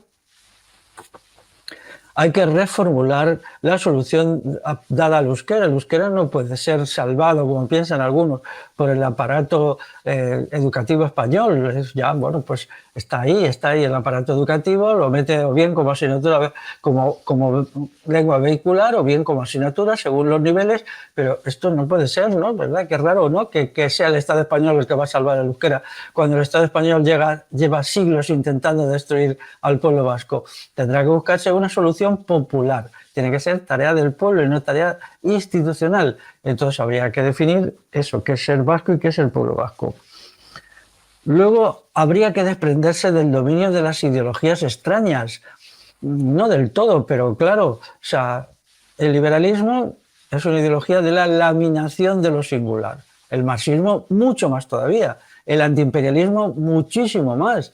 hay que reformular la solución dada al euskera. El euskera no puede ser salvado, como piensan algunos, por el aparato educativo español. Ya, bueno, pues está ahí el aparato educativo, lo mete o bien como asignatura, como lengua vehicular, o bien como asignatura, según los niveles, pero esto no puede ser, ¿no? ¿Verdad? Qué raro, ¿no? Que sea el Estado español el que va a salvar el euskera, cuando el Estado español lleva siglos intentando destruir al pueblo vasco. Tendrá que buscarse una solución popular. Tiene que ser tarea del pueblo y no tarea institucional. Entonces habría que definir eso, qué es ser vasco y qué es el pueblo vasco. Luego habría que desprenderse del dominio de las ideologías extrañas. No del todo, pero claro, o sea, el liberalismo es una ideología de la laminación de lo singular. El marxismo mucho más todavía. El antiimperialismo muchísimo más.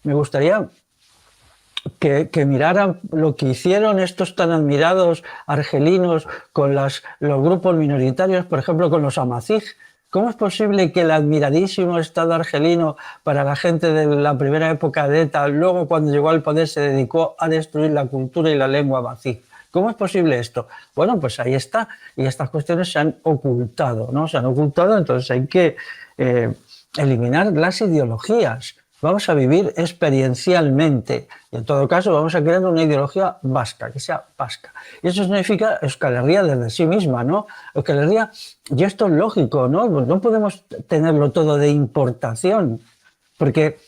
Me gustaría que miraran lo que hicieron estos tan admirados argelinos con los grupos minoritarios, por ejemplo, con los amazigh. ¿Cómo es posible que el admiradísimo Estado argelino para la gente de la primera época de ETA, luego cuando llegó al poder se dedicó a destruir la cultura y la lengua amazigh? ¿Cómo es posible esto? Bueno, pues ahí está. Y estas cuestiones se han ocultado, ¿no? Se han ocultado, entonces hay que eliminar las ideologías. Vamos a vivir experiencialmente. Y en todo caso vamos a crear una ideología vasca, que sea vasca. Y eso significa Euskal Herria desde sí misma, ¿no? Euskal Herria, y esto es lógico, ¿no? Pues no podemos tenerlo todo de importación, porque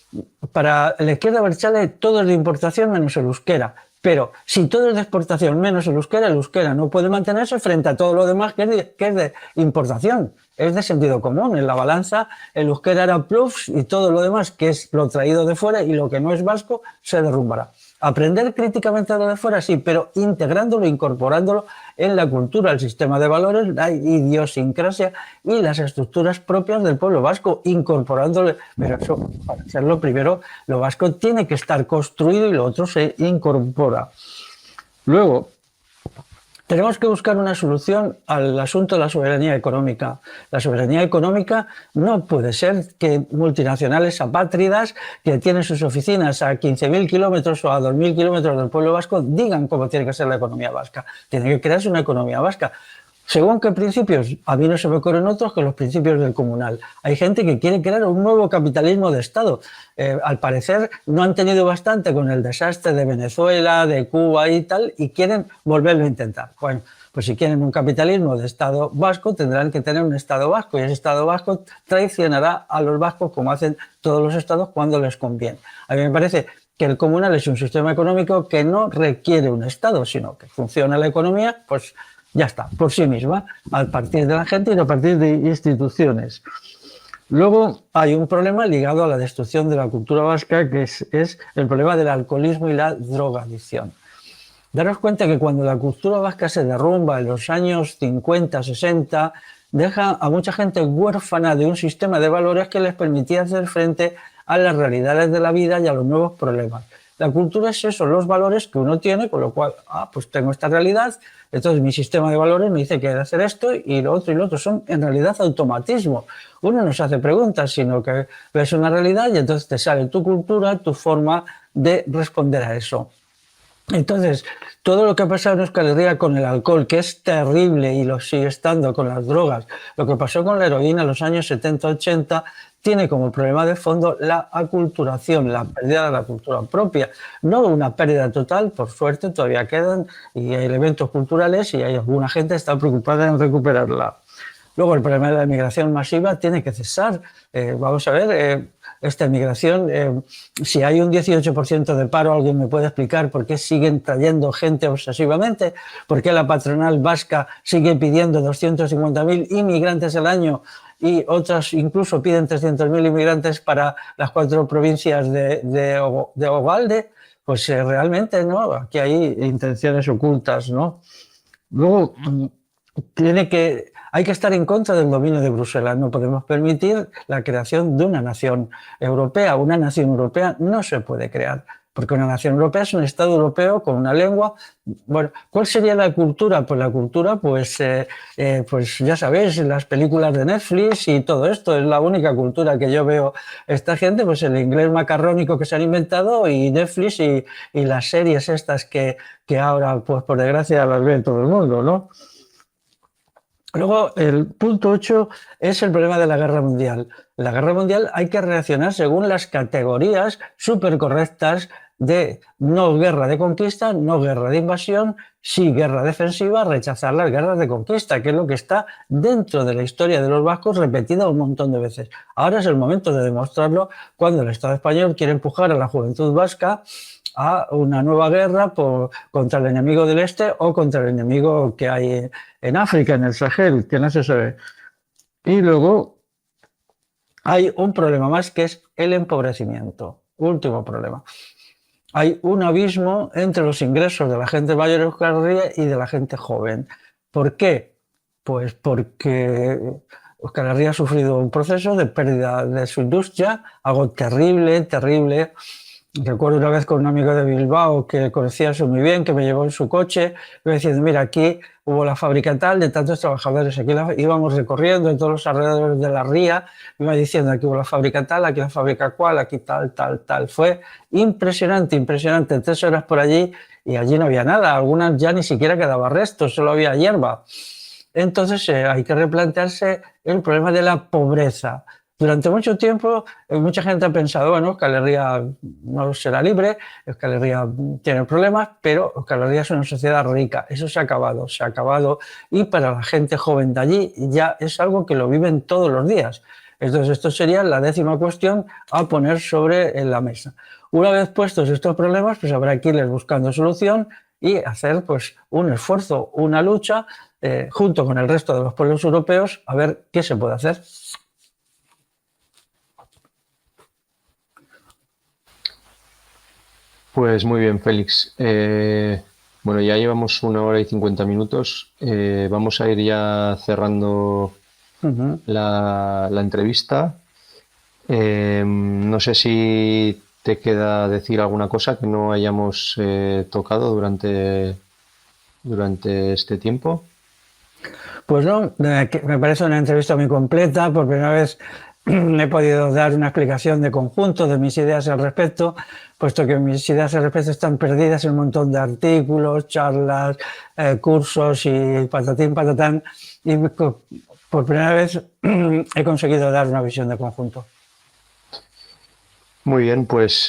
para la izquierda abertzale todo es de importación menos el euskera. Pero si todo es de exportación menos el euskera no puede mantenerse frente a todo lo demás que es de importación. Es de sentido común. En la balanza el euskera era plus y todo lo demás, que es lo traído de fuera y lo que no es vasco, se derrumbará. Aprender críticamente a lo de fuera, sí, pero integrándolo, incorporándolo en la cultura, el sistema de valores, la idiosincrasia y las estructuras propias del pueblo vasco, incorporándolo. Pero eso, para hacerlo primero, lo vasco tiene que estar construido y lo otro se incorpora. Luego, tenemos que buscar una solución al asunto de la soberanía económica. La soberanía económica no puede ser que multinacionales apátridas que tienen sus oficinas a 15.000 kilómetros o a 2.000 kilómetros del pueblo vasco digan cómo tiene que ser la economía vasca. Tiene que crearse una economía vasca. ¿Según qué principios? A mí no se me ocurren otros que los principios del comunal. Hay gente que quiere crear un nuevo capitalismo de Estado. Al parecer no han tenido bastante con el desastre de Venezuela, de Cuba y tal, y quieren volverlo a intentar. Bueno, pues si quieren un capitalismo de Estado vasco, tendrán que tener un Estado vasco, y ese Estado vasco traicionará a los vascos como hacen todos los Estados cuando les conviene. A mí me parece que el comunal es un sistema económico que no requiere un Estado, sino que funciona la economía, pues ya está, por sí misma, a partir de la gente y a partir de instituciones. Luego hay un problema ligado a la destrucción de la cultura vasca, que es el problema del alcoholismo y la drogadicción. daros cuenta que cuando la cultura vasca se derrumba en los años 50, 60, deja a mucha gente huérfana de un sistema de valores que les permitía hacer frente a las realidades de la vida y a los nuevos problemas. La cultura es eso, los valores que uno tiene, con lo cual, pues tengo esta realidad, entonces mi sistema de valores me dice que he de hacer esto y lo otro y lo otro. Son en realidad automatismos. Uno no se hace preguntas, sino que ves una realidad y entonces te sale tu cultura, tu forma de responder a eso. Entonces, todo lo que ha pasado en Euskal Herria con el alcohol, que es terrible y lo sigue estando con las drogas, lo que pasó con la heroína en los años 70-80, tiene como problema de fondo la aculturación, la pérdida de la cultura propia. No una pérdida total, por suerte todavía quedan y hay elementos culturales y hay alguna gente que está preocupada en recuperarla. Luego el problema de la inmigración masiva tiene que cesar. Vamos a ver, esta inmigración, si hay un 18% de paro, ¿alguien me puede explicar por qué siguen trayendo gente obsesivamente? ¿Por qué la patronal vasca sigue pidiendo 250.000 inmigrantes al año y otras incluso piden 300.000 inmigrantes para las 4 provincias de Ovalde? Pues realmente, ¿no? Aquí hay intenciones ocultas, ¿no? Luego, hay que estar en contra del dominio de Bruselas. No podemos permitir la creación de una nación europea. Una nación europea no se puede crear, porque una nación europea es un Estado europeo con una lengua. Bueno, ¿cuál sería la cultura? Pues la cultura, pues ya sabéis, las películas de Netflix y todo esto es la única cultura que yo veo. Esta gente, pues el inglés macarrónico que se han inventado y Netflix y las series estas que ahora, pues por desgracia, las ve todo el mundo, ¿no? Luego, el punto 8 es el problema de la guerra mundial. En la guerra mundial hay que reaccionar según las categorías súper correctas de no guerra de conquista, no guerra de invasión, sí guerra defensiva, rechazar las guerras de conquista, que es lo que está dentro de la historia de los vascos repetida un montón de veces. Ahora es el momento de demostrarlo cuando el Estado español quiere empujar a la juventud vasca a una nueva guerra contra el enemigo del este o contra el enemigo que hay en África, en el Sahel, que no se sabe. Y luego hay un problema más que es el empobrecimiento. Último problema. Hay un abismo entre los ingresos de la gente mayor de Euskal Herria y de la gente joven. ¿Por qué? Pues porque Euskal Herria ha sufrido un proceso de pérdida de su industria, algo terrible, terrible. Recuerdo una vez con un amigo de Bilbao que conocía eso muy bien, que me llevó en su coche, me diciendo, mira, aquí hubo la fábrica tal de tantos trabajadores, aquí íbamos recorriendo en todos los alrededores de la ría, iba diciendo, aquí hubo la fábrica tal, aquí la fábrica cual, aquí tal, tal, tal. Fue impresionante, impresionante, 3 horas por allí y allí no había nada, algunas ya ni siquiera quedaba resto, solo había hierba. Entonces hay que replantearse el problema de la pobreza. Durante mucho tiempo, mucha gente ha pensado, bueno, Euskal Herria no será libre, Euskal Herria tiene problemas, pero Euskal Herria es una sociedad rica. Eso se ha acabado. Y para la gente joven de allí ya es algo que lo viven todos los días. Entonces, esto sería la 10ª cuestión a poner sobre la mesa. Una vez puestos estos problemas, pues habrá que irles buscando solución y hacer pues, un esfuerzo, una lucha, junto con el resto de los pueblos europeos, a ver qué se puede hacer. Pues muy bien, Félix. Bueno, ya llevamos 1 hora y 50 minutos. Vamos a ir ya cerrando la entrevista. No sé si te queda decir alguna cosa que no hayamos tocado durante este tiempo. Pues no, me parece una entrevista muy completa. Por primera vez he podido dar una explicación de conjunto de mis ideas al respecto, puesto que mis ideas al respecto están perdidas en un montón de artículos, charlas, cursos y patatín, patatán. Y por primera vez he conseguido dar una visión de conjunto. Muy bien, pues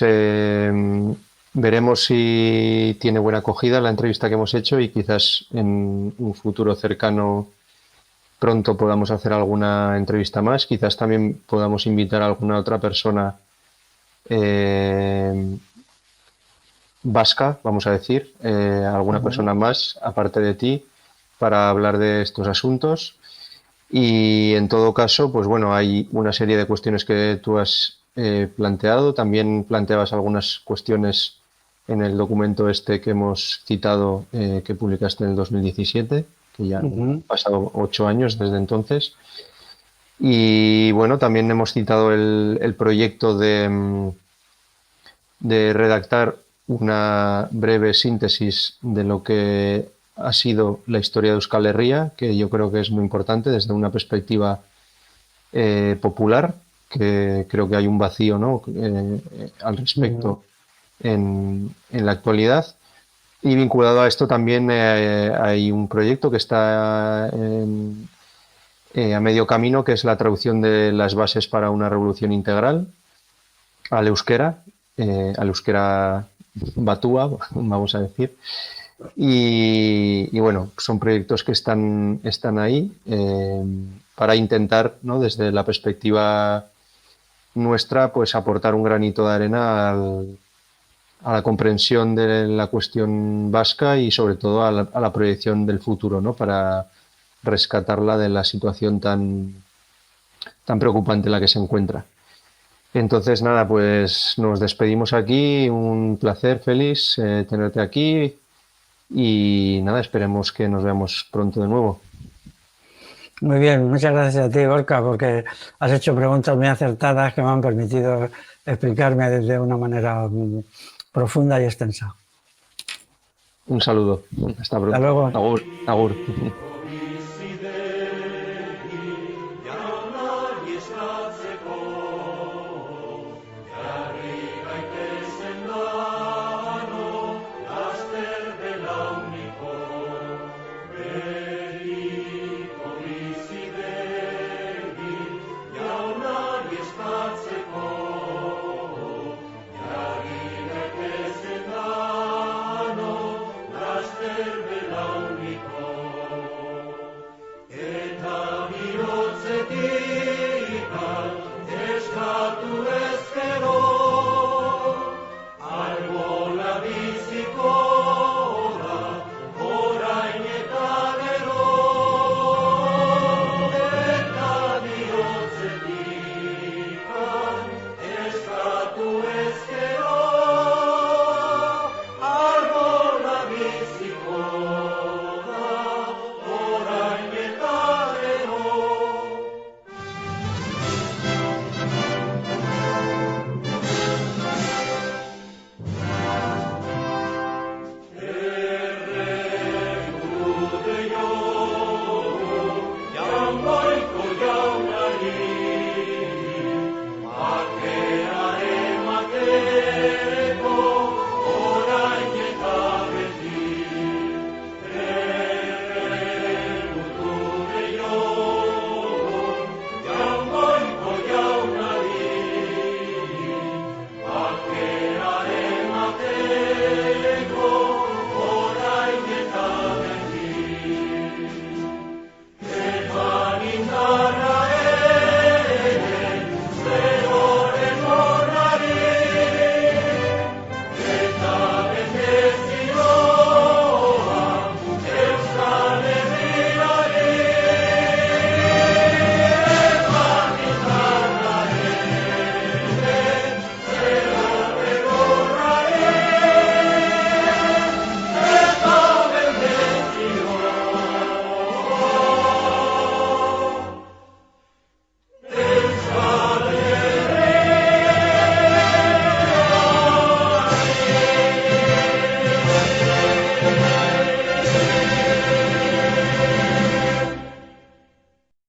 veremos si tiene buena acogida la entrevista que hemos hecho y quizás en un futuro cercano pronto podamos hacer alguna entrevista más. Quizás también podamos invitar a alguna otra persona vasca, vamos a decir, alguna persona más aparte de ti para hablar de estos asuntos. Y en todo caso, pues bueno, hay una serie de cuestiones que tú has planteado. También planteabas algunas cuestiones en el documento este que hemos citado, que publicaste en el 2017, que ya han pasado 8 años desde entonces. Y bueno, también hemos citado el proyecto de redactar una breve síntesis de lo que ha sido la historia de Euskal Herria, que yo creo que es muy importante desde una perspectiva popular, que creo que hay un vacío, ¿no? Al respecto en la actualidad. Y vinculado a esto también hay un proyecto que está a medio camino, que es la traducción de las bases para una revolución integral al euskera batúa, vamos a decir. Y bueno, son proyectos que están ahí para intentar, ¿no?, desde la perspectiva nuestra, pues aportar un granito de arena a la comprensión de la cuestión vasca y sobre todo a la proyección del futuro, ¿no?, para rescatarla de la situación tan preocupante en la que se encuentra. Entonces, nada, pues nos despedimos aquí. Un placer, Félix, tenerte aquí. Y nada, esperemos que nos veamos pronto de nuevo. Muy bien, muchas gracias a ti, Gorka, porque has hecho preguntas muy acertadas que me han permitido explicarme de una manera profunda y extensa. Un saludo. Hasta pronto. Hasta luego. Agur. Agur.